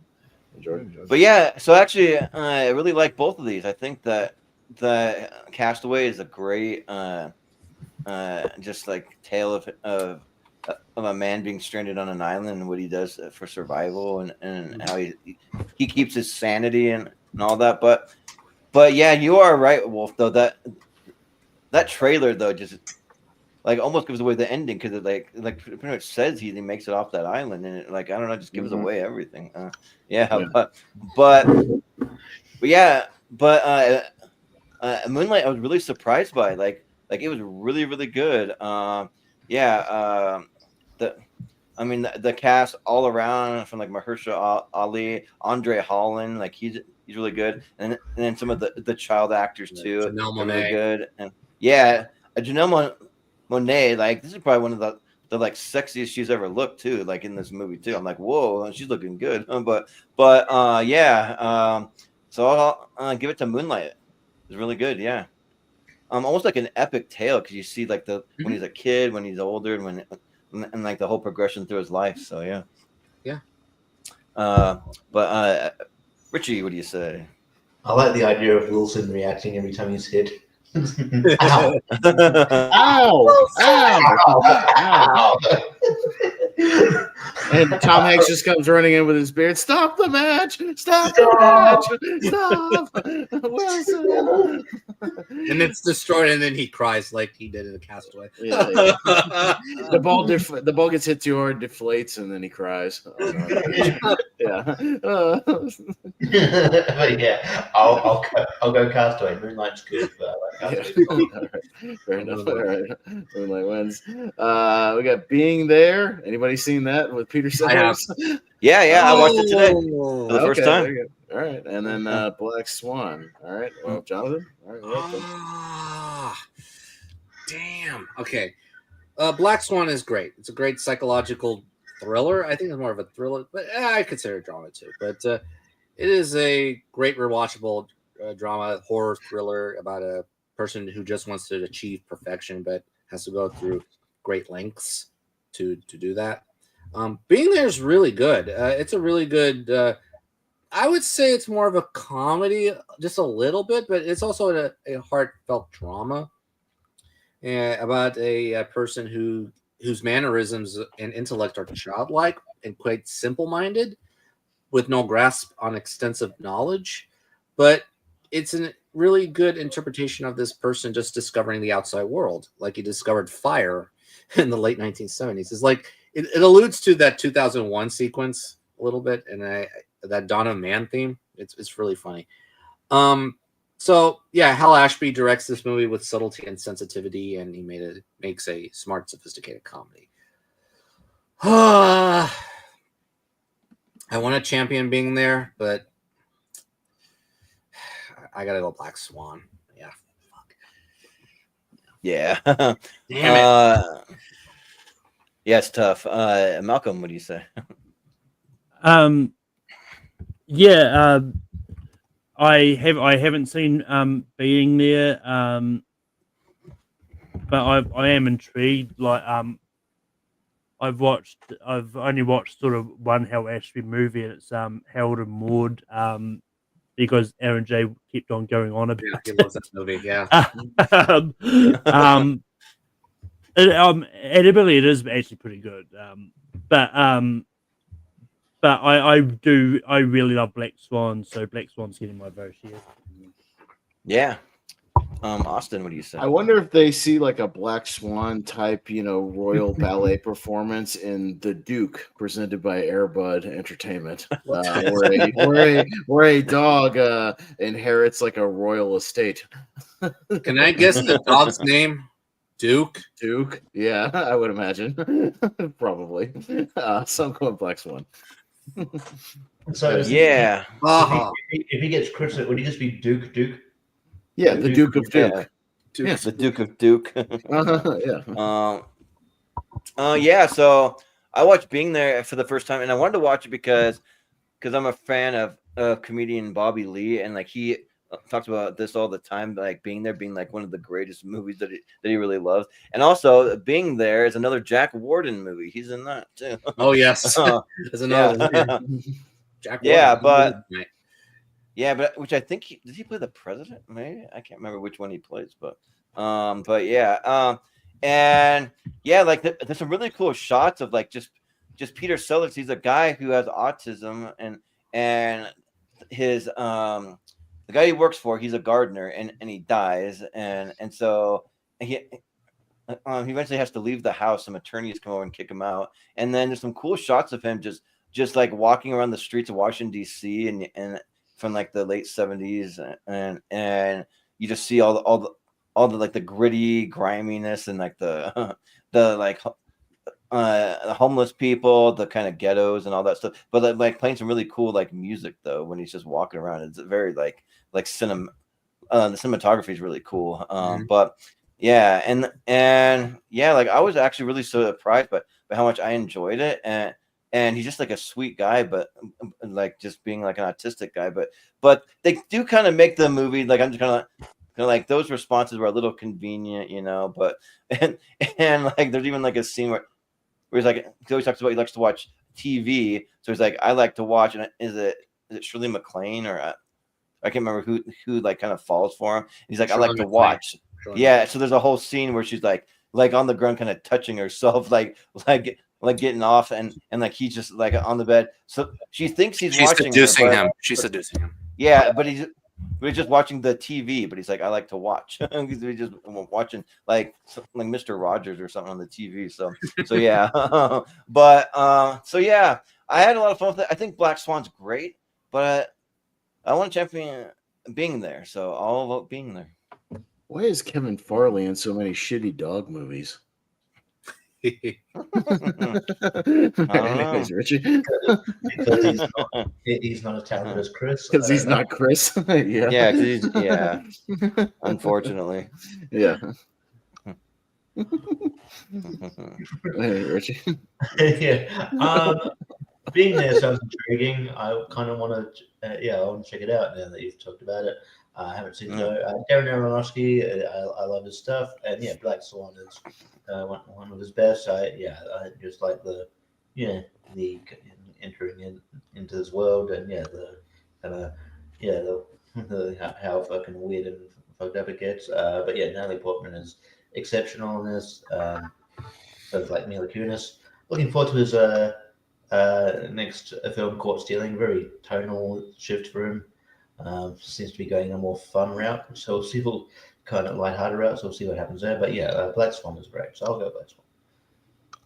yeah, so actually, I really like both of these. I think that the Castaway is a great, just like tale of a man being stranded on an island and what he does for survival and how he keeps his sanity and all that. But yeah, you are right, Wolf. Though that trailer though just like almost gives away the ending because it like pretty much says he makes it off that island and it, like I don't know, just gives away everything. But Moonlight I was really surprised by. Like it was really really good. The cast all around from like Mahershala Ali, Andre Holland, like he's really good, and then some of the child actors too, Janelle are Monáe. really good, and Janelle Monáe, like this is probably one of the like sexiest she's ever looked too, like in this movie too. I'm like, whoa, she's looking good, so I'll give it to Moonlight. It's really good, yeah. Almost like an epic tale because you see like when he's a kid, when he's older, and like the whole progression through his life. So yeah. Richie, what do you say? I like the idea of Wilson reacting every time he's hit. Ow! Ow! Ow! And Tom Hanks just comes running in with his beard. Stop the match! Stop the match! Stop! Wilson! And it's destroyed, and then he cries like he did in the Castaway. Yeah. The ball gets hit too hard, deflates, and then he cries. I'll go Castaway. Moonlight's good, but I like Castaway. All right. Fair enough. All right. Moonlight wins. We got Being There. Anybody seen that with Peter Sellers? Yeah, I watched it today for the first time. All right, and then Black Swan. All right, well, Jonathan. All right, damn. Okay, Black Swan is great. It's a great psychological thriller. I think it's more of a thriller, but I consider it drama too. But it is a great rewatchable drama, horror thriller about a person who just wants to achieve perfection, but has to go through great lengths to do that. Being There is really good. It's a really good. I would say it's more of a comedy, just a little bit, but it's also a heartfelt drama about a person whose mannerisms and intellect are childlike and quite simple-minded, with no grasp on extensive knowledge. But it's a really good interpretation of this person just discovering the outside world, like he discovered fire in the late 1970s. It's like it alludes to that 2001 sequence a little bit, and that Dawn of Man theme. It's really funny. So yeah, Hal Ashby directs this movie with subtlety and sensitivity, and he makes a smart, sophisticated comedy. I want to champion Being There, but I gotta go Black Swan. Yeah. Fuck. Yeah. Damn it. Yeah, it's tough. Malcolm, what do you say? Yeah, I haven't seen Being There, but I am intrigued. Like I've only watched sort of one Hal Ashby movie, and it's Harold and Maude, because Aaron J kept on going on about Yeah, he it. loves that movie. Yeah. Admittedly, it is actually pretty good. But I really love Black Swan, so Black Swan's getting my vote here. Yeah. Austin, what do you say? I wonder if they see like a Black Swan type, royal ballet performance in The Duke, presented by Airbud Entertainment, where a dog inherits like a royal estate. Can I guess the dog's name? Duke. Duke, yeah, I would imagine, probably. So I'm going Black Swan. So Yeah. if he gets criticised, would he just be Duke? Yeah, the Duke of Duke. Yeah. The Duke of Duke. Yeah. Yeah. So I watched Being There for the first time, and I wanted to watch it because I'm a fan of comedian Bobby Lee, and like he talks about this all the time, like Being There being like one of the greatest movies that he really loves, and also Being There is another Jack Warden movie. He's in that too. Oh yes, there's another one. Jack Warden. Yeah, but. Yeah, but which I think did he play the president? Maybe I can't remember which one he plays, but yeah, and yeah, like there's some really cool shots of like just Peter Sellers. He's a guy who has autism, and his the guy he works for, he's a gardener, and he dies, and so he eventually has to leave the house. Some attorneys come over and kick him out, and then there's some cool shots of him just like walking around the streets of Washington D.C. and from like the late 70s, and you just see all the like the gritty griminess and like the homeless people, the kind of ghettos and all that stuff, but like playing some really cool like music though when he's just walking around. It's very like the cinematography is really cool. But yeah, and yeah, like I was actually really surprised by how much I enjoyed it, and he's just like a sweet guy, but like just being like an autistic guy. But they do kind of make the movie like I'm just kind of like those responses were a little convenient, But and like there's even like a scene where he's like he always talks about he likes to watch TV, so he's like I like to watch. And is it Shirley MacLaine or I can't remember who like kind of falls for him. He's like Shirley I like to MacLaine. watch. Yeah, so there's a whole scene where she's like on the ground, kind of touching herself, like getting off, and like he's just like on the bed. So she thinks she's watching him. She's seducing him. Yeah, but he's just watching the TV. But he's like, I like to watch. He's just watching like Mr. Rogers or something on the TV. So yeah. But so yeah, I had a lot of fun with it. I think Black Swan's great, but I want to champion Being There. So I'll vote Being There. Why is Kevin Farley in so many shitty dog movies? Anyways, Richie, because he's not as talented as Chris. Because he's not Chris. Yeah. Yeah. Unfortunately. Yeah. Hey, Richie. Yeah. Being There sounds intriguing. I kind of want to, I want to check it out now that you've talked about it. I haven't seen Darren Aronofsky. I love his stuff, and yeah, Black Swan is one of his best. I just like the entering into this world, and how fucking weird and fucked up it gets. But yeah, Natalie Portman is exceptional in this. Both like Mila Kunis. Looking forward to his next film, Caught Stealing. Very tonal shift for him. Seems to be going a more fun route, so we'll see if kind of lighthearted route. So we'll see what happens there. But yeah, Black Swan is great, so I'll go Black Swan.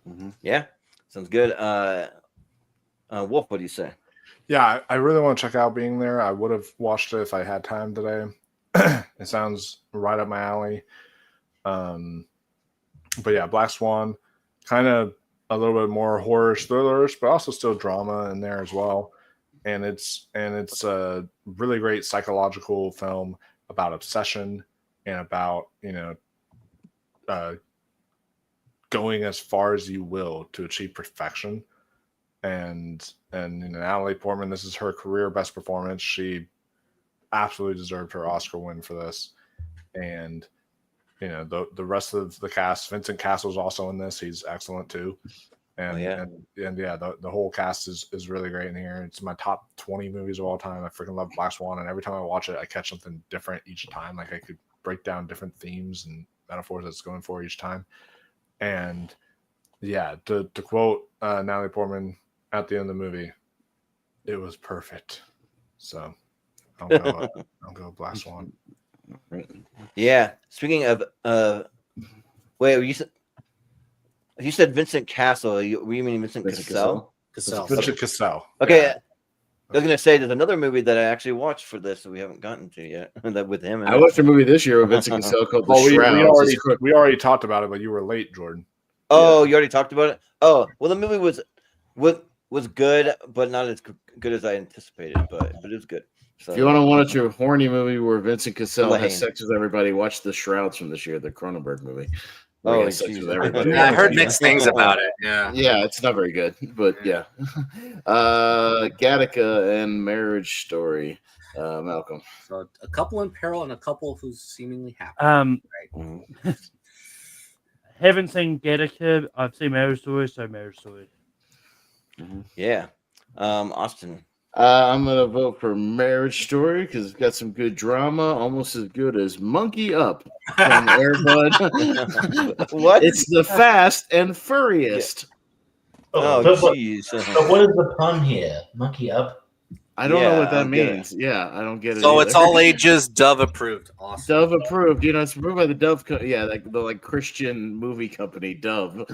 Mm-hmm. Yeah, sounds good. Wolf, what do you say? Yeah, I really want to check out Being There. I would have watched it if I had time today. It sounds right up my alley. But yeah, Black Swan, kind of a little bit more horror thrillerish, but also still drama in there as well. and it's a really great psychological film about obsession and about going as far as you will to achieve perfection. And Natalie Portman, this is her career best performance. She absolutely deserved her Oscar win for this. And the rest of the cast, Vincent Cassel's also in this. He's excellent too. And the whole cast is really great in here. It's my top 20 movies of all time. I freaking love Black Swan, and every time I watch it, I catch something different each time. Like I could break down different themes and metaphors that's going for each time. And yeah, to quote Natalie Portman at the end of the movie, it was perfect. So I'll go Black Swan. Yeah. Speaking of, wait, you said Vincent Cassel. Were you meaning Vincent Cassel? Vincent Cassel. Okay. Yeah. I was gonna say there's another movie that I actually watched for this that we haven't gotten to yet. That with him. I watched a movie this year with Vincent Cassel called The Shroud. We already talked about it, but you were late, Jordan. Oh, you already talked about it? Oh, well, the movie was good, but not as good as I anticipated, but it was good. So, if you want to watch a horny movie where Vincent Cassel has sex with everybody, watch The Shrouds from this year, the Cronenberg movie. Oh, has sex with everybody. I heard mixed things about it. Yeah, it's not very good, but yeah. Gattaca and Marriage Story. Malcolm. So a couple in peril and a couple who's seemingly happy. Right? Haven't seen Gattaca. I've seen Marriage Story, so Marriage Story. Yeah. Austin. I'm gonna vote for Marriage Story because it's got some good drama, almost as good as Monkey Up from Air Bud. What? It's the Fast and Furriest. Oh, jeez. So what is the pun here? Monkey Up? I don't know what that means. Yeah, I don't get it. So it's all ages, Dove approved. Awesome. Dove approved. It's approved by the Dove. The Christian movie company, Dove.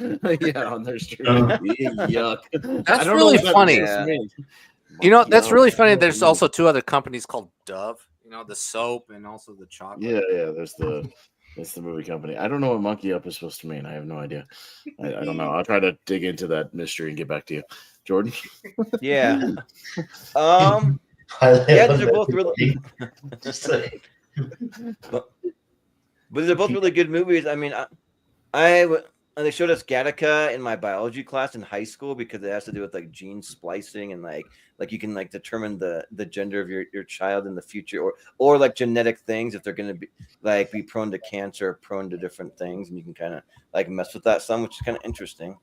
Yeah, on their street. Yuck. That's really funny. That's really funny. There's Monkey also two other companies called Dove. The soap and also the chocolate. Yeah. That's the movie company. I don't know what Monkey Up is supposed to mean. I have no idea. I don't know. I'll try to dig into that mystery and get back to you, Jordan. Yeah. Yeah, these are both really. But they're both really good movies. I mean, they showed us Gattaca in my biology class in high school because it has to do with like gene splicing and like you can like determine the gender of your child in the future or like genetic things if they're going to be prone to cancer or prone to different things, and you can kind of like mess with that some, which is kind of interesting.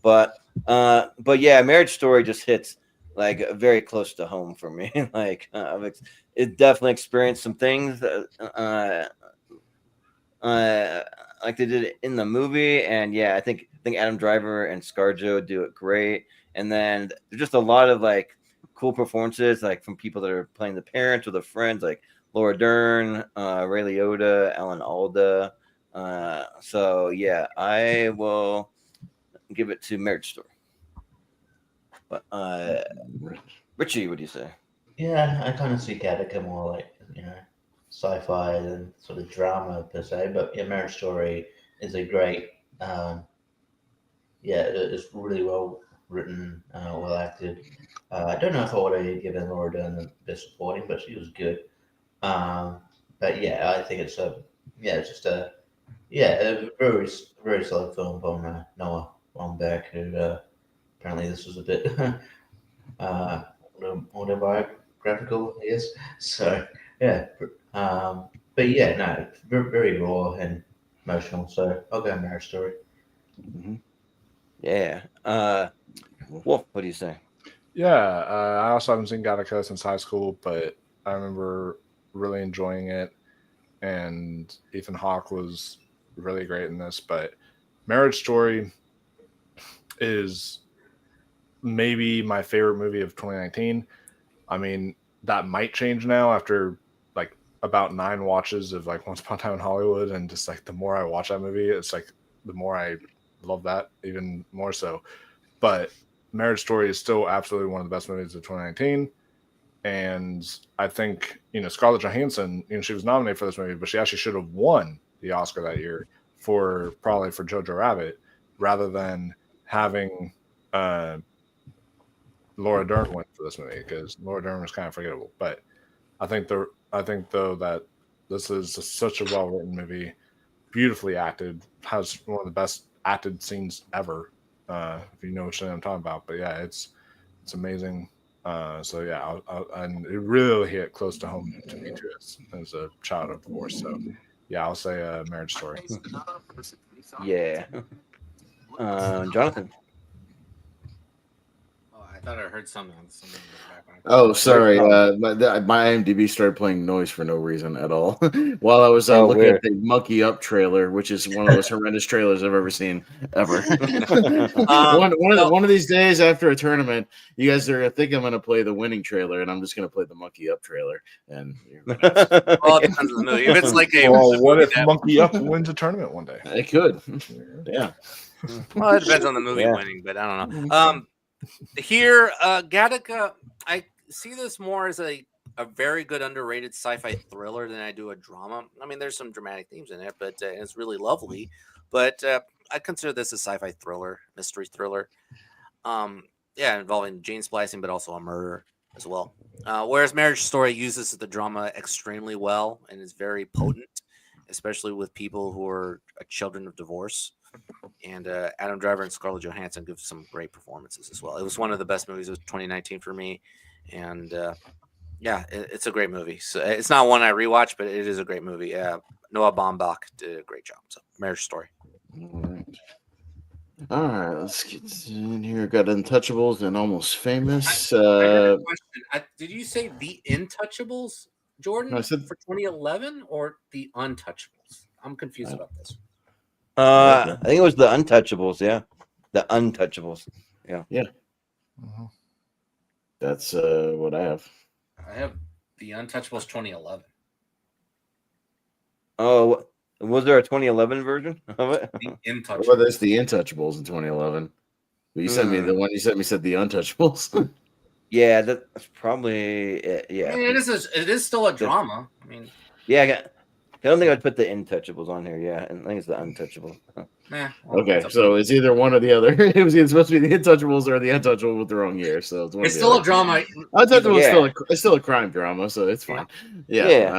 But yeah, Marriage Story just hits like very close to home for me. Like it definitely experienced some things like they did in the movie, and yeah, I think Adam Driver and ScarJo do it great. And then there's just a lot of like cool performances, like from people that are playing the parents or the friends, like Laura Dern, Ray Liotta, Alan Alda. So yeah, I will give it to Marriage Story. But Richie, what do you say? Yeah, I kind of see Gattaca more like sci-fi than sort of drama per se, but yeah, Marriage Story is a great. It's really well written, well acted. I don't know if I would have given Laura Dern the best supporting, but she was good. But yeah, I think it's a very very solid film from Noah Baumbach, who apparently this was a bit autobiographical, I guess. So yeah, but yeah, no, very, very raw and emotional. So I'll go Marriage Story. Mm-hmm. Yeah. Wolf, what do you say? Yeah, I also haven't seen Gattaca since high school, but I remember really enjoying it, and Ethan Hawke was really great in this. But Marriage Story is maybe my favorite movie of 2019. I mean, that might change now after like about 9 watches of like Once Upon a Time in Hollywood, and just like the more I watch that movie, it's like the more I love that even more so. But Marriage Story is still absolutely one of the best movies of 2019. And I think, Scarlett Johansson, she was nominated for this movie, but she actually should have won the Oscar that year for Jojo Rabbit, rather than having Laura Dern went for this movie because Laura Dern was kind of forgettable. But I think though that this is such a well written movie, beautifully acted, has one of the best acted scenes ever. If you know what I'm talking about, but yeah, it's amazing. So yeah, and it really hit close to home to me too as a child of divorce. So yeah, I'll say Marriage Story. Yeah. Jonathan. Oh, I thought I heard something in the background. Oh, sorry. My IMDb started playing noise for no reason at all while I was looking weird. at the Monkey Up trailer, which is one of the most horrendous trailers I've ever seen ever. One of these days after a tournament, you guys are think I'm going to play the winning trailer, and I'm just going to play the Monkey Up trailer. And Well, it depends on the movie. If it's like a Well, what if Monkey Up wins a tournament one day? it could, yeah. well, it depends on the movie winning, but I don't know. Here, Gattaca, I see this more as a very good underrated sci-fi thriller than I do a drama. I mean, there's some dramatic themes in it, but it's really lovely. But I consider this a sci-fi thriller, mystery thriller. Yeah, involving gene splicing, but also a murder as well. Whereas Marriage Story uses the drama extremely well and is very potent, especially with people who are children of divorce. And Adam Driver and Scarlett Johansson give some great performances as well. It was one of the best movies of 2019 for me, and yeah, it's a great movie. So it's not one I rewatch, but it is a great movie. Noah Baumbach did a great job. So Marriage Story. All right, let's get in here. Got Untouchables and Almost Famous. I heard a question. Did you say The Intouchables, Jordan, No, I said for 2011 or The Untouchables? I'm confused about this. I think it was The Untouchables. Yeah, The Untouchables. Yeah. Yeah. That's what I have. I have The Untouchables 2011. Oh, was there a 2011 version of it? The Intouchables. Well, there's The Intouchables in 2011. But you sent me the one you sent me said The Untouchables. Yeah, that's probably it. Yeah. I mean, it is still a drama. I mean, yeah. I don't think I'd put The Intouchables on here. Yeah, I think it's The Untouchables. Okay, so it's either one or the other. It was either supposed to be The Intouchables or The Untouchable with the wrong year. So it's still a drama. Untouchables it's still a crime drama, so it's fine. Yeah.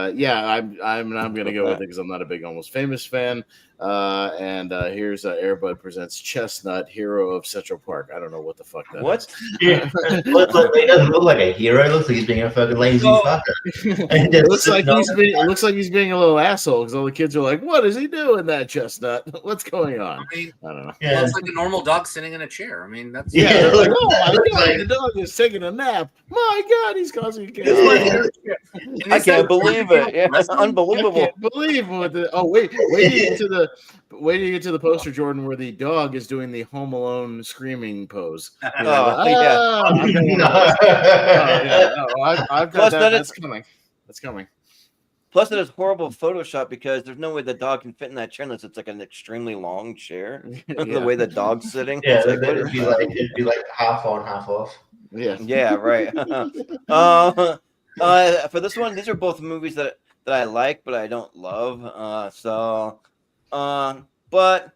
I'm gonna go with it because I'm not a big Almost Famous fan. And here's Airbud presents Chestnut, Hero of Central Park. I don't know what the fuck that is. Yeah. He doesn't look like a hero. It looks like he's being a fucking lazy fucker. It looks like he's being a little asshole because all the kids are like, "What is he doing, that Chestnut? What's going on?" I don't know. Yeah, it's like a normal dog sitting in a chair. I mean, that's they're like, "Oh my god, the dog is taking a nap. My god, he's causing chaos." I can't believe it. Yeah, that's unbelievable. I can't believe what the. Oh wait till you get to the poster, Jordan, where the dog is doing the Home Alone screaming pose. I've got that. That's coming. That's coming. Plus, it is horrible Photoshop because there's no way the dog can fit in that chair unless it's like an extremely long chair. The way the dog's sitting. Yeah, like, it'd be like half on, half off. Yeah, right. For this one, these are both movies that I like, but I don't love. But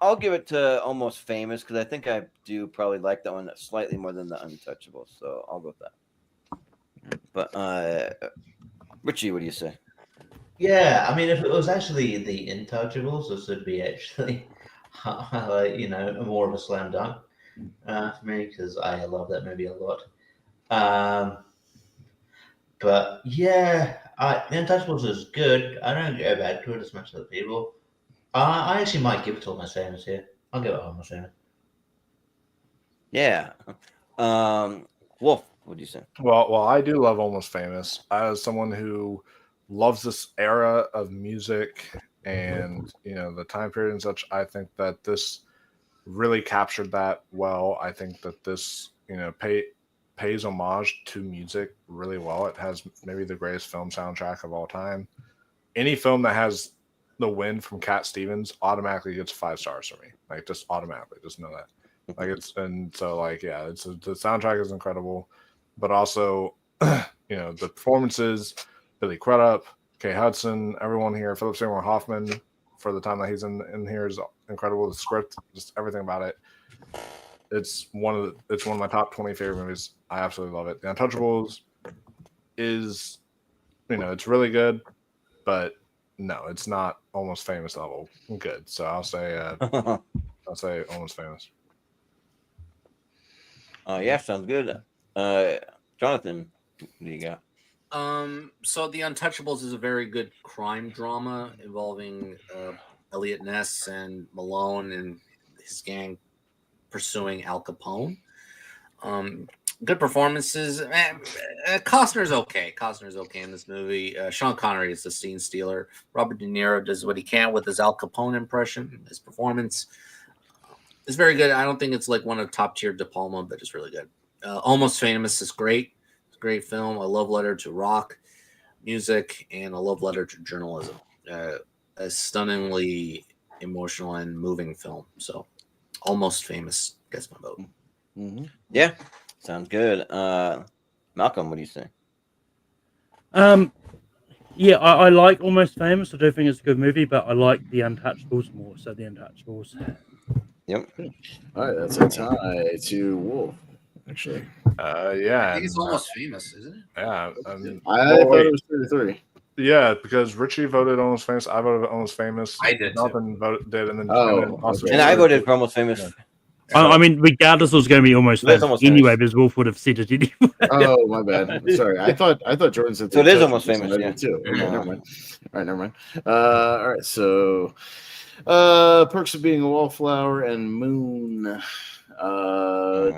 I'll give it to Almost Famous because I think I do probably like that one slightly more than The Untouchables. So I'll go with that. But Richie, what do you say? Yeah, I mean, if it was actually The Intouchables, this would be actually, more of a slam dunk for me because I love that movie a lot. But yeah, The Untouchables is good. I don't go back to it as much as other people. I actually might give it to Almost Famous here. I'll give it Almost Famous. Yeah. Wolf, what do you say? Well, I do love Almost Famous. As someone who loves this era of music and the time period and such, I think that this really captured that well. I think that this pays homage to music really well. It has maybe the greatest film soundtrack of all time. Any film that has The Wind from Cat Stevens automatically gets 5 stars for me. Like just automatically, just know that. Like the soundtrack is incredible, but also the performances, Billy Crudup, Kay Hudson, everyone here, Philip Seymour Hoffman for the time that he's in here is incredible. The script, just everything about it. It's one of my top 20 favorite movies. I absolutely love it. The Untouchables is, it's really good, but no, it's not Almost Famous level good. So I'll say Almost Famous. Yeah, sounds good. Jonathan, what do you got? So The Untouchables is a very good crime drama involving Elliot Ness and Malone and his gang pursuing Al Capone. Good performances. Costner's okay. Costner's okay in this movie. Sean Connery is the scene stealer. Robert De Niro does what he can with his Al Capone impression. His performance is very good. I don't think it's like one of top tier De Palma, but it's really good. Almost Famous is great. It's a great film. A love letter to rock music and a love letter to journalism. A stunningly emotional and moving film. So, Almost Famous gets my vote. Mm-hmm. Yeah, sounds good. Malcolm, what do you say? Yeah, I like Almost Famous. I do think it's a good movie, but I like The Untouchables more. So The Untouchables. Yep. All right, that's a tie to Wolf. Actually, yeah. I think it's Almost Famous, isn't it? Yeah. I thought it was 3-3. Yeah, because Richie voted Almost Famous. I voted Almost Famous. I did. Jonathan did, and then okay. And I voted for Almost Famous. Yeah. I mean, regardless, it was going to be Almost Famous Almost anyway, Famous. because Wolf would have said it anyway. Oh, my bad. Sorry, I thought Jordan said. So it is Almost Famous, I yeah. did too. Okay, never mind. All right, never mind. All right, so Perks of Being a Wallflower and Moon.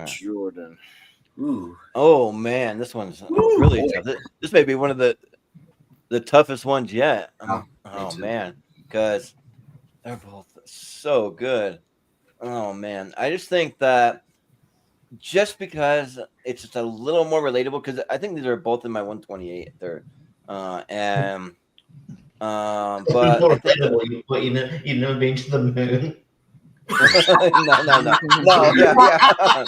Jordan. Ooh. Oh man, this one's really tough. This may be one of the toughest ones yet. Oh man, because they're both so good. Oh man, I just think that just because it's just a little more relatable, because I think these are both in my 128 third, but More relatable, but you've never been to the moon. no, yeah.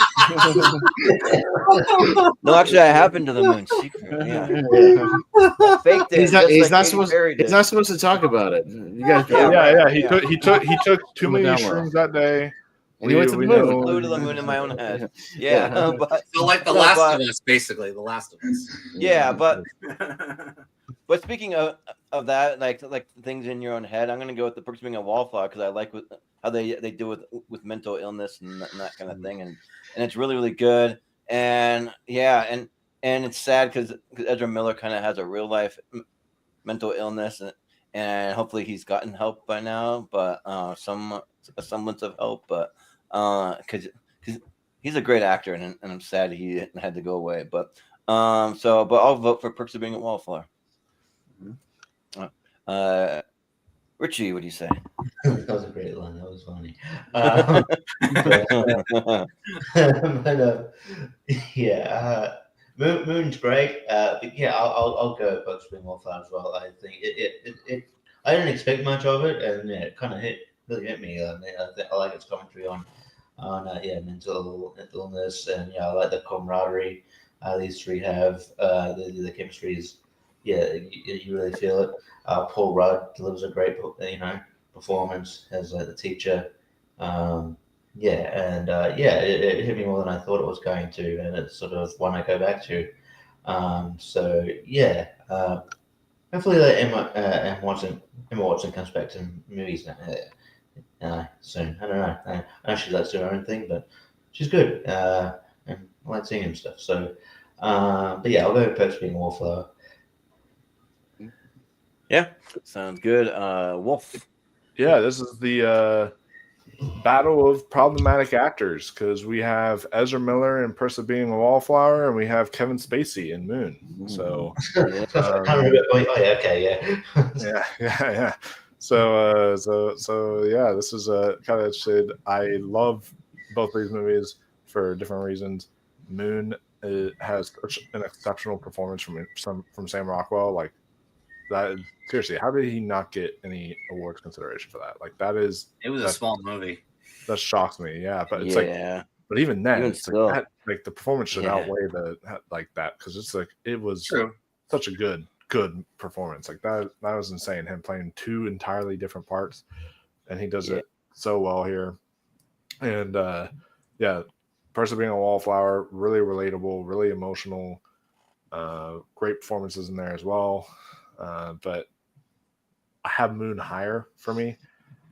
No, actually, I happened to the moon secret. Yeah, faked it. He's not supposed to talk about it. You guys. Yeah. He took too many shrooms that day. And he went to the moon. Flew to the moon in my own head. Yeah, but So like The Last of Us, basically, The Last of Us. Yeah, but speaking of that, like things in your own head, I'm gonna go with the Perks of Being a Wallflower, because I like how they do with mental illness and that kind of thing, and it's really, really good. And yeah, and it's sad because Ezra Miller kind of has a real life mental illness, and hopefully he's gotten help by now, but a semblance of help, but because he's a great actor, and I'm sad he had to go away. But I'll vote for Perks of Being a Wallflower. Richie, what do you say? That was a great line. That was funny. Moon's great. But yeah, I'll go Bugs Being Wallflower as well. I think it I didn't expect much of it, and yeah, it kind of really hit me. I like its commentary on mental illness, and I like the camaraderie these three have. The chemistry is, you really feel it. Paul Rudd delivers a great performance as the teacher. It hit me more than I thought it was going to, and it's sort of one I go back to. Hopefully Emma Watson comes back to movies soon. I don't know. I know she likes to do her own thing, but she's good, and I like seeing and stuff. So, I'll go with Perks Being a Wallflower. Yeah, sounds good. Wolf. Yeah, this is the battle of problematic actors, because we have Ezra Miller in Perks of Being a Wallflower, and we have Kevin Spacey in Moon. So, yeah. So yeah, this is kind of interesting. I love both these movies for different reasons. Moon has such an exceptional performance from Sam Rockwell. Like that, seriously, how did he not get any awards consideration for that? Like that is, it was a small movie. That shocks me. Yeah, but it's but even then, it's like the performance should outweigh that, because it's like it was such a good performance. Like that was insane. Him playing two entirely different parts, and he does it so well here. And Perks of Being a Wallflower, really relatable, really emotional. Great performances in there as well. But I have Moon higher for me.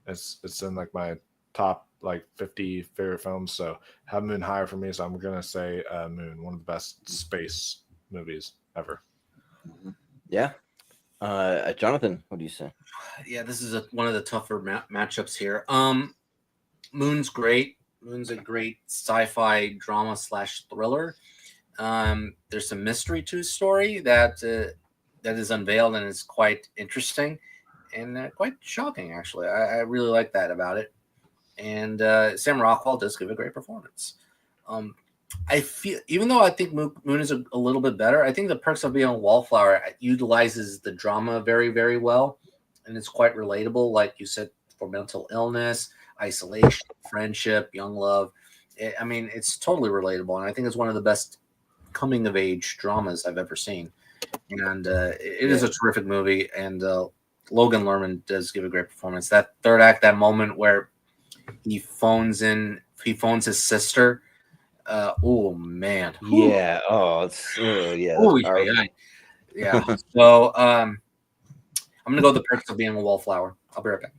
It's in like my top like 50 favorite films. So have Moon higher for me. So I'm gonna say Moon, one of the best space movies ever. Yeah. Jonathan, what do you say? Yeah, this is one of the tougher matchups here. Moon's great. Moon's a great sci-fi drama / thriller. There's some mystery to his story that is unveiled and is quite interesting and quite shocking. Actually, I really like that about it. And Sam Rockwell does give a great performance. I feel, even though I think Moon is a little bit better, I think The Perks of Being a Wallflower utilizes the drama very, very well, and it's quite relatable, like you said, for mental illness, isolation, friendship, young love. I mean, it's totally relatable, and I think it's one of the best coming of age dramas I've ever seen. And it is a terrific movie, and Logan Lerman does give a great performance. That third act, that moment where he phones his sister. Oh man. Yeah. Oh, it's yeah. Oh That's powerful. yeah. So I'm gonna go with The Perks of Being a Wallflower. I'll be right back.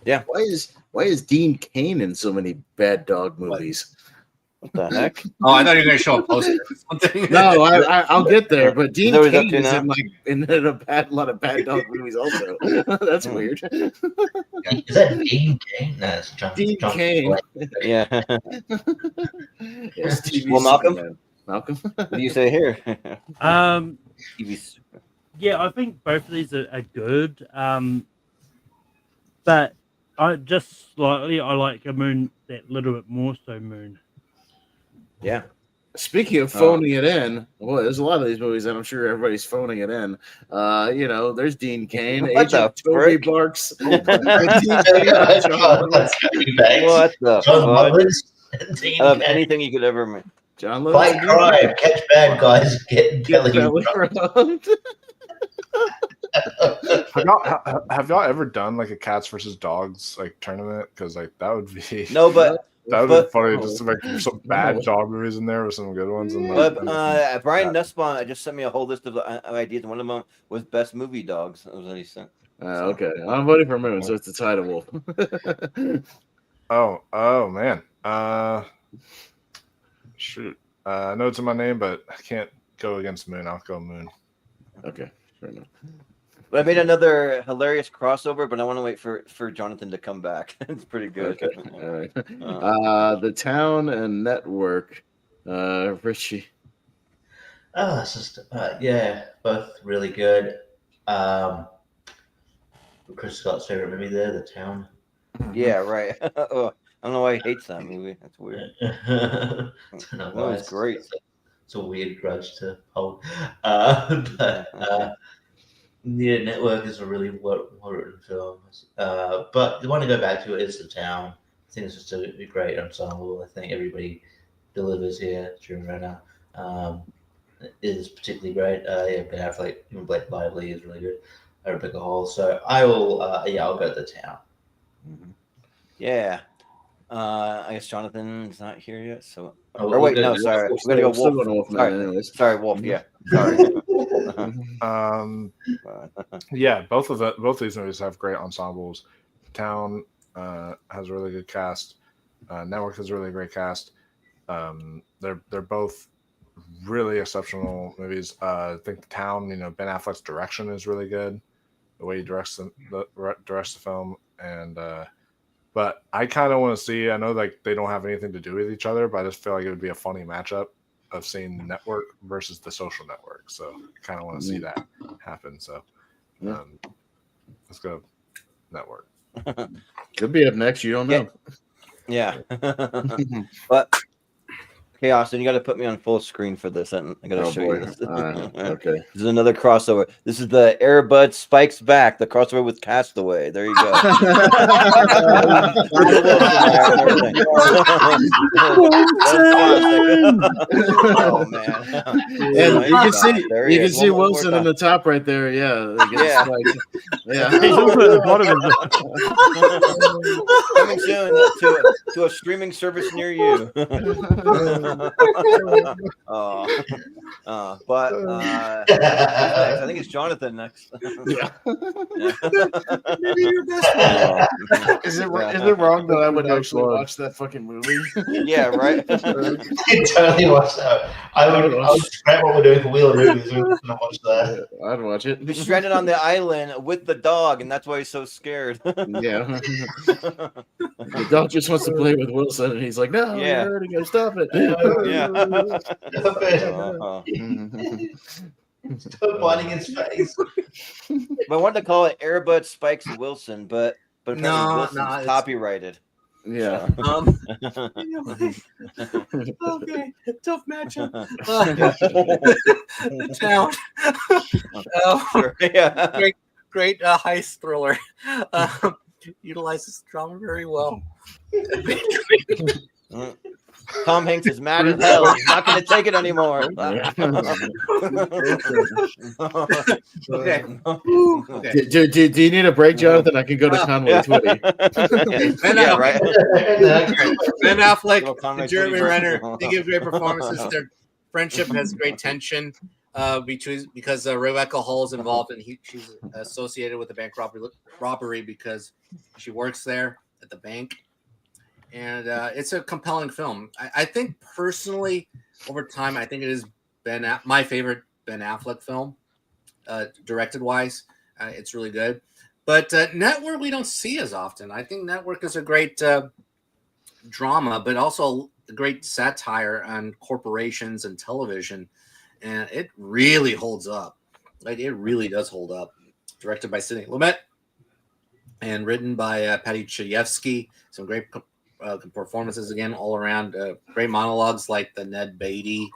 Yeah. Why is Dean Cain in so many bad dog movies? What the heck? Oh, I thought you were gonna show a poster or something. No, I'll get there. But Dean that what he's up Cain to is now? in a lot of bad dog movies also. That's weird. Is that Dean Cain? No, it's Dean John Cain. Yeah. Yes, TV Well, Malcolm? Superman. Malcolm. What do you say here? Yeah, I think both of these are good. But I just slightly I like a Moon that little bit more so Moon. Yeah. Speaking of phoning it in, well, there's a lot of these movies, and I'm sure everybody's phoning it in. There's Dean Cain, What Agent the Toby frick? Barks. What the John fuck? Lovitz, Dean Of Cain. anything you could ever make. John Lewis. Fight crime, catch bad guys, get belly rubbed. Have y'all ever done like a cats versus dogs like tournament? Because like that would be No, but that would be funny just to make some bad dog movies in there with some good ones. And Brian Nussbaum just sent me a whole list of ideas. One of them was best movie dogs. That was what he sent. Okay, I'm voting for Moon, so it's a tie to Wolf. Oh man. Shoot. I know it's in my name, but I can't go against Moon. I'll go Moon. Okay, fair enough. But I made another hilarious crossover, but I want to wait for Jonathan to come back. It's pretty good. Okay. All right. The Town and Network. Richie. Oh, it's just yeah, both really good. Chris Scott's favorite movie there, The Town. Yeah, right. Oh, I don't know why he hates that movie. That's weird. I don't know why. It's great. It's a weird grudge to hold. Yeah, Network is a really well-written film. But the one to go back to is The Town. I think it's just a great ensemble. I think everybody delivers here. Jim Renner is particularly great. Yeah, Ben Affleck, even Blake Lively is really good. Rebecca Hall. So I will. I'll go The Town. Yeah. I guess Jonathan's not here yet. So, Oh, wait, no, sorry. We're gonna go Wolf. Sorry, Wolf. Yeah, sorry. Yeah, both these movies have great ensembles. Town has a really good cast. Network has a really great cast. They're both really exceptional movies. I think Town, Ben Affleck's direction is really good. The way he directs the film, and but I kind of want to see. I know like they don't have anything to do with each other, but I just feel like it would be a funny matchup of seeing the Network versus The Social Network. So I kind of want to see that happen. So let's go Network. Could be up next. You don't know. Yeah. But Hey, Austin, you got to put me on full screen for this. I got to show you this. Okay. This is another crossover. This is the Airbud Spikes Back, the crossover with Castaway. There you go. Oh man! And you can see Wilson in the top right there. Yeah, yeah. He's also at the bottom of Coming soon to a streaming service near you. But I think it's Jonathan next. Yeah. Maybe your best one. Is it wrong that I would actually watch that fucking movie? Yeah, right. You totally watch that. I would scrap what we're doing for Wheel of Movies and not watch that. Yeah, I'd watch it. He's stranded on the island with the dog, and that's why he's so scared. Yeah. The dog just wants to play with Wilson, and he's like, "No, Yeah. you're hurting him. Stop it." Yeah. Stop biting his face. But I wanted to call it Airbud Spikes Wilson, but apparently No, Wilson's it's copyrighted. Yeah. Okay, tough matchup. Town. Sure, yeah. Great heist thriller. Utilizes drama very well. Tom Hanks is mad as hell. He's not going to take it anymore. Okay. Do you need a break, Jonathan? I can go to Conway Twitty. Yeah, right. Ben Affleck Conway and Jeremy Twitty. Renner, they give great performances. Their friendship has great tension because Rebecca Hall is involved and she's associated with the bank robbery because she works there at the bank. And it's a compelling film. I think personally, over time, I think it is my favorite Ben Affleck film, directed wise. It's really good. But Network we don't see as often. I think Network is a great drama, but also a great satire on corporations and television, and it really holds up. Like it really does hold up. Directed by Sidney Lumet and written by Patty Chayefsky. Some great performances again all around. Great monologues like the Ned Beatty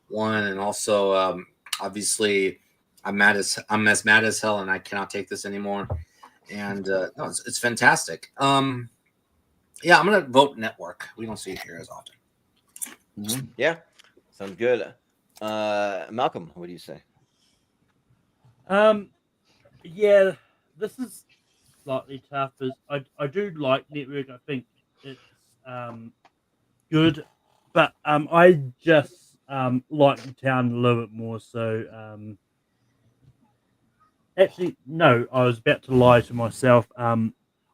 one, and also obviously I'm as mad as hell and I cannot take this anymore. And no, it's fantastic. Yeah, I'm gonna vote Network. We don't see it here as often. Mm-hmm. Yeah, sounds good. Malcolm, what do you say? Yeah, this is slightly tough. I do like Network. I think it's good, but I just like The Town a little bit more. So actually, no, I was about to lie to myself.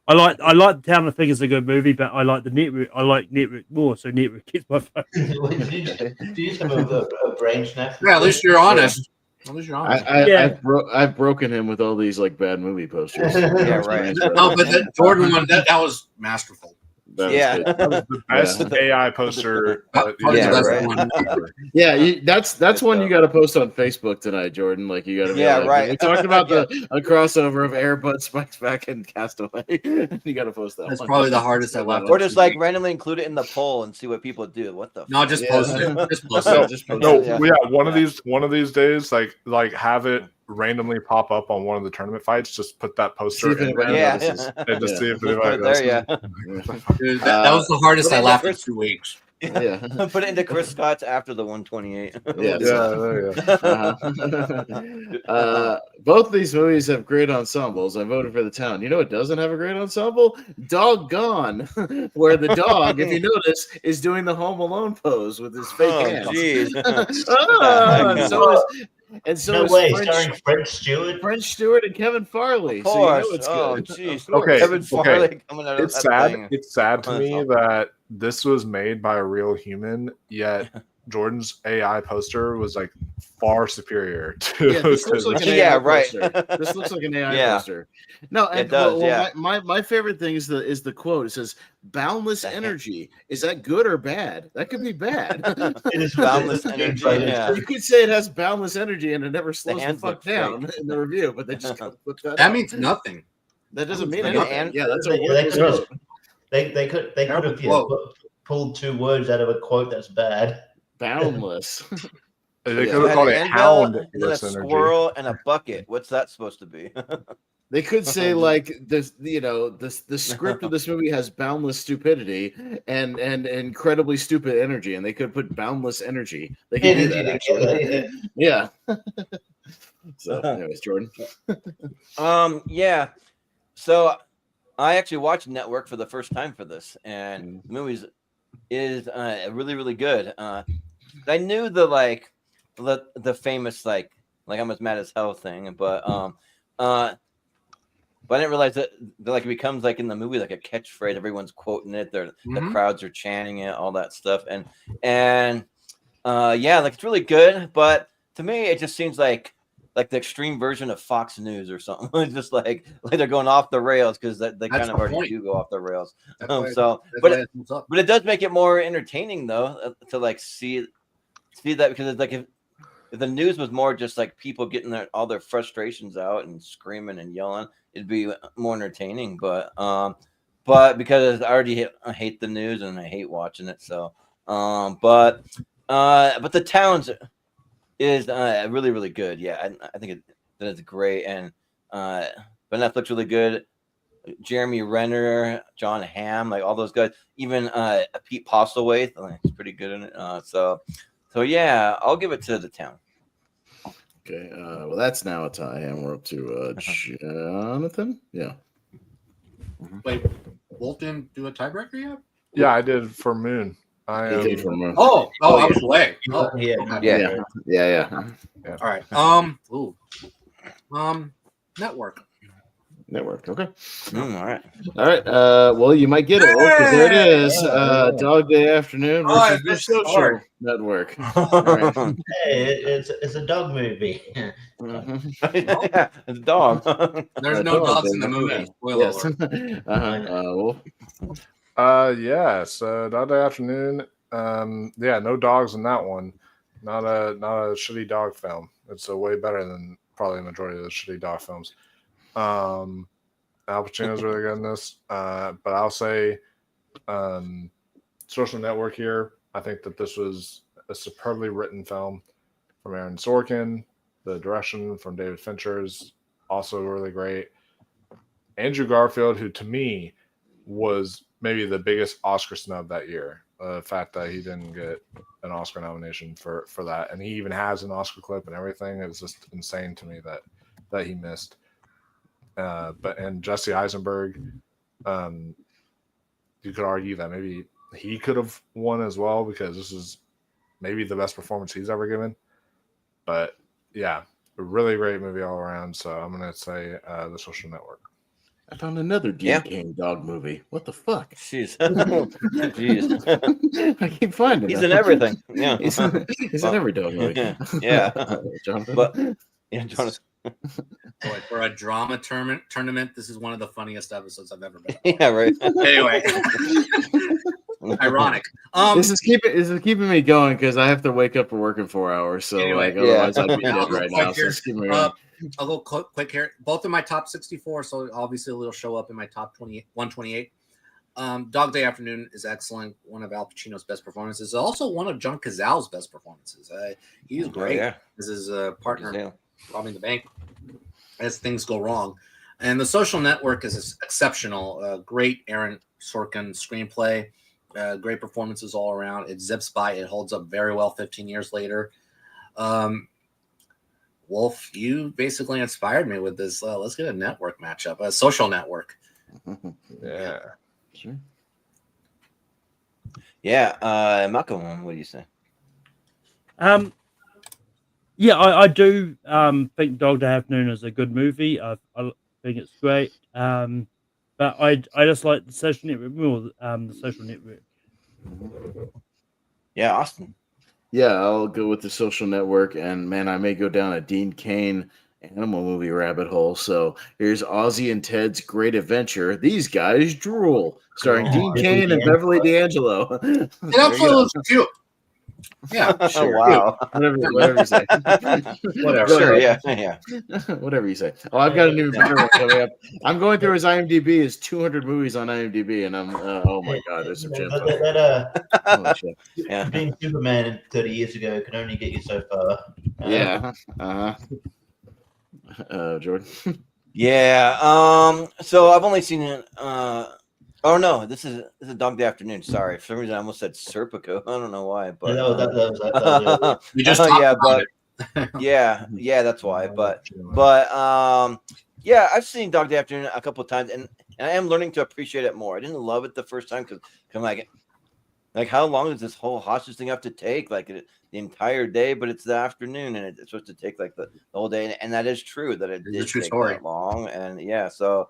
I like The Town. I think it's a good movie, but I like the Network. I like Network more, so Network gets my vote. Do you have a brain snap? Yeah, at least you're honest. I've broken him with all these like bad movie posters. Yeah, right. No, but the Jordan one that was masterful. That Yeah. was Best AI poster. Yeah, right. Yeah, that's one you got to post on Facebook tonight, Jordan. Like you got to. Yeah, like, right. We talked about a crossover of Airbud Spikes Back and Castaway. You got to post that. That's one. probably the hardest I've ever. Or just like randomly include it in the poll and see what people do. What the? No, just post it. Just post No, it. just post No, it. Yeah. one of these days, like have it randomly pop up on one of the tournament fights. Just put that See poster if in anybody there Yeah. notices. and just see if Put anybody it there, yeah. Dude, that was the hardest I laughed in 2 weeks. Yeah. Put it into Chris Scott's after the 128. Yeah. yeah. Both these movies have great ensembles. I voted for The Town. You know what doesn't have a great ensemble? Doggone, where the dog, if you notice, is doing the Home Alone pose with his fake Oh, hands. jeez. So is Starring French Stewart. French Stewart and Kevin Farley. Of course. So you know it's Oh, good. jeez. Okay, Kevin Farley coming out of It's that sad. thing. It's sad to me that this was made by a real human, yet Jordan's AI poster was like far superior to. Yeah, this looks like an AI Yeah, right. poster. This looks like an AI Yeah. poster. No, and It does, yeah. My favorite thing is the quote. It says boundless energy. Is that good or bad? That could be bad. It is Boundless energy, yeah. You could say it has boundless energy and it never slows the hands fuck look down fake. in the review, but they just put that. That up. means nothing. That doesn't mean Like anything. an- Yeah, that's They a could have Whoa. pulled 2 words out of a quote that's bad. Boundless. They Yeah. could have called it Anvil, hound. and then a Energy. squirrel and a bucket. What's that supposed to be? They could say like this, you know, the script of this movie has boundless stupidity and incredibly stupid energy, and they could put boundless energy. They could do that actually. Yeah. So, anyways, Jordan. Yeah. So I actually watched Network for the first time for this, and the movie is really, really good. I knew the famous like I'm as mad as hell thing, but I didn't realize that like it becomes like in the movie like a catchphrase. Everyone's quoting it. The crowds are chanting it, all that stuff, and yeah, like it's really good. But to me, it just seems like the extreme version of Fox News or something. It's just like they're going off the rails because they kind of already do go off the rails. But it does make it more entertaining though to like see that, because it's like if the news was more just like people getting all their frustrations out and screaming and yelling, it'd be more entertaining. But because I hate the news and I hate watching it, so but the Towns is really, really good. Yeah, I think that is great, and but Netflix really good. Jeremy Renner, John Hamm, like all those guys, even Pete Postlewaite, like, he's pretty good in it. So yeah, I'll give it to The Town. Okay, well, that's now a tie, and we're up to Jonathan. Yeah. Wait, Wolf didn't do a tiebreaker yet? Yeah, I did for Moon. I did for Moon. I was away. Oh, Yeah. Yeah. All right. Network. Okay. All right. Well, you might get it. Because there it is. Dog Day Afternoon versus the Social Network. Right. Hey, it's a dog movie. Yeah, it's a dog. There's no dogs in the movie. Spoiler alert. Yeah, so Dog Day Afternoon. Yeah, no dogs in that one. Not a shitty dog film. It's a way better than probably the majority of the shitty dog films. Al Pacino's really good in this. But I'll say Social Network here. I think that this was a superbly written film from Aaron Sorkin. The direction from David Fincher is also really great. Andrew Garfield, who to me was maybe the biggest Oscar snub that year. The fact that he didn't get an Oscar nomination for that, and he even has an Oscar clip and everything, is just insane to me that he missed. And Jesse Eisenberg, you could argue that maybe he could have won as well, because this is maybe the best performance he's ever given. But yeah, a really great movie all around. So I'm gonna say The Social Network. I found another Dean Cain dog movie. What the fuck? Jeez. I keep finding He's them. in everything. Yeah. He's in every dog movie. Yeah. Jonathan? Jonathan. Boy, for a drama tournament, this is one of the funniest episodes I've ever been. Yeah, right. Anyway. Ironic. This is keeping me going because I have to wake up for work in 4 hours. So anyway, otherwise I'd be dead right now. So just keep me going. A little quick here. Both in my top 64, so obviously it'll show up in my top 128. Dog Day Afternoon is excellent. One of Al Pacino's best performances. Also one of John Cazale's best performances. He's great as his partner robbing the bank as things go wrong. And The Social Network is exceptional. Great Aaron Sorkin screenplay. Great performances all around. It zips by. It holds up very well 15 years later. Wolf, you basically inspired me with this. Let's get a network matchup, a Social Network. Yeah. Sure. Yeah. Malcolm, what do you say? Yeah, I do think Dog Day Afternoon is a good movie. I think it's great. But I just like the Social Network more. The Social Network. Yeah, Austin. Yeah, I'll go with The Social Network, and man, I may go down a Dean Cain animal movie rabbit hole. So here's Ozzie and Ted's Great Adventure. These guys drool, starring Dean Cain and Beverly D'Angelo. It absolutely was cute. Yeah, sure. Wow. Whatever you say. Whatever. Go Sure. ahead. Yeah. Whatever you say. Oh, I've got a new better one coming up. I'm going through his IMDb. His 200 movies on IMDb, and I'm oh my god, there's some gems. But on there. Holy shit. Yeah. being Superman 30 years ago can only get you so far. Yeah. Jordan. Yeah. So I've only seen it. Oh no, this is Dog Day Afternoon. Sorry, for some reason I almost said Serpico. I don't know why, but that was We just talked yeah, about but it. yeah, that's why. But yeah, I've seen Dog Day Afternoon a couple of times, and I am learning to appreciate it more. I didn't love it the first time because I'm like how long does this whole hostage thing have to take? Like the entire day, but it's the afternoon, and it's supposed to take like the whole day, and that is true that it It's a did true take story. that long, and yeah, so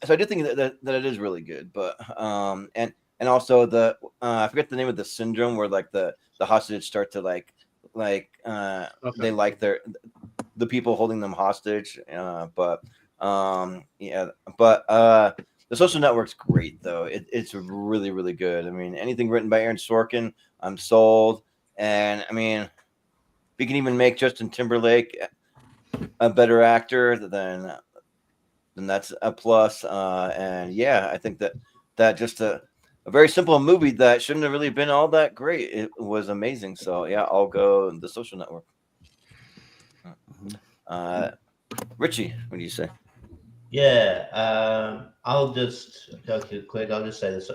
I do think that it is really good, but and also the I forget the name of the syndrome where like the hostages start to they like the people holding them hostage, but the Social Network's great though. It's really really good. I mean, anything written by Aaron Sorkin, I'm sold, and I mean, we can even make Justin Timberlake a better actor than that's a plus. And yeah, I think that just a very simple movie that shouldn't have really been all that great. It was amazing. So yeah, I'll go The Social Network. Richie, what do you say? Yeah, I'll just go too quick. I'll just say this: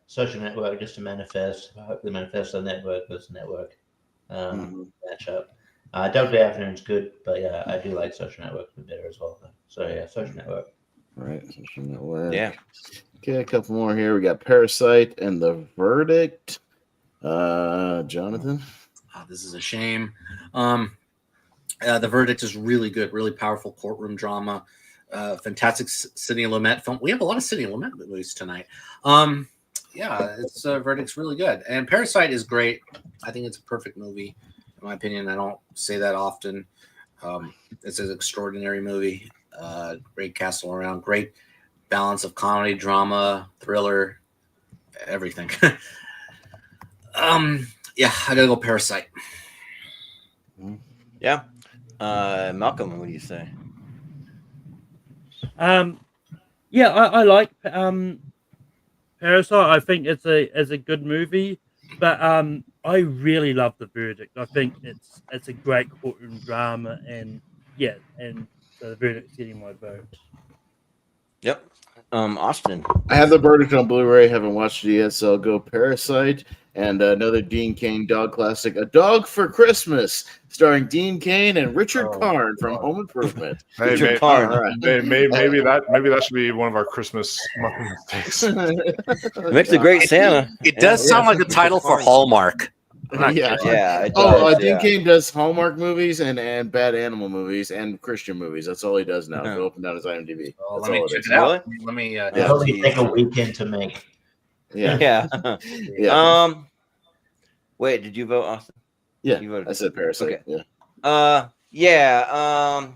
Social Network, just a manifest. I hope the manifesto network was network matchup. Dog Day Afternoon's good, but yeah, I do like Social Network a bit better as well. So yeah, Social Network. Right, Social Network. Yeah. Okay, a couple more here. We got Parasite and The Verdict. Jonathan. Oh, this is a shame. The Verdict is really good, really powerful courtroom drama. Fantastic Sidney Lumet film. We have a lot of Sidney Lumet movies tonight. Yeah, it's Verdict's really good, and Parasite is great. I think it's a perfect movie, in my opinion. I don't say that often. It's an extraordinary movie. Great cast all around. Great balance of comedy, drama, thriller, everything. Yeah, I gotta go Parasite. Yeah. Malcolm, what do you say? Yeah, I like Parasite. I think it's a good movie, but I really love The Verdict. I think it's a great courtroom drama, and yeah, and so The Verdict's getting my vote. Yep. Austin. I have The Verdict on Blu-ray. Haven't watched it yet, so I'll go Parasite and another Dean Cain dog classic, A Dog for Christmas, starring Dean Cain and Richard Karn from Home Improvement. Hey, Richard may- Karn. All right. maybe that should be one of our Christmas monthly mistakes. It makes a great Santa. It does sound like a title for Hallmark. I'm not Yeah. kidding. Yeah. It Oh, does, Dean yeah. Cain does Hallmark movies and bad animal movies and Christian movies. That's all he does now. Yeah. Go up and down his IMDb. Well, That's let me all it check is. it out. Let me. It'll Yeah. probably take a weekend to make. Yeah. Yeah. Yeah. Wait, did you vote, Austin? Yeah. You voted. I said Parasite. Okay. Yeah. Yeah.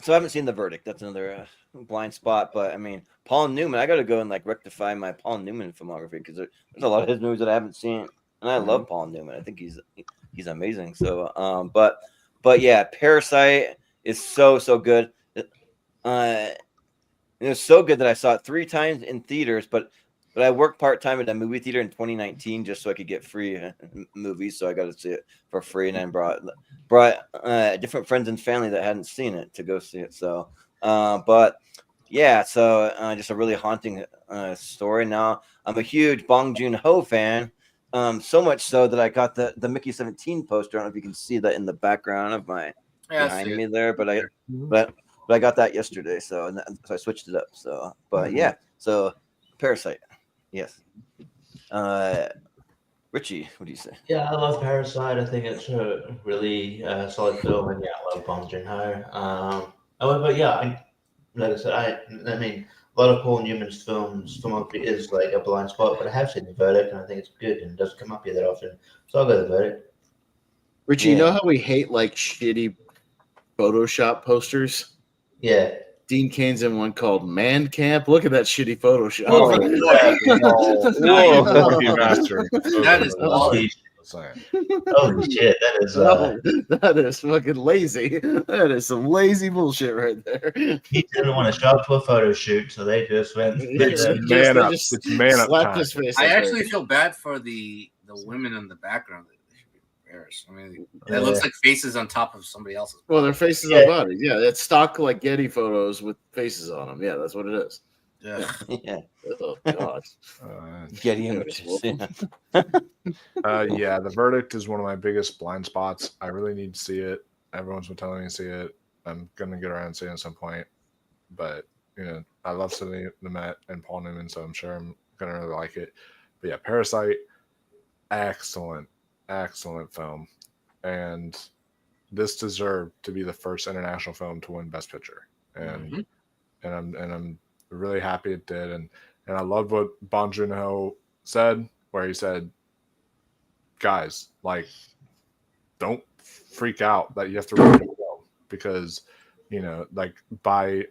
So I haven't seen The Verdict. That's another blind spot. But I mean, Paul Newman. I got to go and rectify my Paul Newman filmography because there's a lot of his movies that I haven't seen, and I love Paul Newman. I think he's amazing. So, but yeah, Parasite is so good. It was so good that I saw it 3 times in theaters, but I worked part-time at a movie theater in 2019 just so I could get free movies. So I got to see it for free, and then brought different friends and family that hadn't seen it to go see it. So, but yeah, so just a really haunting story. Now I'm a huge Bong Joon-ho fan, so much so that I got the Mickey 17 poster. I don't know if you can see that in the background of my behind me there, but I got that yesterday, so I switched it up. So, but yeah, so Parasite, yes. Richie, what do you say? Yeah, I love Parasite. I think it's a really solid film, and yeah, I love Bong Joon-ho. But yeah, like I said, I mean, a lot of Paul Newman's filmography is like a blind spot, but I have seen The Verdict, and I think it's good, and it doesn't come up here that often, so I'll go The Verdict. Richie, you know how we hate like shitty Photoshop posters? Yeah. Dean Kane's in one called Man Camp. Look at that shitty Photoshop. Oh, Rookie master. That is Holy, holy shit! That is. No, that is fucking lazy. That is some lazy bullshit right there. He didn't want to show up to a photo shoot, so they just went. It's They man up. just It's man up slapped time. his face. I up actually there. feel bad for the women in the background. They should be embarrassed. I mean, that looks like faces on top of somebody else's. Well, their faces Yeah. on bodies. Yeah, it's stock like Getty photos with faces on them. Yeah, that's what it is. Yeah. Yeah. Oh god. Getty Notice, images. Wolf. Yeah, the verdict is one of my biggest blind spots. I really need to see it. Everyone's been telling me to see it. I'm gonna get around to seeing it at some point. But I love Sidney Lumet and Paul Newman, so I'm sure I'm gonna really like it. But yeah, Parasite, excellent film, and this deserved to be the first international film to win Best Picture, and I'm really happy it did, and I loved what Bong Joon-ho said, where he said, guys, like, don't freak out that you have to read a film, because like by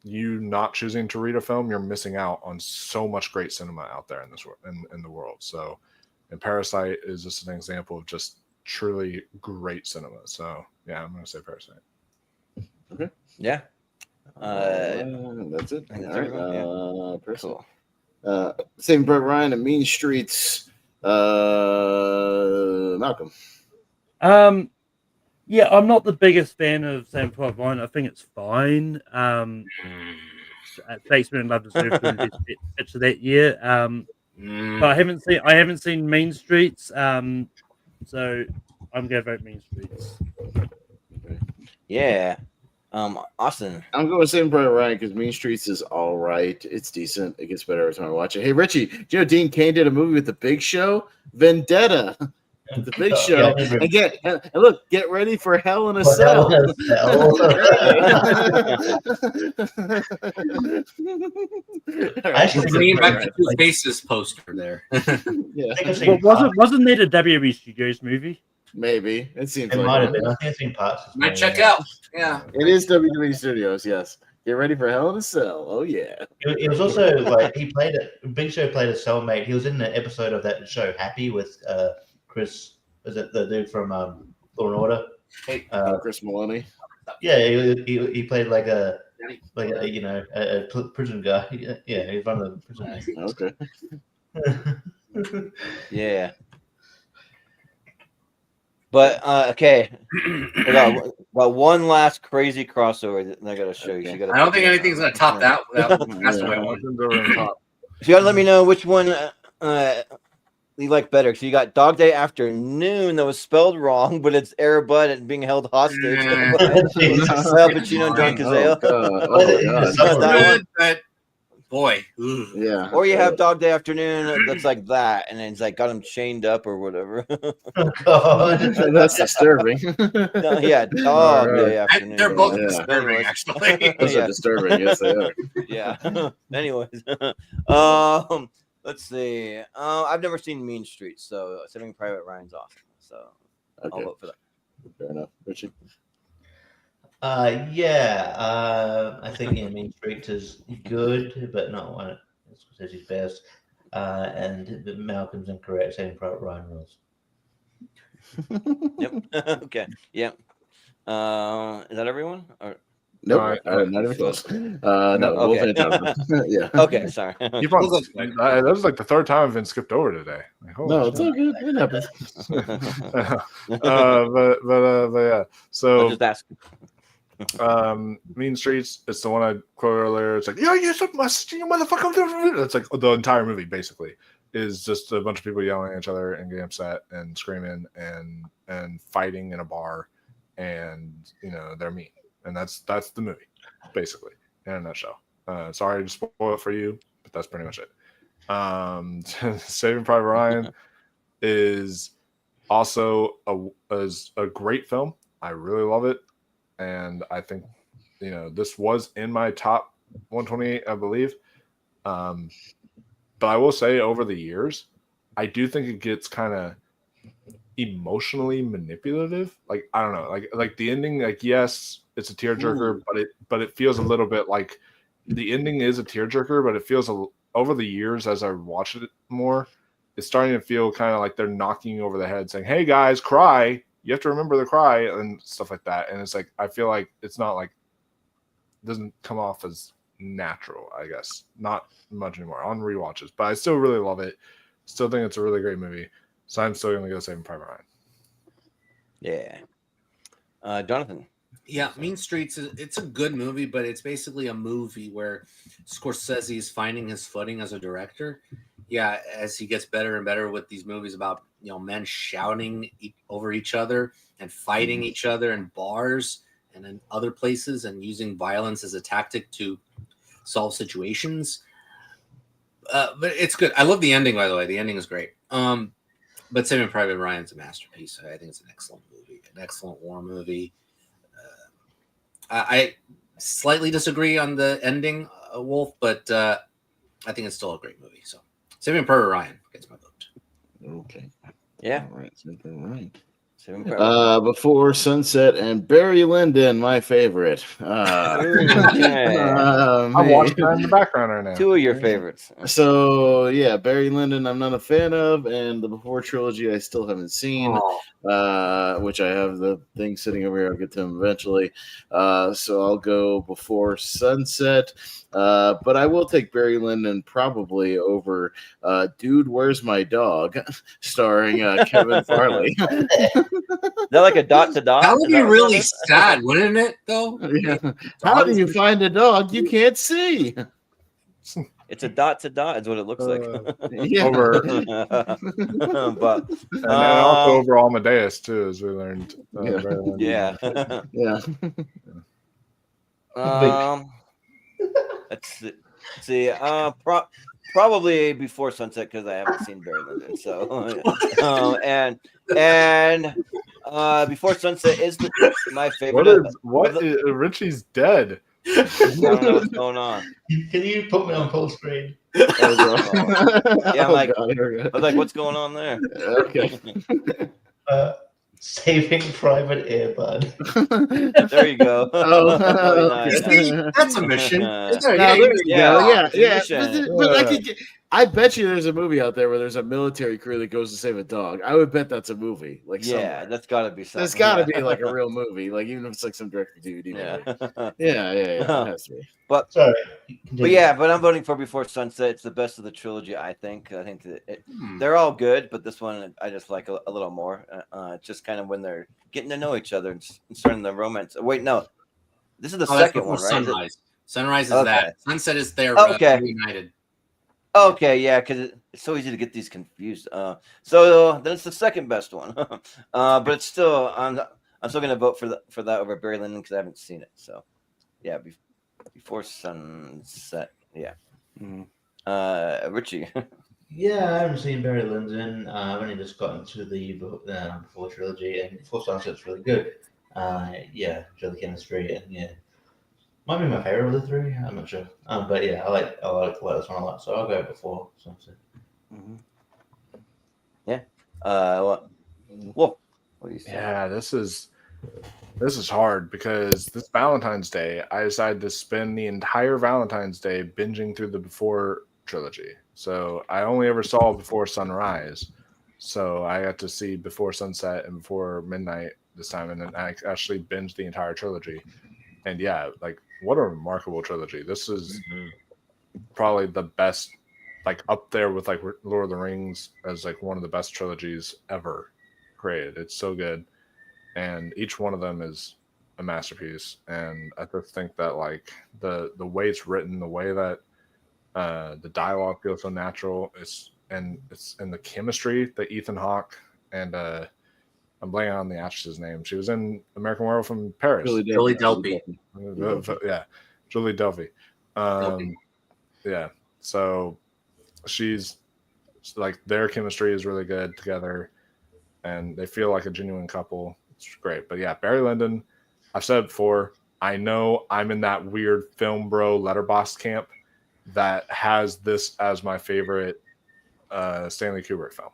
you not choosing to read a film, you're missing out on so much great cinema out there in this in the world. So, and Parasite is just an example of just truly great cinema. So yeah, I'm gonna say Parasite. Okay. Yeah. That's it. I think All that's right. everyone, yeah. Parasite. Cool. Saving Private Ryan and Mean Streets. Malcolm. Yeah, I'm not the biggest fan of Saving Private Ryan. I think it's fine. Shakespeare in Love deserved to win Best Picture that year. But I haven't seen Mean Streets. So I'm gonna vote Mean Streets. Yeah. Austin. I'm going to Saving Private Ryan because Mean Streets is all right. It's decent. It gets better every time I watch it. Hey, Richie, do you know Dean Cain did a movie with The Big Show? Vendetta. The Big Show. And look, get ready for Hell in a Cell. Actually, Bringing back the Two Faces poster there. Yeah. Well, wasn't that a WB Studios movie? Maybe. It seems It like might have it. been. I think it's been parts. Might check out. Yeah. It is WWE Studios, yes. Get ready for Hell in a Cell. Oh, yeah. It was also like he played it. Big Show played a cellmate. He was in the episode of that show Happy with Chris. Was it the dude from Law and Order? Chris Maloney. Yeah, he played like a prison guy. Yeah, he's one of the prison. Okay. Yeah. But okay, I got one last crazy crossover that I got to show you. So you I don't think anything's gonna top that. Castaway one. So you got to let me know which one you like better. So you got Dog Day Afternoon that was spelled wrong, but it's Air Bud and being held hostage. Al Pacino and John Cazale. Good, but boy, yeah. Or you have Dog Day Afternoon that looks like that, and it's like got him chained up or whatever. Oh God, that's disturbing. No, yeah, Dog Day Afternoon. they're both Yeah. disturbing, actually. Those are disturbing. Yes, they are. Yeah. Anyways, let's see. I've never seen Mean Streets, so Saving Private Ryan's awesome. So I'll vote for that. Fair enough, Richie. I think Mean Streets is good, but not one of Scorsese's best. And Malcolm's incorrect. Saving Private Ryan rules. Yep. Okay. Yep. Is that everyone? Or Nope, not even close. No, Okay. Wolf and Jonathan. Yeah. Okay, sorry. That was like the third time I've been skipped over today. Like, holy No, it's shit. all good. It happens. But yeah. So just ask. Mean Streets, it's the one I quoted earlier. It's like, yeah, you motherfucker. It's like the entire movie basically is just a bunch of people yelling at each other and getting upset and screaming and fighting in a bar, and they're mean, and that's the movie basically in a nutshell. Sorry to spoil it for you, but that's pretty much it. Saving Private Ryan is also a great film. I really love it. And I think, this was in my top 128, I believe. But I will say over the years, I do think it gets kind of emotionally manipulative. Like I don't know, like the ending. Like yes, it's a tearjerker, but it feels a little bit like the ending is a tearjerker, but it feels over the years as I watch it more, it's starting to feel kind of like they're knocking you over the head, saying, "Hey guys, cry. You have to remember to cry," and stuff like that. And it's like I feel like it's not like doesn't come off as natural. I guess not much anymore on rewatches, but I still really love it. Still think it's a really great movie. So I'm still gonna go Saving Private Ryan. Yeah, Jonathan. Yeah, Mean Streets it's a good movie, but it's basically a movie where Scorsese is finding his footing as a director. Yeah, as he gets better and better with these movies about men shouting over each other and fighting each other in bars and in other places and using violence as a tactic to solve situations. But it's good. I love the ending, by the way. The ending is great. But Saving Private Ryan's a masterpiece. I think it's an excellent movie, an excellent war movie. I slightly disagree on the ending, Wolf, but I think it's still a great movie. So Saving Private Ryan gets my vote. Okay. Yeah. All right. Saving Ryan. Before Before Sunset and Barry Lyndon, my favorite. Okay. I'm watching that in the background right now. Two of your favorites. So yeah, Barry Lyndon I'm not a fan of, and the Before trilogy I still haven't seen, which I have the thing sitting over here. I'll get to them eventually. So I'll go Before Sunset, but I will take Barry Lyndon probably over Dude, Where's My Dog, starring Kevin Farley. Is that like a dot to dot? That would be really sad, wouldn't it? Though. Yeah. How do you find a dog you can't see? It's a dot to dot, is what it looks like. Yeah. Over, but and also over Amadeus too, as we learned. Yeah. Yeah. Let's see. Probably Before Sunset because I haven't seen Barry Lyndon. So, and Before Sunset is my favorite. What is Richie's dead? I don't know what's going on. Can you put me on full screen? Yeah, I'm like, I was like, what's going on there? Okay. Saving Private Earbud. There you go. Oh, Nice. That's a mission. There you go. Yeah. Mission. But I bet you there's a movie out there where there's a military crew that goes to save a dog. I would bet that's a movie. Like somewhere. That's got to be something. There's got to be like a real movie, like even if it's like some direct-to-DVD movie. Yeah. It has to be. But sorry. But I'm voting for Before Sunset. It's the best of the trilogy, I think. I think that they're all good, but this one I just like a little more. Just kind of when they're getting to know each other and starting the romance. Wait, no, this is the second one, right? Sunrise. Sunrise is that. Sunset is their reunited. Okay, yeah, because it's so easy to get these confused. So then it's the second best one, but it's still I'm still gonna vote for that over Barry Lyndon because I haven't seen it. So yeah, Before Sunset. Yeah. Richie. Yeah, I haven't seen Barry Lyndon. I've only just gotten to the Before trilogy, and Before Sunset's really good. Enjoy the chemistry, and might be my favorite of the three. I'm not sure. But yeah, I like this one a lot, so I'll go Before Sunset. Yeah. What do you say? Yeah, this is hard because this Valentine's Day, I decided to spend the entire Valentine's Day binging through the Before trilogy. So I only ever saw Before Sunrise. So I got to see Before Sunset and Before Midnight this time, and then I actually binged the entire trilogy. And yeah, like what a remarkable trilogy. This is probably the best, like up there with like Lord of the Rings as like one of the best trilogies ever created. It's so good. And each one of them is a masterpiece. And I just think that like the way it's written, the way that the dialogue feels so natural, it's in the chemistry that Ethan Hawke and I'm blanking on the actress's name. She was in American Werewolf in Paris. Julie Delpy. Yeah, Julie Delpy. Yeah, so she's like their chemistry is really good together, and they feel like a genuine couple. It's great. But yeah, Barry Lyndon, I've said it before, I know I'm in that weird film bro letterbox camp that has this as my favorite Stanley Kubrick film.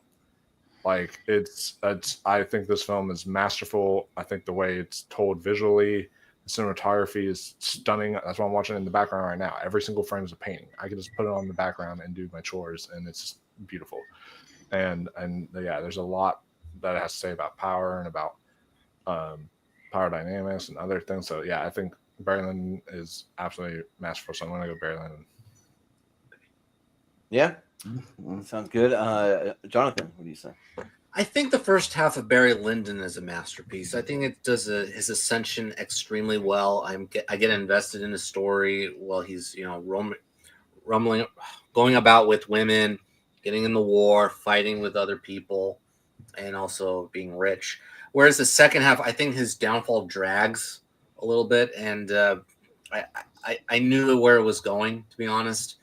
Like it's I think this film is masterful. I think the way it's told visually, the cinematography is stunning. That's why I'm watching it in the background right now. Every single frame is a painting. I can just put it on the background and do my chores, and it's just beautiful. And yeah, there's a lot that it has to say about power and about power dynamics and other things. So yeah, I think Barry Lyndon is absolutely masterful. So I'm going to go Barry Lyndon. Yeah, sounds good. Jonathan, what do you say? I think the first half of Barry Lyndon is a masterpiece. I think it does his ascension extremely well. I get invested in the story while he's rumbling, going about with women, getting in the war, fighting with other people, and also being rich. Whereas the second half, I think his downfall drags a little bit, and I knew where it was going, to be honest.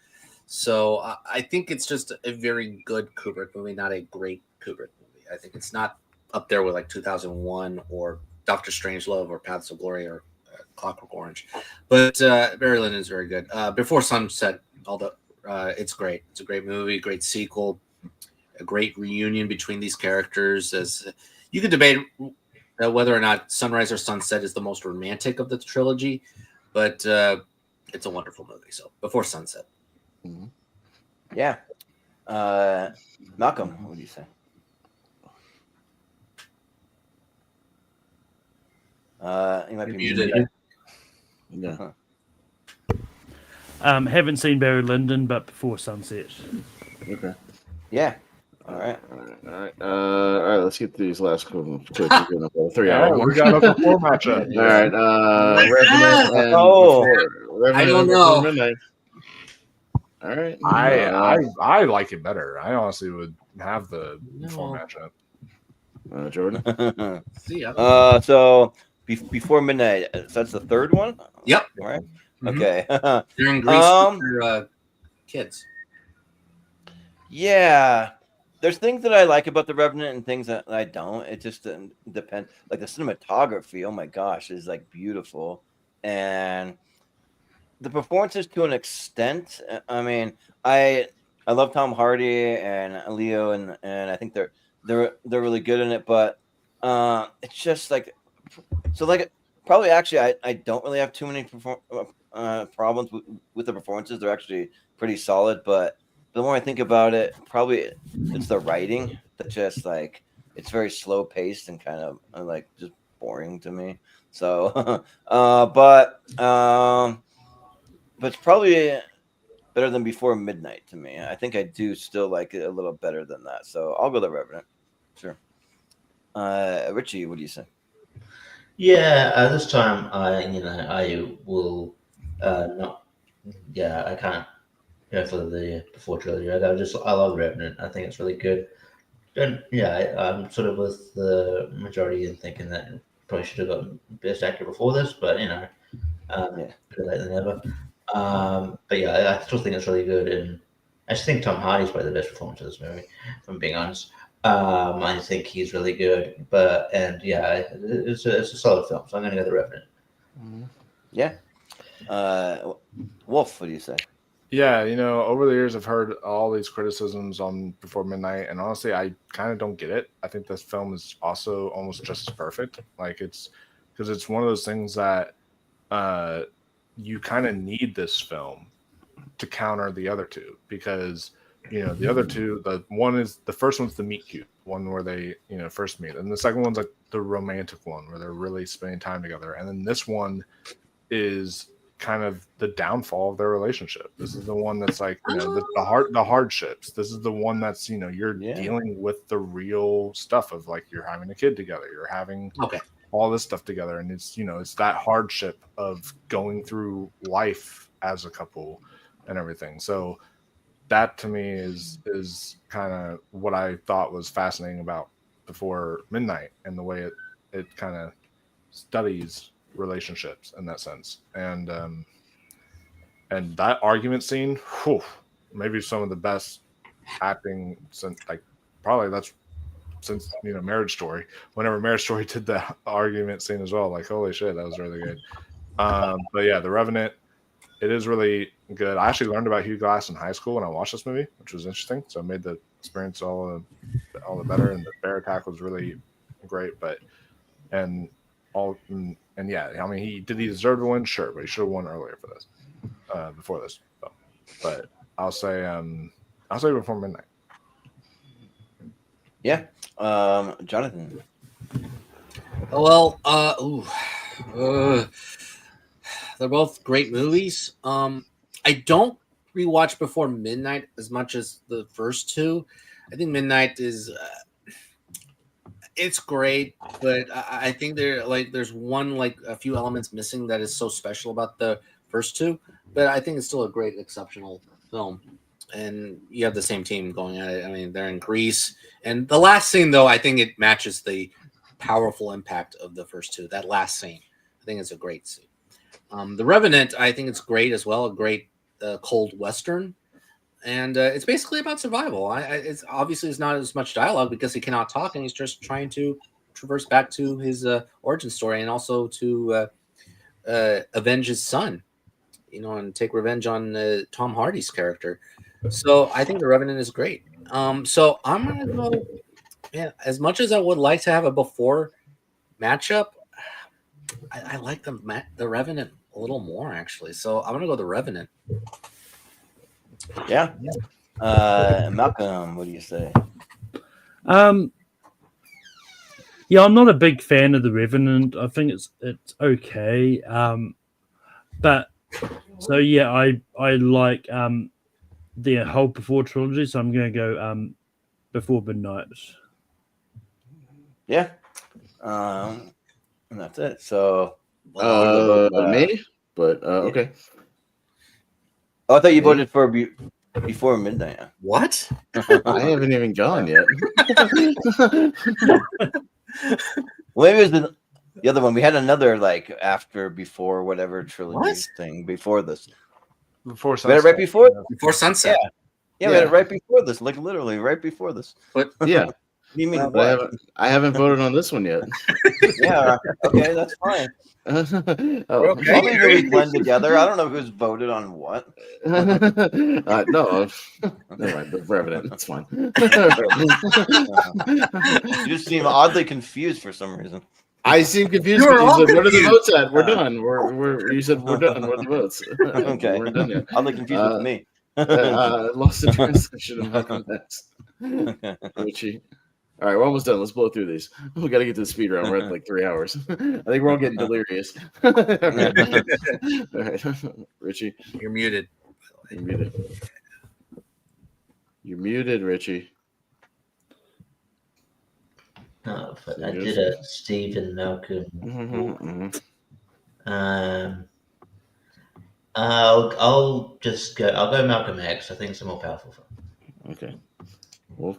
So I think it's just a very good Kubrick movie, not a great Kubrick movie. I think it's not up there with like 2001 or Doctor Strangelove or Paths of Glory or Clockwork Orange, but Barry Lyndon is very good. Before Sunset, it's great. It's a great movie, great sequel, a great reunion between these characters. As you could debate whether or not Sunrise or Sunset is the most romantic of the trilogy, but it's a wonderful movie. So Before Sunset. Yeah. Malcolm, what do you say? You might be muted. Yeah. Haven't seen Barry Lyndon, but Before Sunset. Okay. Yeah. All right. All right. Let's get through these last couple. 3 Yeah, hours. we got a before matchup. All right. Revenant and Oh. Revenant I don't and know. Before Midnight. All right. I like it better. I honestly would have the before matchup. Jordan. See ya. So Before Midnight. So that's the third one. Yep. All right. Mhm. Okay. They're in Greece with their kids. Yeah. There's things that I like about The Revenant and things that I don't. It just depends. Like the cinematography, oh my gosh, is like beautiful. And the performances to an extent. I mean, I love Tom Hardy and Leo, and I think they're really good in it. But it's just like probably actually I don't really have too many problems with the performances. They're actually pretty solid. But the more I think about it, probably it's the writing that just like it's very slow paced and kind of like just boring to me. So, but it's probably better than Before Midnight to me. I think I do still like it a little better than that. So I'll go The Revenant. Sure. Richie, what do you say? Yeah, this time I will not. Yeah, I can't go for the Before trilogy. I love Revenant. I think it's really good. And yeah, I'm sort of with the majority in thinking that probably should have gotten Best Actor before this, but better late than never. But yeah, I still think it's really good, and I just think Tom Hardy's probably the best performance of this movie, if I'm being honest. I think he's really good, it's a solid film, so I'm going to go The Revenant. Yeah. Wolf, what do you say? Yeah, over the years I've heard all these criticisms on Before Midnight, and honestly, I kind of don't get it. I think this film is also almost just as perfect. Like it's because it's one of those things that you kind of need this film to counter the other two, because the other two, the first one's the meet cute one where they first meet, and the second one's like the romantic one where they're really spending time together, and then this one is kind of the downfall of their relationship. This is the one that's like the hardships. This is the one that's you're dealing with the real stuff of like you're having a kid together, you're having all this stuff together, and it's it's that hardship of going through life as a couple and everything. So that to me is kind of what I thought was fascinating about Before Midnight, and the way it kind of studies relationships in that sense. And that argument scene, maybe some of the best acting since since Marriage Story. Whenever Marriage Story did that argument scene as well, like holy shit, that was really good. But yeah, The Revenant, it is really good. I actually learned about Hugh Glass in high school when I watched this movie, which was interesting. So it made the experience all the better. And the bear attack was really great, and yeah, I mean, he deserve to win? Sure, but he should have won earlier for this, before this. So. But I'll say before midnight. Yeah, Jonathan. Well, they're both great movies. I don't rewatch Before Midnight as much as the first two. I think Midnight is it's great, but I think there's a few elements missing that is so special about the first two. But I think it's still a great, exceptional film. And you have the same team going at it. I mean, they're in Greece, and the last scene, though, I think it matches the powerful impact of the first two. That last scene, I think it's a great scene. The Revenant, I think it's great as well. A great cold western, and it's basically about survival. It's obviously it's not as much dialogue because he cannot talk, and he's just trying to traverse back to his origin story, and also to avenge his son, and take revenge on Tom Hardy's character. So I think The Revenant is great. So I'm gonna go. Yeah, as much as I would like to have a before matchup, I like the Revenant a little more actually. So I'm gonna go The Revenant. Yeah. Malcolm, what do you say? Yeah, I'm not a big fan of The Revenant. I think it's okay. But so yeah, I like the whole Before trilogy, so I'm gonna go Before Midnight. Yeah. And that's it. So me? But okay. Oh, I thought you voted for Before Midnight. What? I haven't even gone yet. Well, maybe it was the other one. We had another after, before, whatever trilogy thing before this. Before sunset. We had it right before. Before sunset. Yeah, we had it right before this. Like literally right before this. But yeah. What do you mean? I haven't voted on this one yet. Yeah. Okay, that's fine. Okay. Maybe we blend together. I don't know who's voted on what. No, never mind. The Revenant. That's fine. You just seem oddly confused for some reason. I seem confused. You said, "What are the votes at? We're done. You said we're done. What are the votes?" Okay, we're done yet. Oddly confused with me. Lost in translation of Malcolm X. Richie. All right, we're almost done. Let's blow through these. We got to get to the speed round. We're at 3 hours. I think we're all getting delirious. All right, Richie, you're muted. You're muted. You're muted, Richie. No, but I did a Stephen Malcolm. I'll go Malcolm X. I think it's a more powerful film. Okay. Well.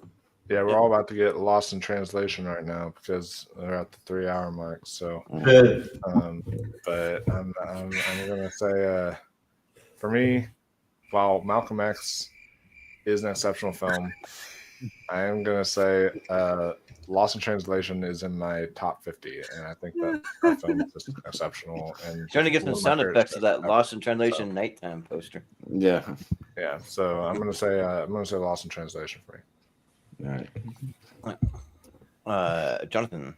Yeah, we're all about to get lost in translation right now because they're at the 3 hour mark. So, but I'm gonna say, for me, while Malcolm X is an exceptional film, I am gonna say Lost in Translation is in my top 50, and I think that film is just exceptional. And trying to get some sound effects of that Lost in Translation nighttime poster. Yeah. So I'm gonna say Lost in Translation for me. All right. Jonathan.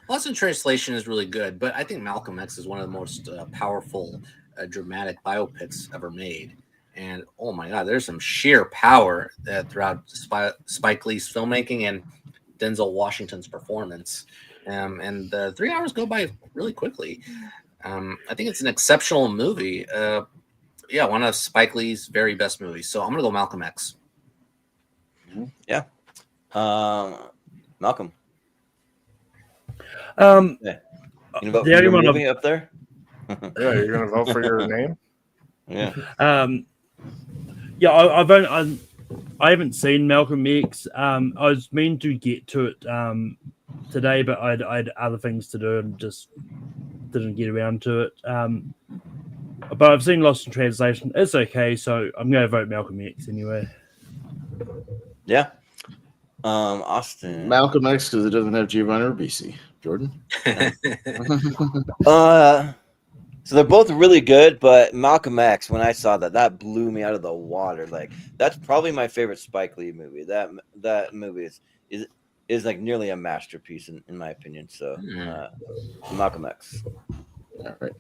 Lost in Translation is really good, but I think Malcolm X is one of the most powerful, dramatic biopics ever made. And oh my God, there's some sheer power throughout Spike Lee's filmmaking and Denzel Washington's performance. And the 3 hours go by really quickly. I think it's an exceptional movie. One of Spike Lee's very best movies. So I'm going to go Malcolm X. Yeah. Malcolm. Yeah. You vote for your movie up there? Yeah, you're gonna vote for your name? Yeah. Yeah, I haven't seen Malcolm X. I was meant to get to it today, but I had other things to do and just didn't get around to it. But I've seen Lost in Translation. It's okay, so I'm going to vote Malcolm X anyway. Yeah. Austin. Malcolm X because it doesn't have Giovanni Ribisi. Jordan. So they're both really good, but Malcolm X, when I saw that, that blew me out of the water. Like that's probably my favorite Spike Lee movie. That movie is like nearly a masterpiece in my opinion. So Malcolm X. All right.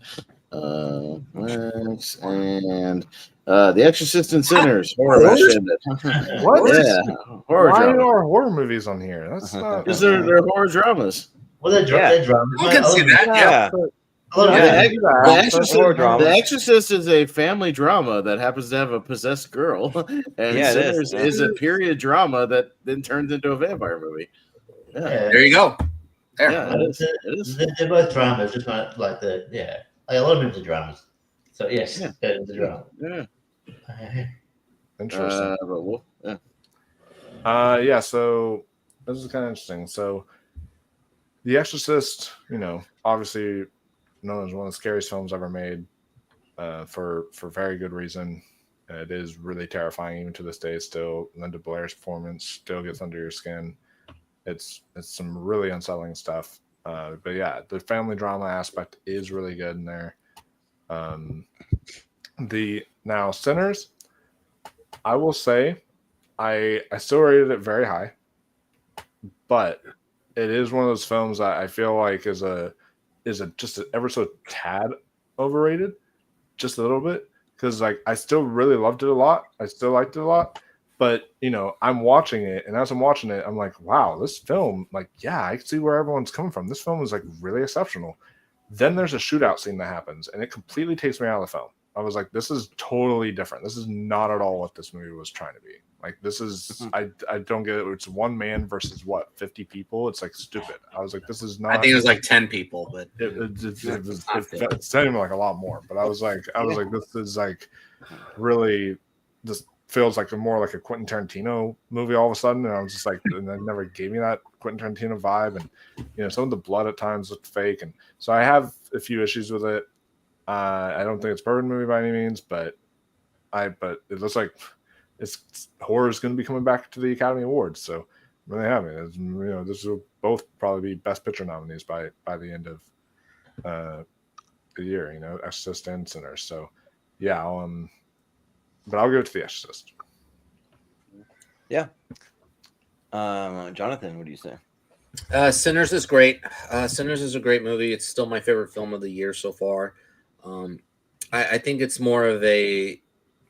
Max and The Exorcist and Sinners. Horror Horror? mash. What? Yeah, horror Why drama. are horror movies on here? That's not. Because they're horror dramas. Well, they're dramas. I can see that. Yeah. A lot of Yeah, them. The Exorcist is a family drama that happens to have a possessed girl, and Yeah, it Sinners is. is a period drama that then turns into a vampire movie. Yeah, There you go. There. yeah, it is. It is. They're both dramas, just not like the like a lot of movies are dramas. So yes, Yeah. it's a drama. Yeah. Interesting. But we'll, Yeah, so this is kind of interesting. So, The Exorcist, obviously known as one of the scariest films ever made, for very good reason. It is really terrifying even to this day. Still, Linda Blair's performance still gets under your skin. It's some really unsettling stuff. But yeah, the family drama aspect is really good in there. Now Sinners, I will say, I still rated it very high, but it is one of those films that I feel like is just ever so tad overrated, just a little bit, because like I still really loved it a lot. I still liked it a lot, but I'm watching it, and as I'm watching it, I'm like, wow, this film, like, yeah, I can see where everyone's coming from. This film is like really exceptional. Then there's a shootout scene that happens, and it completely takes me out of the film. I was like, this is totally different. This is not at all what this movie was trying to be. Like, this is, I don't get it. It's one man versus 50 people. It's like stupid. I was like, this is not. I think it was like 10 people, but it seemed like a lot more. But I was like, this is like really, this feels like more like a Quentin Tarantino movie all of a sudden. And I was just like, and it never gave me that Quentin Tarantino vibe. And, some of the blood at times looked fake. And so I have a few issues with it. I don't think it's a perfect movie by any means, but it looks like horror is going to be coming back to the Academy Awards. So I'm really happy. This will both probably be Best Picture nominees by the end of the year. Exorcist and Sinners. So yeah, but I'll give it to The Exorcist. Yeah. Jonathan, what do you say? Sinners is great. Sinners is a great movie. It's still my favorite film of the year so far. I think it's more of a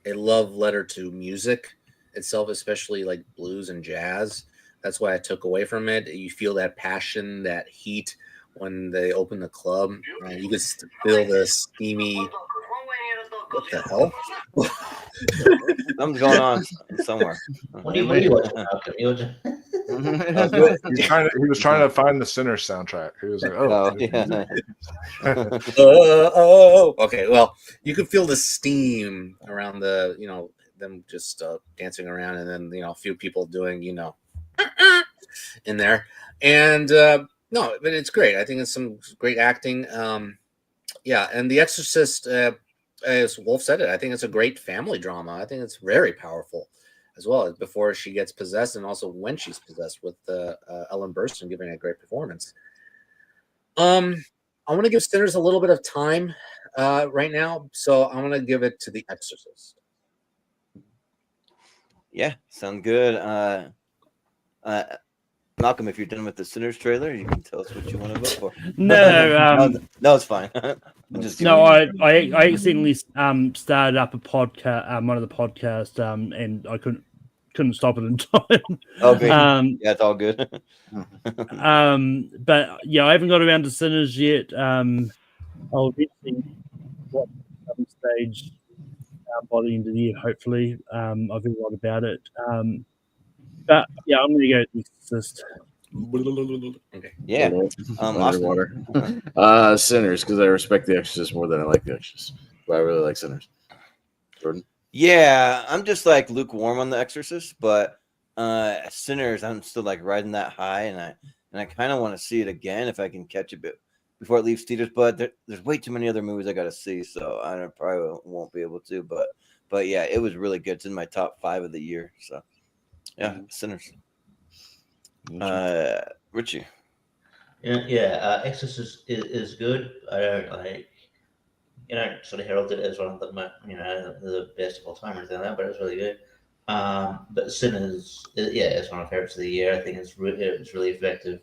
love letter to music itself, especially like blues and jazz. That's what I took away from it. You feel that passion, that heat when they open the club. You can feel the steamy. What the hell? Something's going on somewhere. What are you watching, Malcolm? He was trying to find the Sinners soundtrack. He was like, okay. Well, you can feel the steam around the, them just dancing around, and then a few people doing, in there, and no, but it's great. I think it's some great acting. Yeah, and The Exorcist, as Wolf said it, I think it's a great family drama. I think it's very powerful as well, before she gets possessed and also when she's possessed, with Ellen Burstyn giving a great performance. I want to give Sinners a little bit of time right now, so I'm going to give it to The Exorcist. Yeah, sound good. Malcolm, if you're done with the Sinners trailer, you can tell us what you want to vote for. No, no, it's fine. I accidentally started up a podcast, one of the podcasts, and I couldn't stop it in time. Okay, yeah, it's all good. But yeah, I haven't got around to Sinners yet. I'll eventually watch some stage by the end of the year, hopefully. I've heard a lot about it. But yeah, I'm going to go with The Exorcist. Okay. Yeah. Underwater. Sinners, because I respect The Exorcist more than I like The Exorcist. But I really like Sinners. Jordan? Yeah, I'm just like lukewarm on The Exorcist, but Sinners, I'm still like riding that high, and I kind of want to see it again if I can catch a bit before it leaves theaters. But there's way too many other movies I got to see, so I probably won't be able to. But yeah, it was really good. It's in my top 5 of the year. So yeah, Sinners. Richie. Yeah. Exorcist is good. I don't like. sort of heralded it as one of the best of all time or anything like that, but it's really good. But Sinners, it's one of my favorites of the year. I think it's really effective.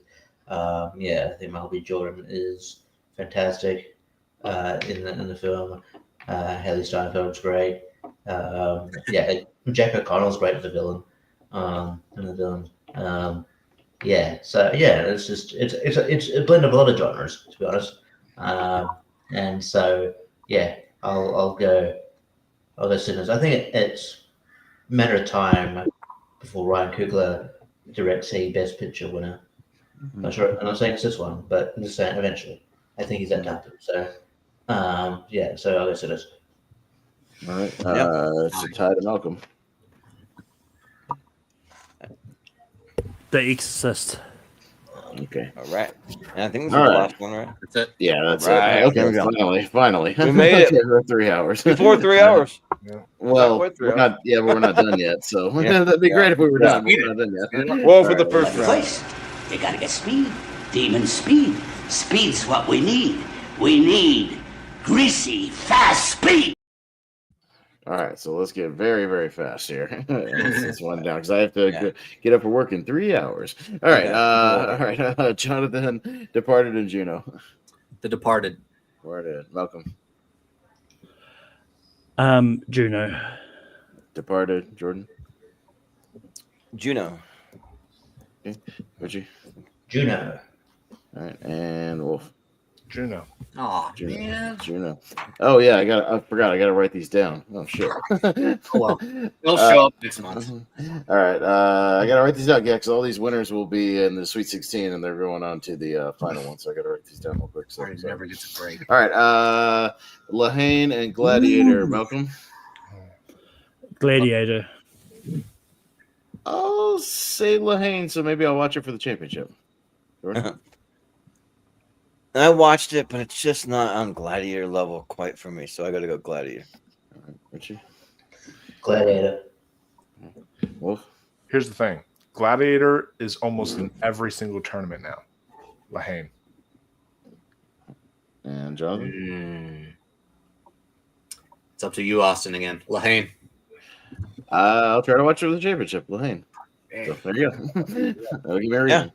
I think Michael B. Jordan is fantastic in the film. Haley Steinfeld's great. Jack O'Connell's great as the villain. In the villain. It's a blend of a lot of genres, to be honest. And so I'll go Sinners. I think it's a matter of time before Ryan Coogler directs a Best Picture winner. I'm not sure. I'm not saying it's this one, but I'm just saying eventually. I think he's that talented. So so I'll go Sinners. All right. It's a tie to Malcolm. The Exorcist. Okay. All right. And I think this is the last one, right? That's it. Yeah, that's Right. it. Okay, There we go. finally. We made it. For 3 hours. Before 3 hours. Well, Before 3 we're not. Yeah, but we're not done yet. So Yeah. that'd be great if we were Yeah. done. But we're not done yet. Well, for the All first round. First, you gotta get speed. Demon speed. Speed's what we need. We need greasy, fast speed. All right, so let's get very, very fast here. Let's one down because I have to get up for work in 3 hours. All right, Jonathan, Departed, and Juno. The Departed. Departed. Malcolm. Juno. Departed. Jordan. Juno. Okay. Richie. Juno. All right, and Wolf. Juno. Oh Juno. man. Juno. Oh yeah, I forgot. I got to write these down. Oh shit. Oh well. They'll show up next month. All right, I got to write these down, because all these winners will be in the Sweet 16, and they're going on to the final one. So I got to write these down real quick. So, Sorry, never gets a break. all right, Lahane and Gladiator. Malcolm. Gladiator. I'll say Lahane, so maybe I'll watch it for the championship. Jordan? I watched it, but it's just not on Gladiator level quite for me, so I got to go Gladiator. All right, Richie. Gladiator. Wolf. Here's the thing: Gladiator is almost in every single tournament now. Lahane. And Jonathan. It's up to you, Austin, again. Lahane. I'll try to watch it for the championship. Lahane. So there you go. That'll give me a reason.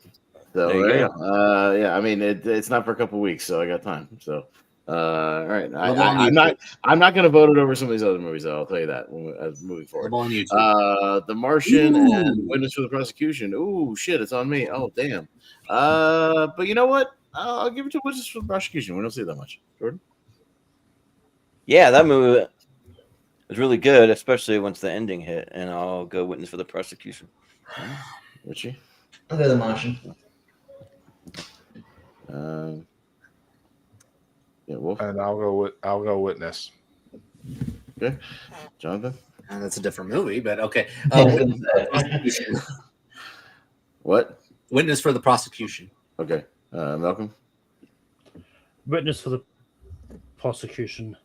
So there you go. I mean, it's not for a couple weeks, so I got time. So, all right. I'm not going to vote it over some of these other movies, though. I'll tell you that moving forward. On YouTube. The Martian and Witness for the Prosecution. Ooh, shit, it's on me. Oh, damn. But you know what? I'll give it to Witness for the Prosecution. We don't see it that much. Jordan? Yeah, that movie was really good, especially once the ending hit, and I'll go Witness for the Prosecution. Richie? I'll go The Martian. Wolf. And I'll go Witness. Okay, Jonathan. That's a different movie, but okay. What? Witness for the Prosecution. Okay, Malcolm. Witness for the Prosecution.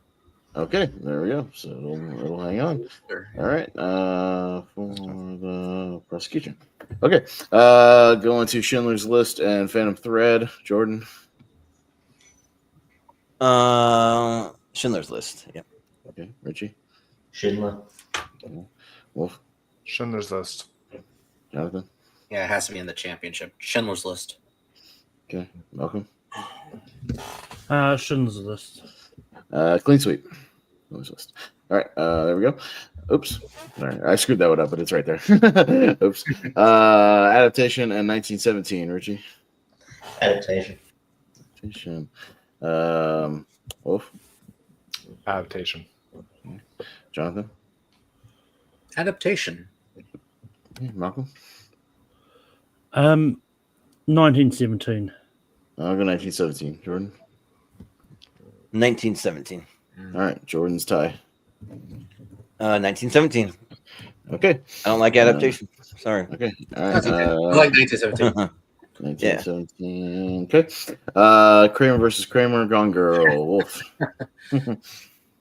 Okay, there we go. So it'll hang on. All right, for the prosecution. Okay, going to Schindler's List and Phantom Thread. Jordan. Schindler's List. Yep. Okay, Richie. Schindler. Wolf. Schindler's List. Jonathan. Yeah, it has to be in the championship. Schindler's List. Okay, Malcolm. Schindler's List. Clean sweep. List. All right, there we go. Oops. All right, I screwed that one up, but it's right there. Oops. Adaptation and 1917. Richie. Adaptation. Wolf. Adaptation. Jonathan. Adaptation. Okay, Malcolm. 1917. I'll go 1917. Jordan. 1917. All right, Jordan's tie. 1917. Okay. I don't like adaptation. Sorry. Okay. All right. I like 1917. 1917. Okay. Kramer versus Kramer. Gone Girl. Wolf.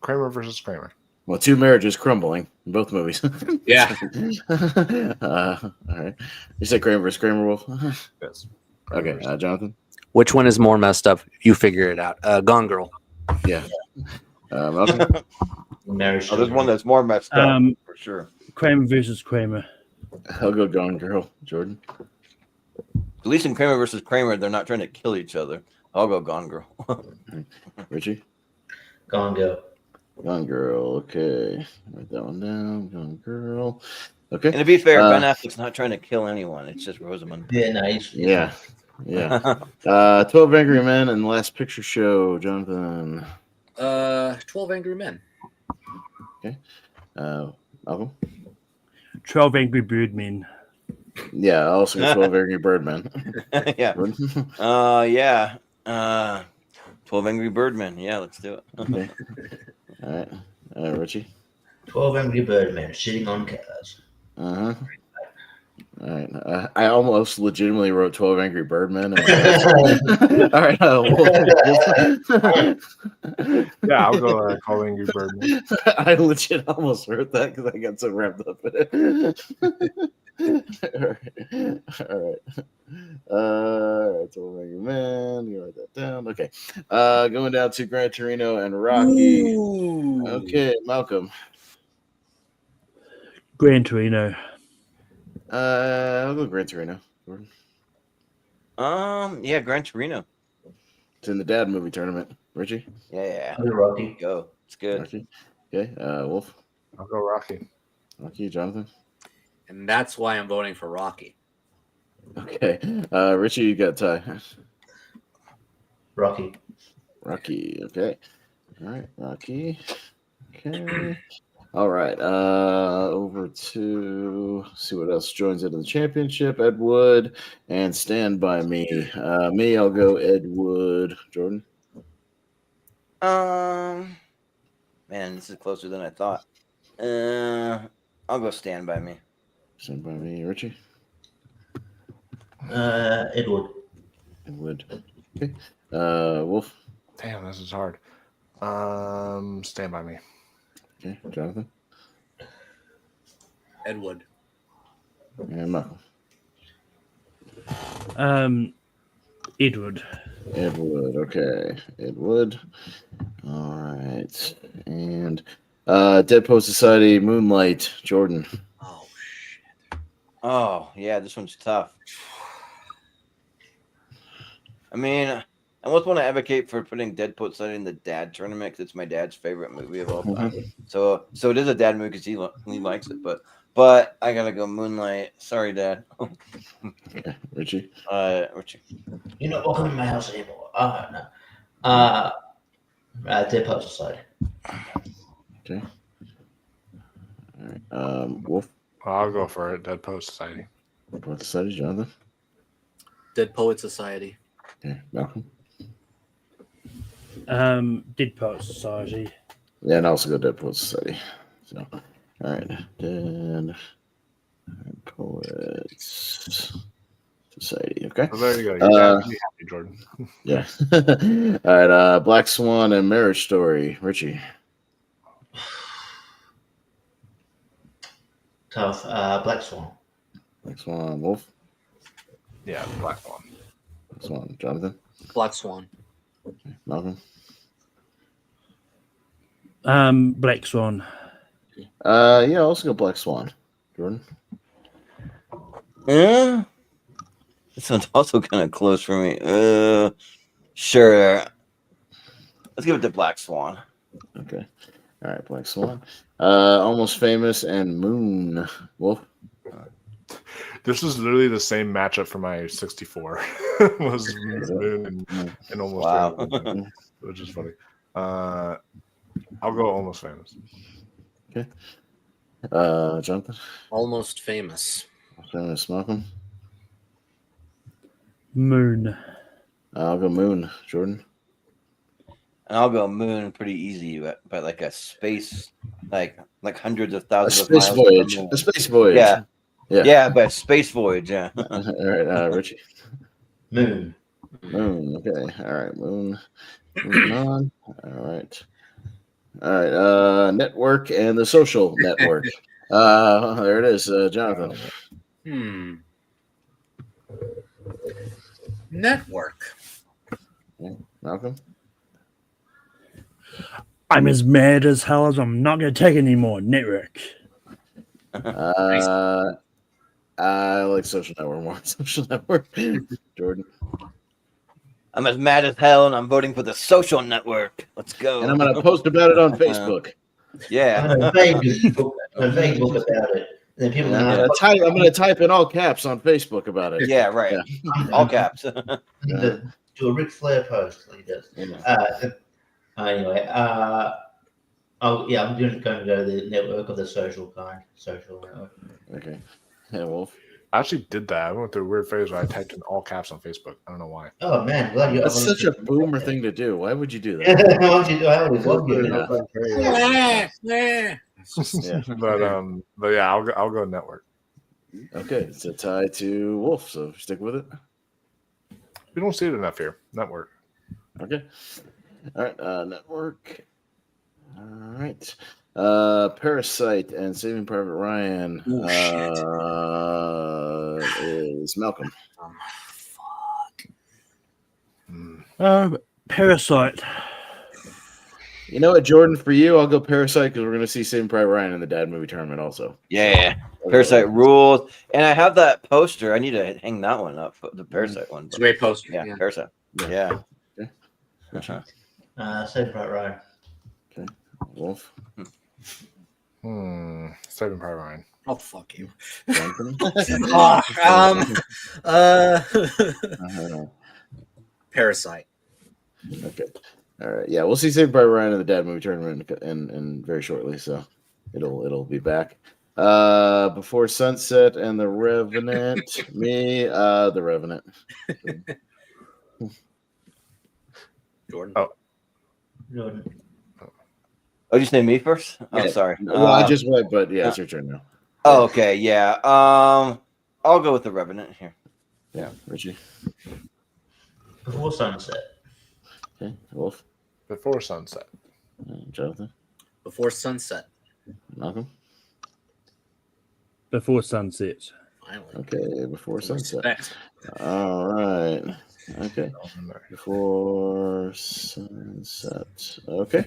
Kramer versus Kramer. Well, two marriages crumbling in both movies. Yeah. All right. You said Kramer versus Kramer, Wolf? Yes. Okay. Jonathan? Which one is more messed up? You figure it out. Gone Girl. Yeah. Malcolm? Mary Oh, there's one that's more messed up for sure. Kramer versus Kramer. I'll go Gone Girl. Jordan? At least in Kramer versus Kramer, they're not trying to kill each other. I'll go Gone Girl. Richie? Gone Girl. Gone Girl. Okay. Write that one down. Gone Girl. Okay. And to be fair, Ben Affleck's not trying to kill anyone. It's just Rosamund. Yeah, nice. Yeah. 12 Angry Men and The Last Picture Show. Jonathan? 12 Angry Men. Okay. Malcolm? 12 Angry Birdmen. Yeah, I also got 12 Angry Birdmen. Yeah. 12 Angry Birdmen. Yeah, let's do it. Okay. All right. Richie? 12 Angry Birdmen sitting on cars. Uh-huh. All right. I almost legitimately wrote 12 Angry Birdmen. All right. Yeah, I'll go 12 Angry Birdmen. I legit almost wrote that because I got so wrapped up in it. All right. 12 Angry Men. You write that down. Okay. Going down to Gran Torino and Rocky. Ooh. Okay, Malcolm. Gran Torino. I'll go Gran Torino. Jordan? Yeah, Gran Torino. It's in the Dad movie tournament. Richie? Yeah. Rocky. Go. It's good. Rocky. Okay. Wolf? I'll go Rocky. Rocky. Jonathan? And that's why I'm voting for Rocky. Okay. Richie, you got tie. Rocky. Rocky. Okay. All right. Rocky. Okay. All right. Over to see what else joins into the championship. Ed Wood and Stand By Me. I'll go Ed Wood. Jordan? Man, this is closer than I thought. I'll go Stand By Me. Stand By Me. Richie? Edward. Ed Wood. Okay. Wolf? Damn, this is hard. Stand By Me. Okay. Jonathan? Ed Wood. And Malcolm? Edward. Ed Wood. Okay. Ed Wood. All right. And Dead Poet Society, Moonlight, Jordan. Oh, shit. Oh, yeah, this one's tough. I mean, I almost want to advocate for putting Dead Poet Society in the Dad tournament because it's my dad's favorite movie of all time. So it is a dad movie because he likes it. But I gotta go Moonlight. Sorry, Dad. Okay. Richie? Richie. You're not welcome in my house anymore. No. Dead Poet Society. Okay. All right. Wolf? I'll go for it. Dead Poet Society. Dead Poet Society, Jonathan? Dead Poet Society. Okay. Malcolm? Dead Poet Society. Yeah, and I also go Dead Poet Society. So, all right. Dead Poets Society. Okay. Well, there you go. You're happy, Jordan. Yeah. All right. Black Swan and Marriage Story. Richie? Tough. Black Swan. Black Swan. Wolf? Yeah, Black Swan. Black Swan. Jonathan? Black Swan. Malcolm? Black Swan. Yeah, I'll also go Black Swan. Jordan? Yeah. This one's also kind of close for me. Sure. Let's give it to Black Swan. Okay. All right, Black Swan. Almost Famous and Moon. Wolf? This is literally the same matchup for my 64. Was Moon and Almost Wow. Famous, which is funny. I'll go Almost Famous. Okay. Jonathan? Almost Famous. Famous. Malcolm? Moon. I'll go Moon. Jordan? And I'll go Moon pretty easy, but like a space, like hundreds of A thousands space of miles. voyage. From the moon. A space voyage. Yeah. Yeah. Yeah, but space voyage. Yeah. All right, Richie. Moon. Moon. Okay. All right, Moon. Moving on. All right. Network and the Social Network. There it is, Jonathan. Network. Okay. Malcolm. I'm as mad as hell as I'm not going to take it anymore. Network. I like Social Network more. Social Network. Jordan. I'm as mad as hell, and I'm voting for the Social Network. Let's go. And I'm going to post about it on Facebook. Yeah. I'm a Facebook about it. And then people I'm going to type in all caps on Facebook about it. Yeah, right. All caps. Do a Ric Flair post. He does. Anyway, I'm going to go to the network of the social kind. Social network. Okay. Yeah, Wolf. I actually did that. I went through a weird phase where I typed in all caps on Facebook. I don't know why. Oh man, glad you. That's such a boomer thing to do. Why would you do that? I always love you. But yeah, I'll go network. Okay, it's a tie to Wolf, so stick with it. We don't see it enough here. Network. Okay. All right, network. All right. Parasite and Saving Private Ryan is Malcolm. Parasite. You know what, Jordan? For you, I'll go Parasite because we're going to see Saving Private Ryan in the Dad Movie Tournament also. Yeah. Parasite rules. And I have that poster. I need to hang that one up. The Parasite one. It's a great poster. Yeah, Parasite. Yeah. Saving Private Ryan. Okay. Wolf. Saving Private Ryan. Oh, fuck you. Parasite. Okay. All right. Yeah, we'll see Saving Private Ryan in the Dad Movie Tournament in very shortly, so it'll be back. Before Sunset and The Revenant. The Revenant. Jordan. Jordan. Oh, you just named me first? Oh, Yeah. sorry. Well, I just went, but yeah, it's your turn now. Oh, okay. Yeah. I'll go with The Revenant here. Yeah, Richie. Before Sunset. Okay, Wolf. Before Sunset. Jonathan. Before Sunset. Malcolm. Before Sunset. Finally. Okay, Before Sunset. Respect. All right. Okay. Before Sunset. Okay.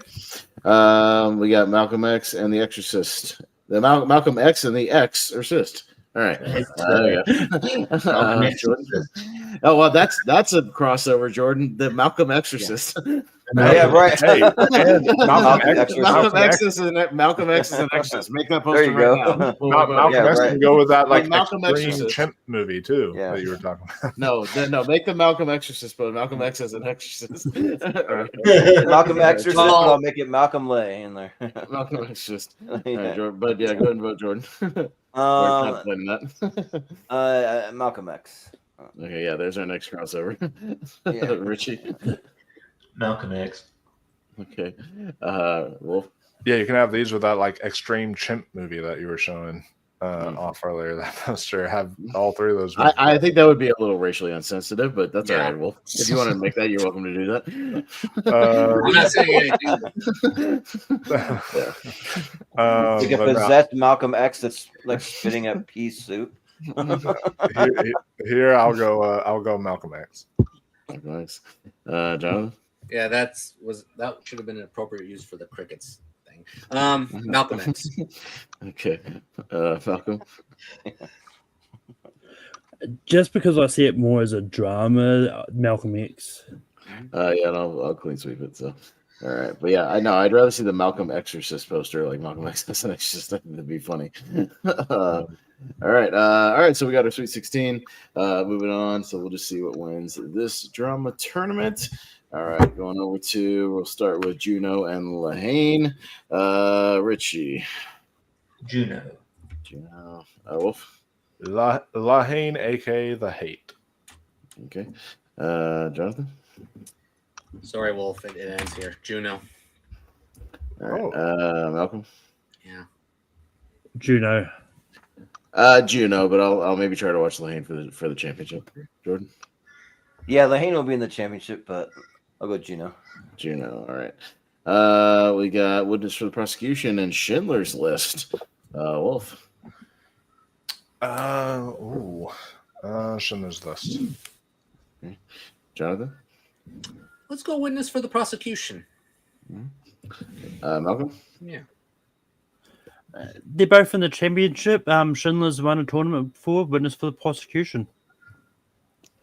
We got Malcolm X and The Exorcist. The Malcolm X and The Exorcist. All right. Jordan. Oh well, that's a crossover, Jordan. The Malcolm Exorcist. Yeah, right. Hey, Malcolm X is an Exorcist. Make that poster right now. Malcolm X can go with that like Malcolm extreme Exorcist. chimp movie too Yeah. that you were talking about. No. Make the Malcolm Exorcist, but Malcolm X as an Exorcist. Malcolm Exorcist, but I'll make it Malcolm Lay in there. Malcolm Exorcist. All Yeah. right, Jordan, but yeah, go ahead and vote, Jordan. We're contemplating that. Malcolm X. Okay, yeah, there's our next crossover. Yeah. Richie. Malcolm X. Okay. Wolf. Yeah, you can have these with that like extreme chimp movie that you were showing off earlier. That poster have all three of those. I think that would be a little racially insensitive, but that's all Yeah. right, Wolf. If you want to make that, you're welcome to do that. I'm not saying anything. Like a possessed Malcolm X that's like spitting at pea soup. Here I'll go Malcolm X. Thanks. Jonathan. Yeah, that should have been an appropriate use for the crickets thing. Malcolm X. Okay. Malcolm. Just because I see it more as a drama, Malcolm X. Yeah, and I'll clean sweep it. So, all right, but yeah, I know I'd rather see the Malcolm Exorcist poster, like Malcolm X as an Exorcist. I think that'd be funny. All right. So we got our Sweet 16. Moving on. So we'll just see what wins this drama tournament. All right, we'll start with Juno and Lahane. Richie. Juno. Wolf. Lahane, aka the Hate. Okay. Jonathan. Sorry, Wolf. It ends here. Juno. All right. Malcolm. Yeah. Juno. Juno, but I'll maybe try to watch Lahane for the championship. Jordan. Yeah, Lahane will be in the championship, but I'll go Juno. Juno. All right. We got Witness for the Prosecution and Schindler's List. Wolf. Schindler's List. Okay. Jonathan. Let's go Witness for the Prosecution. Malcolm. Yeah. They're both in the championship. Schindler's won a tournament before. Witness for the prosecution.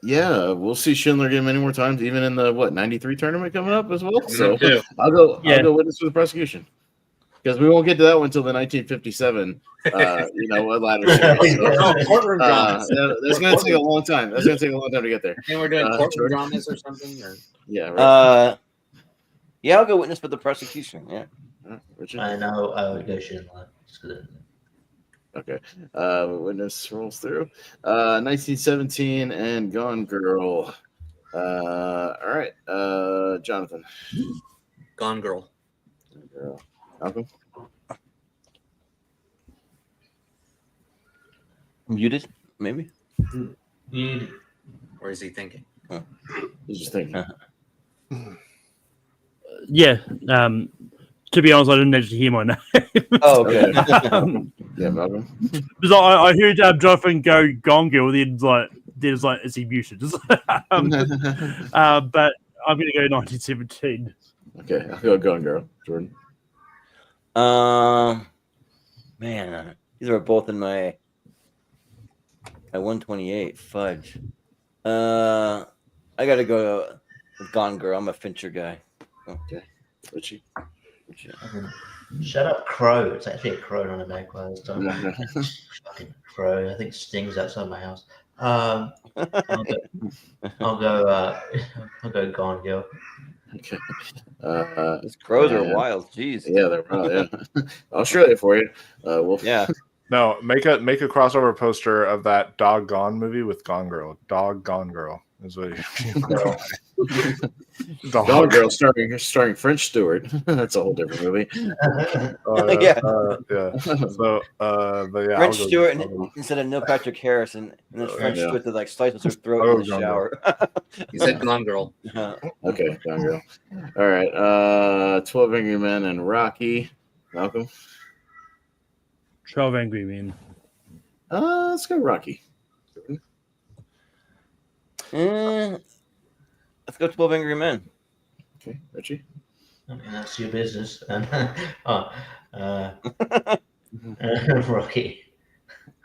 Yeah, we'll see Schindler get many more times, even in the 93 tournament coming up as well. So too. I'll go Yeah. Witness for the prosecution because we won't get to that one until the 1957. Ladder series. So, Courtroom dramas. that's going to take a long time. That's going to take a long time to get there. I think we're doing courtroom Jordan? dramas or something. Or... Yeah, right. Yeah, I'll go Witness for the prosecution. Yeah. Richard? I know. I would go Schindler. It's good. Okay. Witness rolls through. 1917 and Gone Girl. All right. Jonathan. Gone Girl. Girl. Malcolm. Muted, maybe. Or is he thinking? He's just thinking. Yeah. To be honest, I didn't actually hear my name. Oh, okay. Yeah, Malcolm. Because I heard Jonathan go Gone Girl, then is he muted? But I'm going to go 1917. Okay, I'll go Gone Girl. Jordan. Man, these are both in my 128. Fudge. I gotta go with Gone Girl. I'm a Fincher guy. Okay, Richie. Shut up, Crow. It's actually a crow, not a magpie. Fucking crow. I think stings outside my house. I'll go Gone Girl. Okay. These crows are wild. Jeez. Yeah, they're wild. Yeah. Australia for you. Wolf. Yeah. No, make a crossover poster of that Dog Gone movie with Gone Girl. Dog Gone Girl is what Gone Girl starring French Stewart. That's a whole different movie. Yeah. So, but yeah, French Stewart instead of Neil Patrick Harris, and then French Stewart to slices her throat in the shower. He said Gone Girl. Okay, Gone Girl. All right. 12 Angry Men and Rocky. Malcolm. 12 Angry Men. Let's go Rocky. Let's go 12 Angry Men. Okay, Richie. I mean, that's your business. Rocky.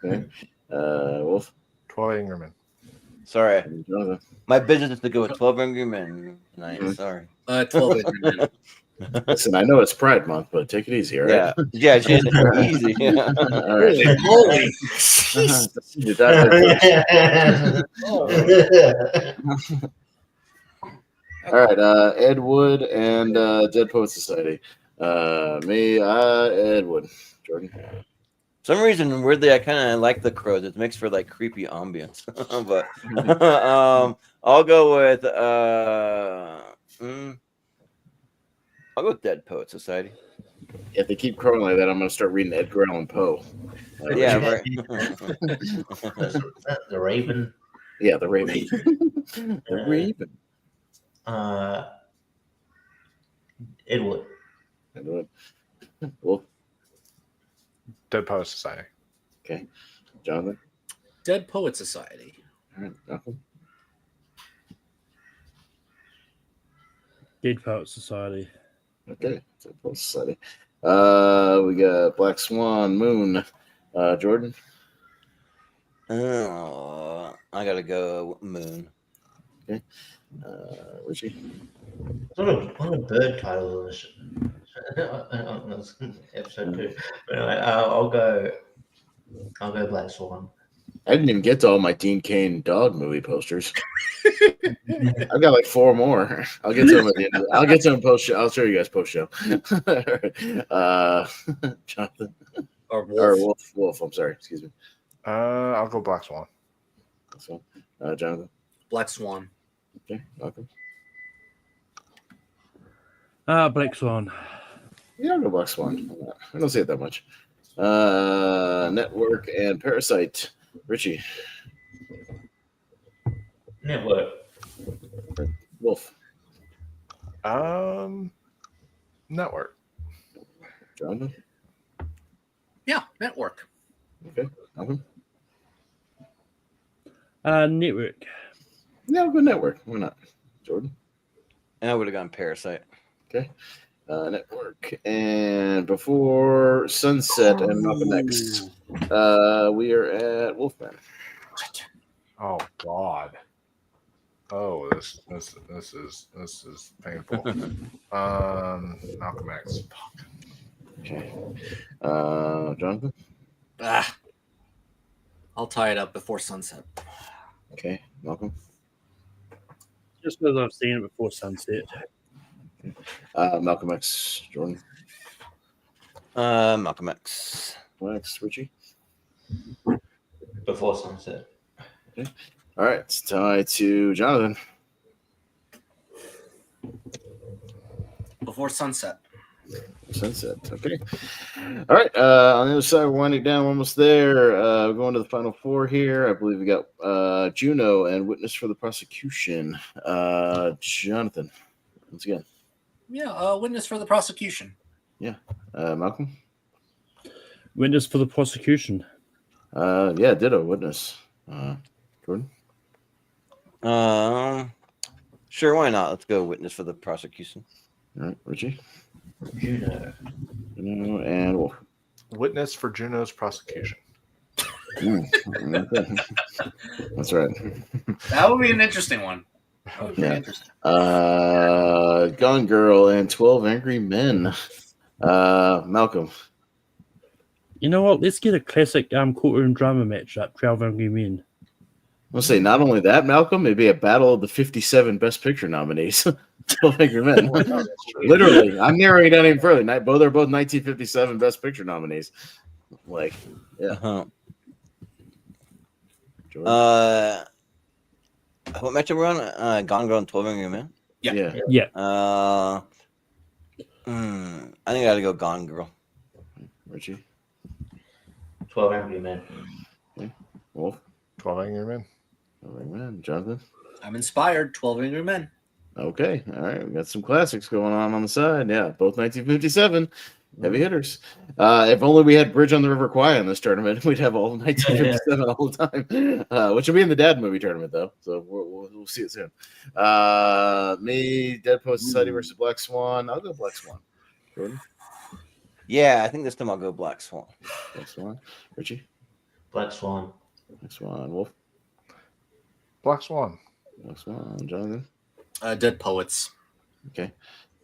Okay. Wolf. 12 Angry Men. Sorry. Jonathan. My business is to go with 12 Angry Men tonight. Sorry. 12 Angry Men. Listen, I know it's Pride Month, but take it easy, all right? Yeah, easy. Yeah. All right. Holy. All right, Ed Wood and Dead Poet Society. Ed Wood. Jordan. For some reason, weirdly, I kind of like the crows. It makes for like creepy ambience. But I'll go with I'll go with Dead Poet Society. If they keep crowing like that, I'm going to start reading Edgar Allan Poe. Yeah, right. The Raven. Yeah, the Raven. The Raven. Edward. Edward. Wolf. Dead Poet Society. Okay. Jonathan. Dead Poet Society. All right. Malcolm. Dead Poet Society. Okay. Dead Poet Society. We got Black Swan, Moon. Jordan. I gotta go Moon. Okay. Richie. What a bird title of this episode 2. But anyway, I'll go Black Swan. I didn't even get to all my Dean Cain dog movie posters. I've got like 4 more. I'll get to them at the end. I'll get to them post show. I'll show you guys post show. Jonathan Or Wolf. I'm sorry. Excuse me. I'll go Black Swan. So, Jonathan. Black Swan. Okay. Welcome. Black Swan. Yeah, I'll go Black Swan. I don't see it that much. Network and Parasite. Richie. Network. Wolf. Network. Jonathan. Yeah, Network. Okay. Malcolm. Network. Yeah, I'll go Network. Why not? Jordan. And I would have gone Parasite. Okay. Network, and Before Sunset and Malcolm X. We are at Wolfman. Oh God. Oh, this is painful. Malcolm X. Fuck. Okay. Jonathan. I'll tie it up Before Sunset. Okay, Malcolm. Just because I've seen it before sunset. Malcolm X. Jordan. Malcolm X. Max. Richie. Before Sunset. Okay. All right, it's tied to Jonathan. Before Sunset. Sunset. Okay. All right. On the other side, we're winding down. We're almost there. We're going to the final four here. I believe we got Juno and Witness for the Prosecution. Jonathan, once again. Yeah, Witness for the Prosecution. Yeah. Malcolm. Witness for the Prosecution. Yeah, ditto. Witness. Jordan. Sure, why not? Let's go Witness for the Prosecution. All right, Richie. Juno. Juno and Wolf. Witness for Juno's prosecution. Okay. That's right. That would be an interesting one. That would be interesting. Gone Girl and 12 Angry Men. Malcolm. You know what? Let's get a classic courtroom drama matchup, 12 Angry Men. I'll say not only that, Malcolm, it'd be a battle of the 57 Best Picture nominees. 12 Angry Men. Literally, I'm narrowing it down even further. They're both 1957 Best Picture nominees. Like, yeah. What matchup we're on? Gone Girl and 12 Angry Men? Yeah. Yeah. I think I gotta go Gone Girl. Richie. 12 Angry Men. Okay. Wolf. 12 Angry Men. 12 Angry Men. Jonathan. I'm inspired. 12 Angry Men. Okay. All right. We got some classics going on the side. Yeah. Both 1957. Heavy hitters. If only we had Bridge on the River Kwai in this tournament, we'd have all of 1957 all the time. Which will be in the Dad movie tournament, though. So we'll see it soon. Me, Dead Poet Society versus Black Swan. I'll go Black Swan. Jordan. Yeah, I think this time I'll go Black Swan. Black Swan. Richie. Black Swan. Black Swan. Wolf. Black Swan. Black Swan. Jonathan. Dead Poets. Okay.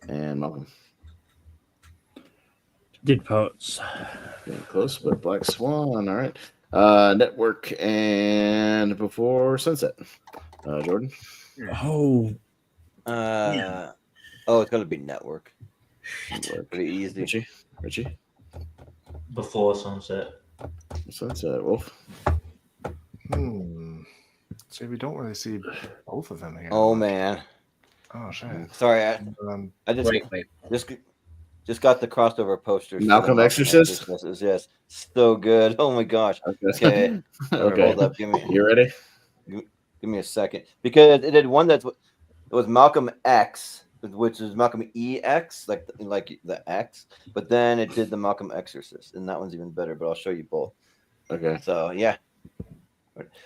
And Malcolm. Dead Poets. Getting close, but Black Swan. All right. Network and Before Sunset. Jordan. Oh. It's gonna be Network. Pretty easy. Richie. Before Sunset. Sunset. Wolf. See, we don't really see both of them here. Oh man. Oh shit. Sorry, I just Wait. just got the crossover posters. Malcolm Exorcist? Yes, so good. Oh my gosh. Okay. Okay. Hold up. You ready? Give me a second, because it did one it was Malcolm X, which is Malcolm EX, like the X, but then it did the Malcolm Exorcist, and that one's even better. But I'll show you both. Okay. So yeah.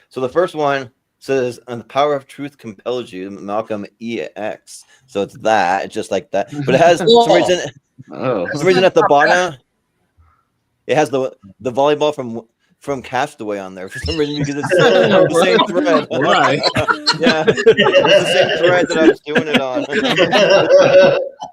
So the first one says, "And the power of truth compels you," Malcolm EX. So it's that. It's just like that, but it has for some reason at the bottom. It has the volleyball from Castaway on there for some reason, because it's the same thread. Why? Yeah, it's the same thread that I was doing it on.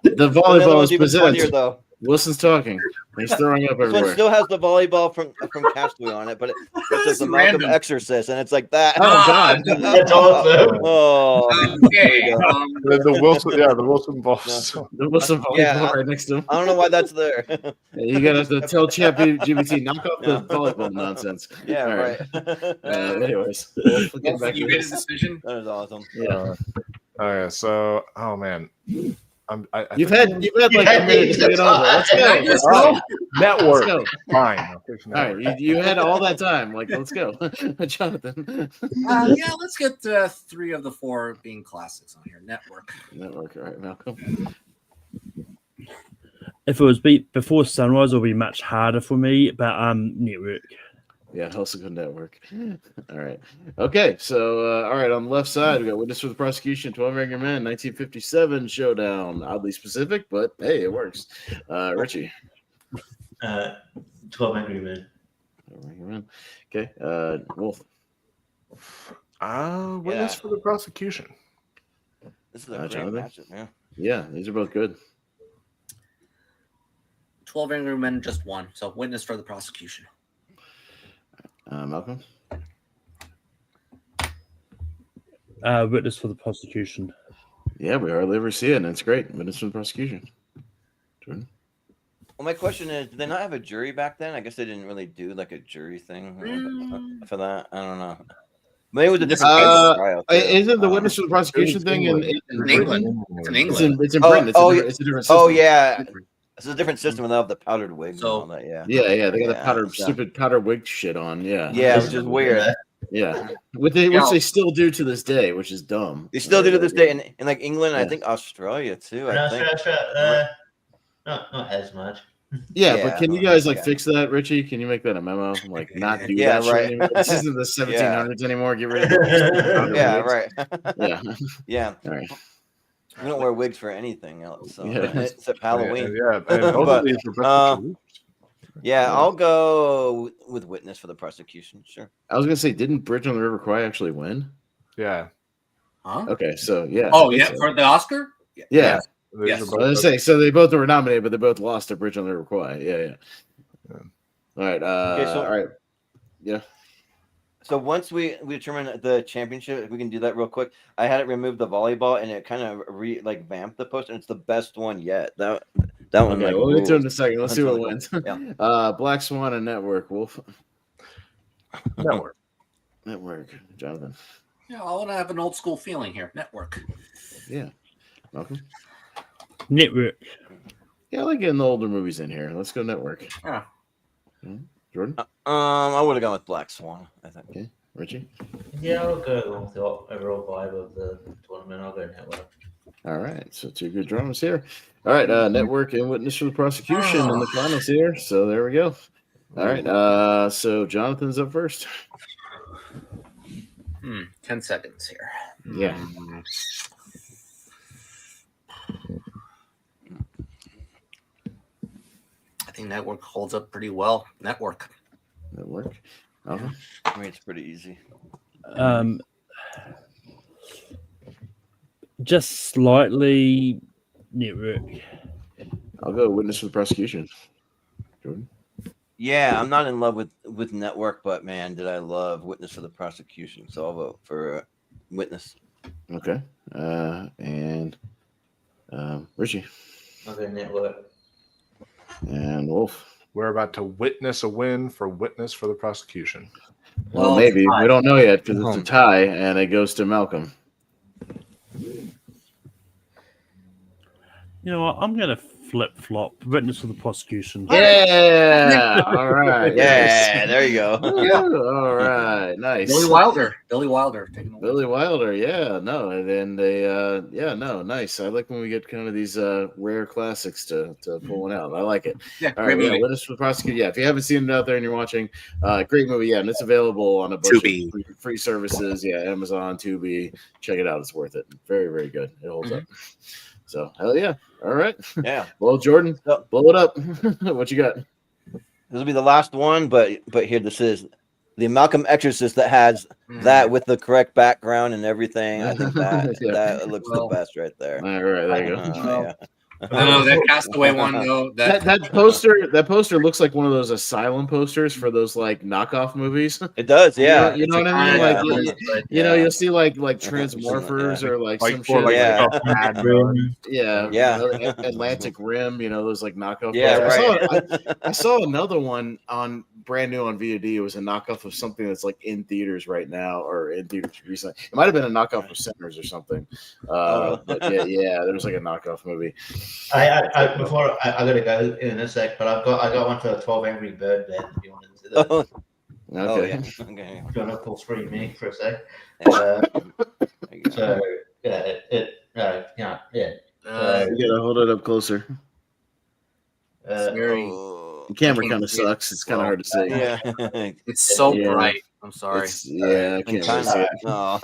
The volleyball is even funnier, presents. though. Wilson's talking. He's throwing up This one everywhere. still has the volleyball from Castaway on it, but it says the Malcolm Exorcist, and it's like that. Oh God, That's awesome. Oh, Okay. The Wilson, the Wilson ball. there was some volleyball right next to him. I don't know why that's there. You gotta have to tell ChatGPT, knock off the volleyball nonsense. Yeah, All right. Anyways, we'll get back You to made a this. decision. That is awesome. Yeah. Okay, so oh man, You've had like a minute to get over. Let's go. Let's All right. network. Let's go. Fine. I'll fix All network. right, you had all that time. Like, let's go, Jonathan. Yeah, let's get 3 of the 4 being classics on here. Network. Network. All right, Malcolm. If it was Before Sunrise, it'll be much harder for me, but Network. Yeah, Helsico Network. All right. Okay, so all right, on the left side, we got Witness for the Prosecution, 12 Angry Men, 1957 Showdown. Oddly specific, but hey, it works. Richie. 12 Angry Men. 12 Angry Men. Okay, Wolf. Witness for the Prosecution. This is a great Jonathan? matchup, yeah. Yeah, these are both good. 12 Angry Men just won, so Witness for the Prosecution. Malcolm. Witness for the Prosecution. Yeah, we hardly ever see it, and it's great. Witness for the Prosecution. Jordan. Well, my question is, did they not have a jury back then? I guess they didn't really do like a jury thing for that. I don't know. Maybe it was a different type of trial. too. Isn't the Witness for the Prosecution thing in England? It's in England. It's in Britain. It's a different system. Oh yeah, it's a different system without the powdered wigs and all that. Yeah. Yeah. They got the stupid powder wig shit on. Yeah. Yeah, which is weird. Yeah, which they still do to this day, which is dumb. They still do to this day, in like England, I think Australia too. I think. Not as much. Yeah, but can you guys fix that, Richie? Can you make that a memo? Like, not do that shit anymore? This isn't the 1700s anymore. Get rid of it. Yeah. Yeah. All right. We don't wear wigs for anything else, so except And Halloween. both of these are best I'll go with Witness for the Prosecution. Sure. I was gonna say, didn't Bridge on the River Kwai actually win? Yeah. Huh? Okay, so yeah. Oh yeah, for the Oscar. Yeah. Yes. I was gonna say, so they both were nominated, but they both lost to Bridge on the River Kwai. Yeah. All right. All right. Yeah. So once we determine the championship, if we can do that real quick, I had it remove the volleyball, and it kind of vamped the post, and it's the best one yet. That one. Okay, we'll get to it in a second. Let's see what really wins. cool. Yeah. Black Swan and Network. Wolf. Network. Jonathan. Yeah, I want to have an old school feeling here. Network. Yeah. Malcolm. Network. Yeah, I like getting the older movies in here. Let's go Network. Yeah. Jordan. I would have gone with Black Swan. I think. Okay. Richie. Yeah, I'll go along with the overall vibe of the tournament. I'll go Network. All right, so two good dramas here. All right, Network and Witness for the Prosecution in the finals here. So there we go. All right, so Jonathan's up first. 10 seconds here. Yeah. I think Network holds up pretty well. Network. I mean, it's pretty easy. Just slightly Network. I'll go Witness for the Prosecution. Jordan. Yeah, I'm not in love with Network, but man, did I love Witness for the Prosecution. So I'll vote for Witness. Okay. And Richie. I'll go Network. And Wolf. We're about to witness a win for Witness for the Prosecution. Well, maybe. We don't know yet because it's a tie, and it goes to Malcolm. You know what? I'm going to flip-flop. Witness for the Prosecution. Yeah! All right. Yeah, there you go. All right. Nice. Billy Wilder. Billy Wilder. Billy Wilder. Yeah. No. And then they, nice. I like when we get kind of these rare classics to pull one out. I like it. Yeah. All right. Great movie. Witness for the Prosecution. Yeah. If you haven't seen it out there and you're watching, great movie. Yeah. And it's available on a bunch of free services. Yeah. Amazon, Tubi. Check it out. It's worth it. Very, very good. It holds up. So, hell yeah. All right. Yeah. Well, Jordan, blow it up. What you got? This will be the last one, but here this is the Malcolm Exorcist that has that with the correct background and everything. I think that that looks the best right there. All right, there you go. No, that Castaway one though. That poster looks like one of those asylum posters for those like knockoff movies. It does, yeah. You know what I mean? Like you know, you'll see like Transmorphers or like some shit. Atlantic Rim. You know those like knockoff. Yeah, right. I saw another one on brand new on VOD. It was a knockoff of something that's like in theaters right now or in theaters recently. It might have been a knockoff of Sinners or something. But there was like a knockoff movie. I gotta go in a sec, but I got one for 12 Angry Bird then if you wanted to do that. Okay. Okay. Do you want to full screen me for a sec? You gotta hold it up closer. It's very The camera kind of sucks. It's kind of hard to see. Yeah. It's so Yeah. bright. I'm sorry. I can't really see it. No.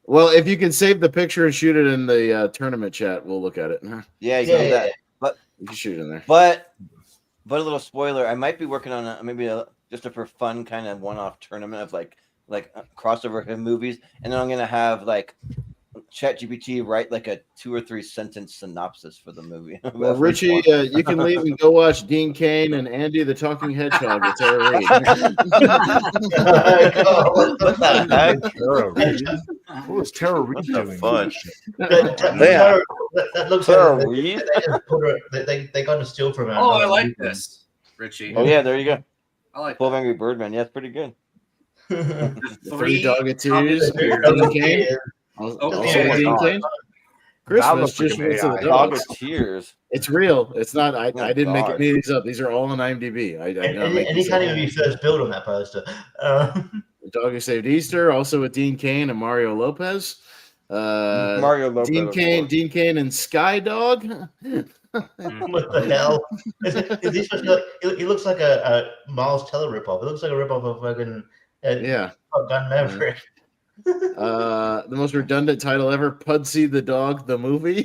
Well, if you can save the picture and shoot it in the tournament chat, we'll look at it. Yeah, you can do that. But you can shoot it in there. But a little spoiler, I might be working on just a for fun kind of one-off tournament of like crossover movies, and then I'm gonna have like ChatGPT write like a 2 or 3 sentence synopsis for the movie. Well, Richie, you can leave and go watch Dean Cain and Andy the Talking Hedgehog with Tara Reid. Tara Reid? What was Tara Reid doing? Fun. That looks Tara like Reid? they got to steal from her. Oh, I like this, Richie. Oh yeah, there you go. I like 12 Angry Birdman. Yeah, it's pretty good. The 3 Doggeteers. Dean Cain. Okay. Dean Cain. Christmas just went to the dogs. Doggeteers. It's real. It's not. I didn't make God. any of these up. These are all on IMDb. And he can't even be first build on that poster. The Dog Who Saved Easter, also with Dean Cain and Mario Lopez. Mario Lopez. Dean Cain and Sky Dog. What the hell? He looks like a Miles Teller ripoff. It looks like a ripoff of fucking Top Gun Maverick. The most redundant title ever, Pudsey the Dog, the movie.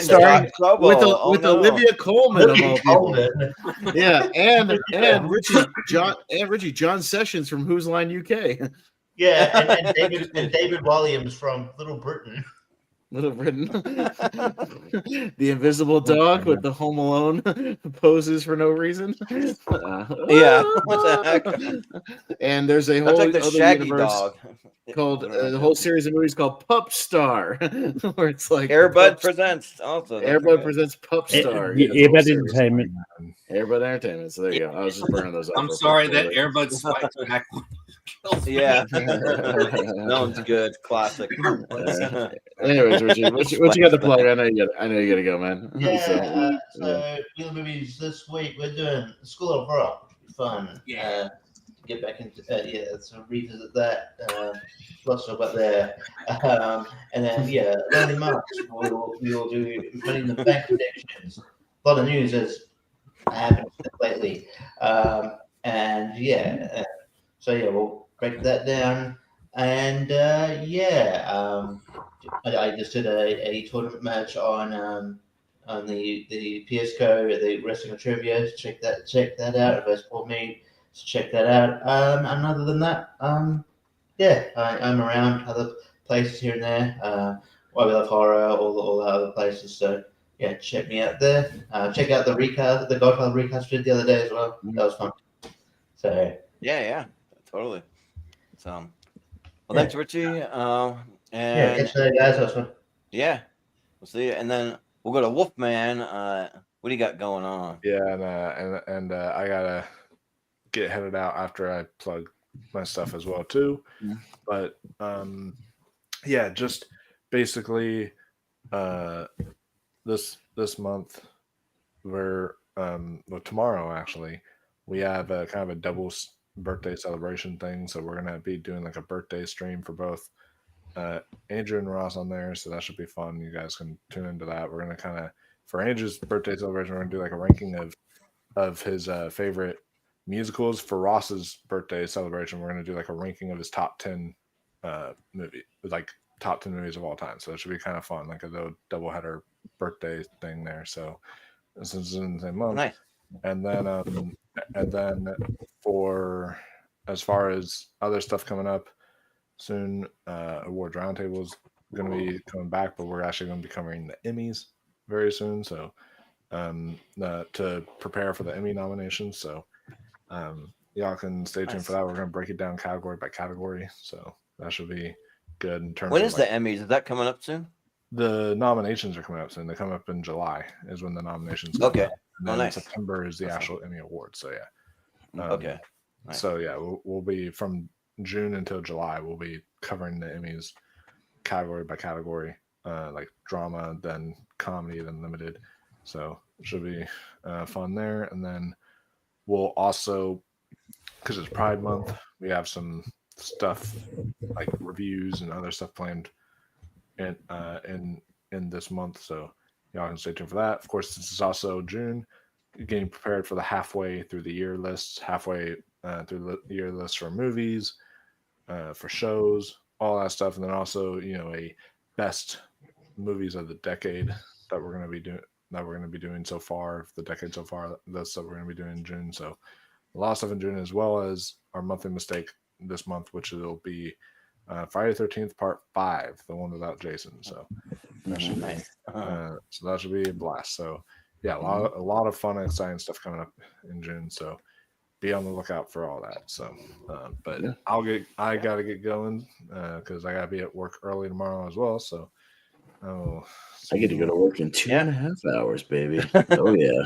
Starring with Olivia Colman of all people. Yeah, and Richie John Sessions from Whose Line UK. Yeah, and David Williams from Little Britain. Little Britain. The Invisible Dog with the Home Alone poses for no reason. Yeah, what the heck? And there's a That's whole like the other Shaggy universe Dog called the whole series of movies called Pup Star, where it's like Airbud presents also. Airbud presents Pup Star. Airbud Entertainment. Airbud Entertainment. So there you go. I was just burning those up. I'm sorry that Airbud spikes back. Yeah. That one's good. Classic. Anyways, Richie, what you got to plug? I know you got to go, man. Yeah. So the movies this week we're doing School of Rock. Fun. Yeah. Get back into so revisit that. Lots of about there. And then early March we will do running the bank predictions. A lot of news has happened lately. So we'll break that down. And I just did a tournament match on the PSCO, the Wrestling and Trivia. Check that out. If I support me, so check that out. And other than that, I'm around other places here and there. Why We Love Horror, all the other places. So yeah, check me out there. Check out the recast, the Godfather recast we did the other day as well. That was fun. So yeah, totally. So, thanks, Richie. And catch you later, guys. That was fun. Yeah, we'll see you, and then we'll go to Wolfman. What do you got going on? Yeah, and I gotta get headed out after I plug my stuff as well too. Yeah. But just basically this month we're tomorrow actually we have a kind of a double birthday celebration thing, so we're gonna be doing like a birthday stream for both Andrew and Ross on there, so that should be fun. You guys can tune into that. We're gonna kind of, for Andrew's birthday celebration, we're gonna do like a ranking of his favorite musicals. For Ross's birthday celebration, we're gonna do like a ranking of his top 10 movie, like top 10 movies of all time. So that should be kind of fun, like a little doubleheader birthday thing there. So this is in the same month. Nice. And then for as far as other stuff coming up soon, Award Roundtable is going to be coming back, but we're actually going to be covering the Emmys very soon. So to prepare for the Emmy nominations. So y'all can stay tuned for that. We're going to break it down category by category. So that should be good in terms when of is the Emmys? Is that coming up soon? The nominations are coming up soon. They come up in July is when the nominations come okay up. And then nice. September is the actual Emmy Awards. So yeah. Okay. Nice. So yeah, we'll be from June until July. We'll be covering the Emmys category by category, like drama, then comedy, then limited. So it should be fun there. And then we'll also, because it's Pride Month, we have some stuff like reviews and other stuff planned in this month. So y'all can stay tuned for that. Of course, this is also June, getting prepared for the halfway through the year lists, halfway through the year list for movies, for shows, all that stuff, and then also a best movies of the decade that we're going to be doing so far, the decade so far. That's what we're going to be doing in June. So a lot of stuff in June, as well as our monthly mistake this month, which will be Friday the 13th Part 5, the one without Jason. So that should be that should be a blast. So yeah, a lot of fun and exciting stuff coming up in June. So be on the lookout for all that. So but I gotta get going because I gotta be at work early tomorrow as well. So I get to go to work in 2.5 hours, baby. Oh yeah.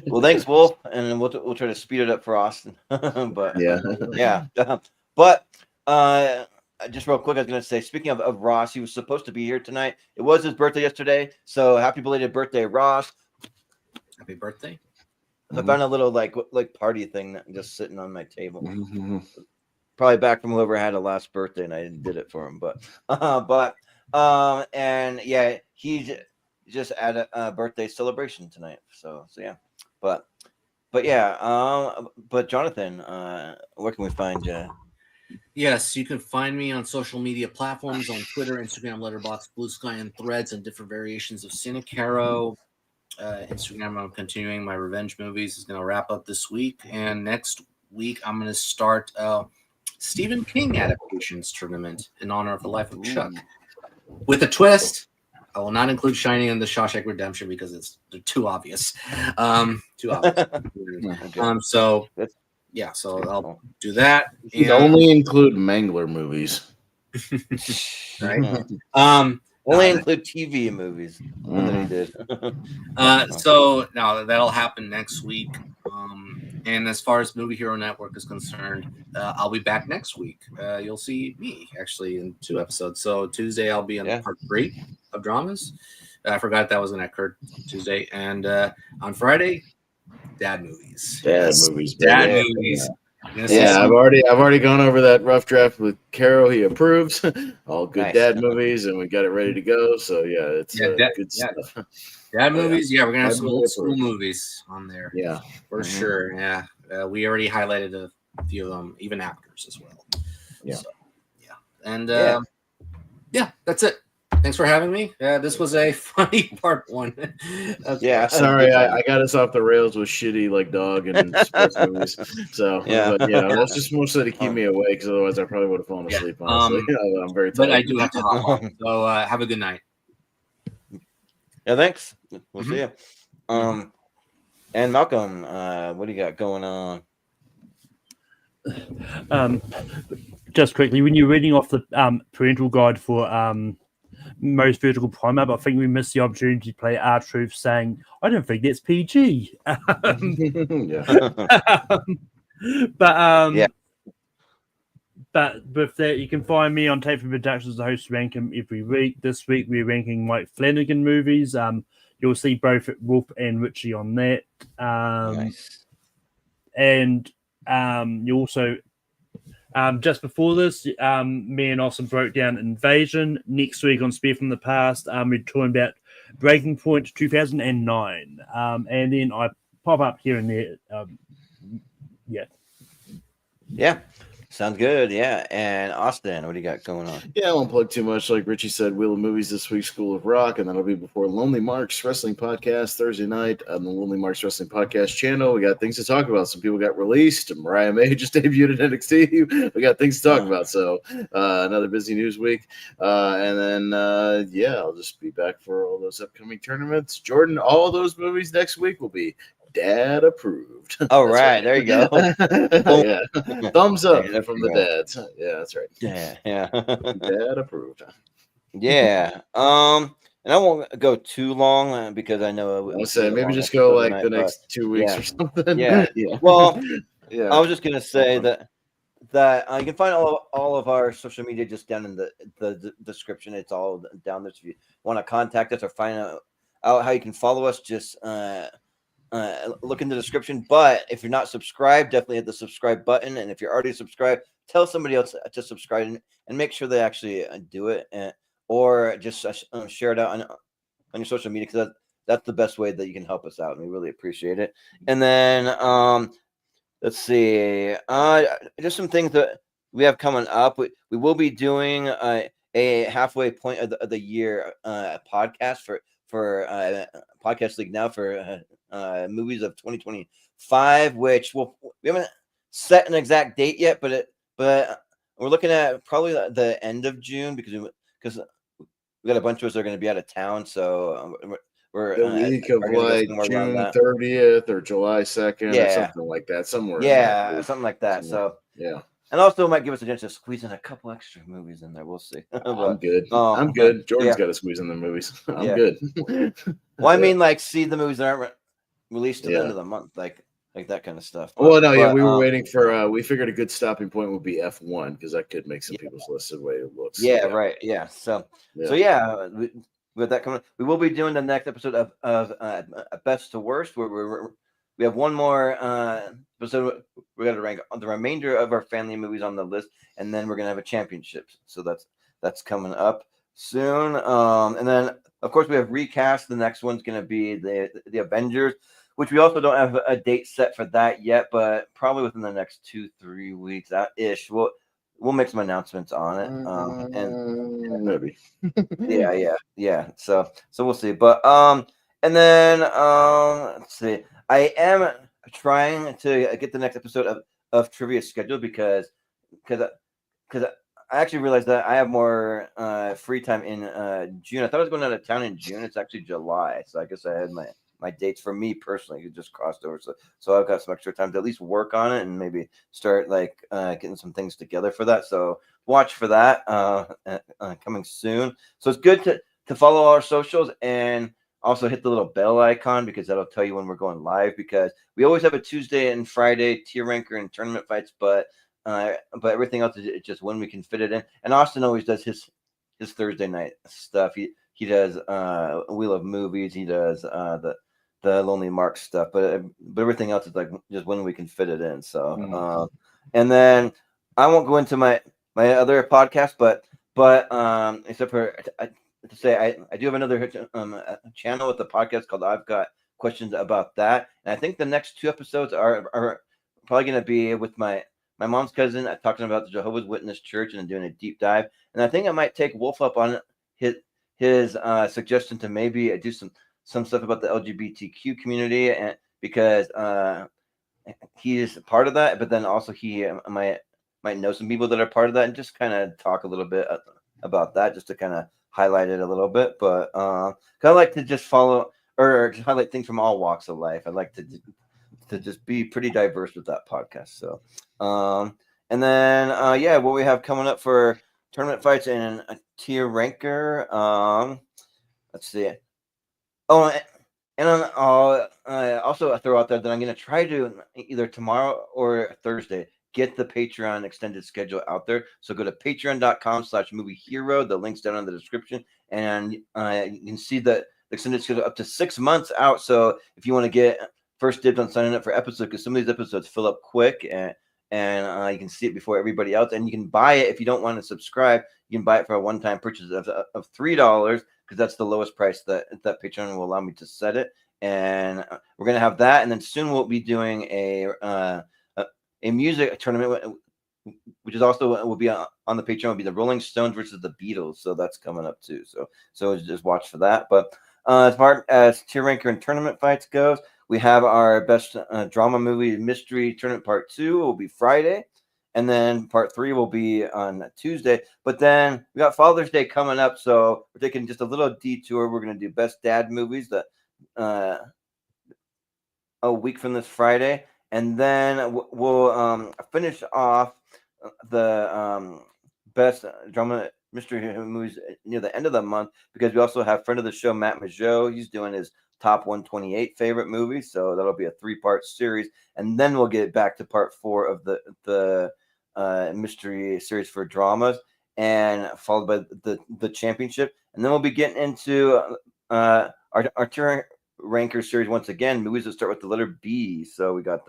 Well, thanks, Wolf, and we'll try to speed it up for Austin. But yeah. But just real quick, I was gonna say, speaking of Ross, he was supposed to be here tonight. It was his birthday yesterday, so happy belated birthday, Ross. Happy birthday. I found a little like party thing just sitting on my table. Probably back from whoever had a last birthday, and I did it for him. And yeah, he's just at a birthday celebration tonight. So yeah, but yeah, but Jonathan, where can we find you? Yes, you can find me on social media platforms on Twitter, Instagram, Letterboxd, Blue Sky, and Threads, and different variations of Caro. Instagram, I'm continuing my revenge movies. Is going to wrap up this week, and next week I'm going to start Stephen King adaptations tournament in honor of the life of Chuck. With a twist, I will not include Shining and The Shawshank Redemption because they're too obvious. So I'll do that. You only include Mangler movies, right? Only include TV movies. That he did. So now that'll happen next week. And as far as Movie Hero Network is concerned, I'll be back next week. You'll see me actually in 2 episodes. So Tuesday I'll be on part 3 of dramas. I forgot that was going to occur Tuesday. And on Friday, dad movies. Dad movies. Yeah, I've already gone over that rough draft with Caro. He approves all good dad movies, and we got it ready to go. So yeah, it's good stuff. Dad movies, we're gonna have some old school movies on there. Yeah, for sure. Yeah, we already highlighted a few of them, even actors as well. Yeah, so, and that's it. Thanks for having me. This was a funny part 1. Yeah, sorry, I got us off the rails with shitty dog and sports movies. So but that's just mostly to keep me awake, because otherwise I probably would have fallen asleep. Honestly, I'm very tired. But I do have to hop on. So have a good night. Yeah, thanks. We'll see you. And Malcolm, what do you got going on? Just quickly, when you're reading off the parental guide for most vertical primate, I think we missed the opportunity to play R-Truth saying, I don't think that's PG. But with that, you can find me on Tape for Productions, the host, rank them every week. This week, we're ranking Mike Flanagan movies. You'll see both Wolf and Richie on that. Nice. And you also, just before this, me and Austin broke down Invasion. Next week on Spear from the Past, we're talking about Breaking Point 2009. And then I pop up here and there. Yeah. Sounds good. Yeah. And Austin, what do you got going on? Yeah, I won't plug too much. Like Richie said, Wheel of Movies this week, School of Rock, and that'll be before Lonely Marks Wrestling Podcast Thursday night on the Lonely Marks Wrestling Podcast channel. We got things to talk about. Some people got released. Mariah May just debuted at NXT. We got things to talk about. So another busy news week. And then, I'll just be back for all those upcoming tournaments. Jordan, all those movies next week will be dad approved. All right, there you go. Yeah. Thumbs up from the dads. Yeah, that's right. Yeah. Dad approved. Yeah. And I won't go too long because I know I'll say maybe just go the next 2 weeks or something. Yeah. Well, I was just gonna say that you can find all of our social media just down in the description. It's all down there. So if you want to contact us or find out how you can follow us, just look in the description. But if you're not subscribed, definitely hit the subscribe button. And if you're already subscribed, tell somebody else to subscribe and make sure they actually do it, or just share it out your social media, because that's the best way that you can help us out, and we really appreciate it. And then let's see, just some things that we have coming up. We will be doing a halfway point of the year podcast for Podcast League now for movies of 2025, which we haven't set an exact date yet, but we're looking at probably the end of June, because we got a bunch of us that are going to be out of town, so we're the week of like June 30th or July 2nd or something like that, somewhere. Yeah, something like that. Somewhere. So yeah. And also might give us a chance to squeeze in a couple extra movies in there. We'll see. But, I'm good. I'm good. Jordan's got to squeeze in the movies. I'm good. Well, I mean, like, see the movies that aren't released to the end of the month, like that kind of stuff. But, well, no, we were waiting for. We figured a good stopping point would be F1, because that could make some people's list the way it looks. Yeah, right. Yeah. So with that coming, we will be doing the next episode of Best to Worst, where we have one more episode. We're going to rank the remainder of our family movies on the list, and then we're going to have a championship. So that's coming up soon. And then, of course, we have recast. The next one's going to be the Avengers, which we also don't have a date set for that yet, but probably within the next 2-3 weeks, that-ish. We'll make some announcements on it. And maybe. yeah. So we'll see. But and then let's see. I am trying to get the next episode of Trivia scheduled because I actually realized that I have more free time in June. I thought I was going out of town in June. It's actually July, so I guess I had my dates for me personally. It just crossed over, so I've got some extra time to at least work on it and maybe start getting some things together for that. So watch for that coming soon. So it's good to follow our socials and also hit the little bell icon, because that'll tell you when we're going live, because we always have a Tuesday and Friday tier ranker and tournament fights, but everything else is just when we can fit it in. And Austin always does his Thursday night stuff. He does Wheel of Movies. He does the Lonely Mark stuff, but everything else is like just when we can fit it in. So and then I won't go into my other podcast, but except for to say I do have another channel with the podcast called I've Got Questions About That, and I think the next 2 episodes are probably going to be with my mom's cousin talking about the Jehovah's Witness Church and doing a deep dive. And I think I might take Wolf up on his suggestion to maybe do some stuff about the LGBTQ community, and because he is part of that, but then also he might know some people that are part of that, and just kind of talk a little bit about that, just to kind of highlight it a little bit. But I like to just follow or just highlight things from all walks of life. I like to just be pretty diverse with that podcast. So and then what we have coming up for tournament fights and a tier ranker, let's see. Oh, and I'll also throw out there that I'm going to try to either tomorrow or Thursday get the Patreon extended schedule out there. So go to patreon.com/moviehero. The link's down in the description, and you can see the extended schedule up to 6 months out. So if you want to get first dibs on signing up for episodes, because some of these episodes fill up quick, and you can see it before everybody else, and you can buy it if you don't want to subscribe. You can buy it for a one-time purchase of $3, because that's the lowest price that Patreon will allow me to set it. And we're gonna have that, and then soon we'll be doing a music tournament, which is also will be on the Patreon. Will be the Rolling Stones versus the Beatles, so that's coming up too. So just watch for that. But as far as tier ranker and tournament fights goes, we have our best drama movie mystery tournament part 2 will be Friday, and then part 3 will be on Tuesday. But then we got Father's Day coming up, so we're taking just a little detour. We're gonna do best dad movies that a week from this Friday. And then we'll finish off the best drama mystery movies near the end of the month, because we also have friend of the show, Matt Majot. He's doing his top 128 favorite movies. So that'll be a 3-part series. And then we'll get back to part 4 of the mystery series for dramas, and followed by the championship. And then we'll be getting into our tier ranker series once again, movies that start with the letter B. So we got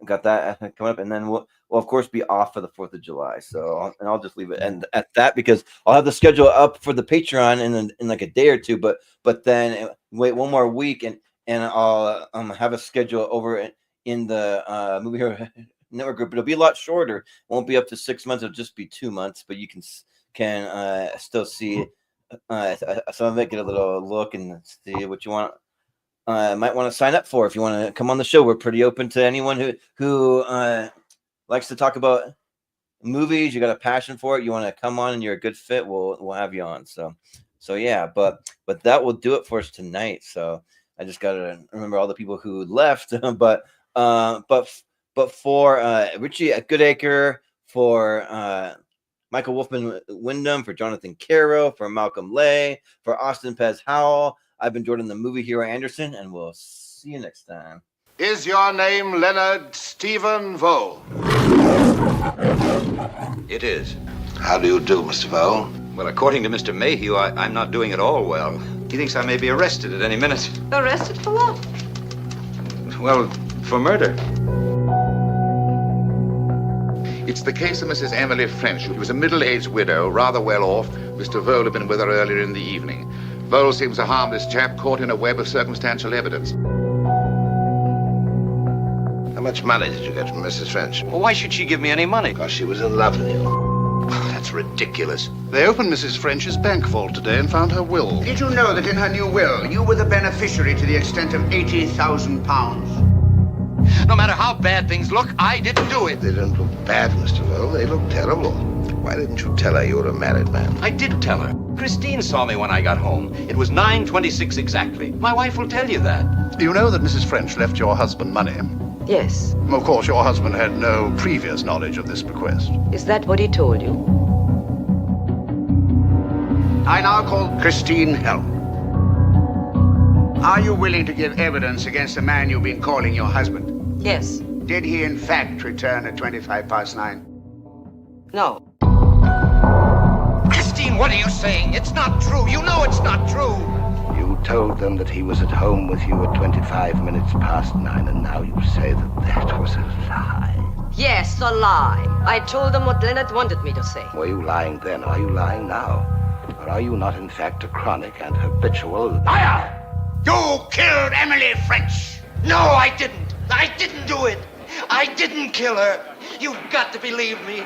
got that coming up, and then we'll of course be off for the 4th of July. So I'll just leave it and at that, because I'll have the schedule up for the Patreon in like a day or two, but then wait one more week and I'll have a schedule over in the Movie Hero Network group. It'll be a lot shorter. It won't be up to 6 months. It'll just be 2 months, but you can still see some of it, get a little look and see what you want. Might want to sign up for if you want to come on the show. We're pretty open to anyone who likes to talk about movies. You got a passion for it. You want to come on and you're a good fit. We'll have you on. So yeah, but that will do it for us tonight. So I just got to remember all the people who left, but for Richie Goodacre, for Michael Wolfman Wyndham, for Jonathan Caro, for Malcolm Lay, for Austin Pez Howell, I've been Jordan the Movie Hero Anderson, and we'll see you next time. Is your name Leonard Stephen Vole? It is. How do you do, Mr. Vole? Well, according to Mr. Mayhew, I'm not doing at all well. He thinks I may be arrested at any minute. Arrested for what? Well, for murder. It's the case of Mrs. Emily French. She was a middle-aged widow, rather well off. Mr. Vole had been with her earlier in the evening. Vole seems a harmless chap caught in a web of circumstantial evidence. How much money did you get from Mrs. French? Well, why should she give me any money? Because she was in love with you. That's ridiculous. They opened Mrs. French's bank vault today and found her will. Did you know that in her new will, you were the beneficiary to the extent of £80,000? No matter how bad things look, I didn't do it. They didn't look bad, Mr. Vole. They look terrible. Why didn't you tell her you were a married man? I did tell her. Christine saw me when I got home. It was 9:26 exactly. My wife will tell you that. You know that Mrs. French left your husband money? Yes. Of course, your husband had no previous knowledge of this bequest. Is that what he told you? I now call Christine Howell. Are you willing to give evidence against the man you've been calling your husband? Yes. Did he in fact return at 9:25? No. Christine, what are you saying? It's not true. You know it's not true. You told them that he was at home with you at 9:25, and now you say that was a lie. Yes, a lie. I told them what Leonard wanted me to say. Were you lying then? Are you lying now? Or are you not in fact a chronic and habitual liar? You killed Emily French! No, I didn't. I didn't do it. I didn't kill her. You've got to believe me.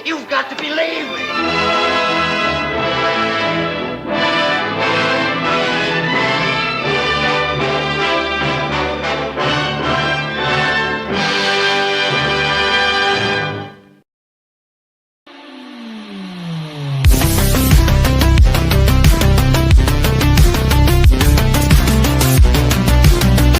You've got to believe me.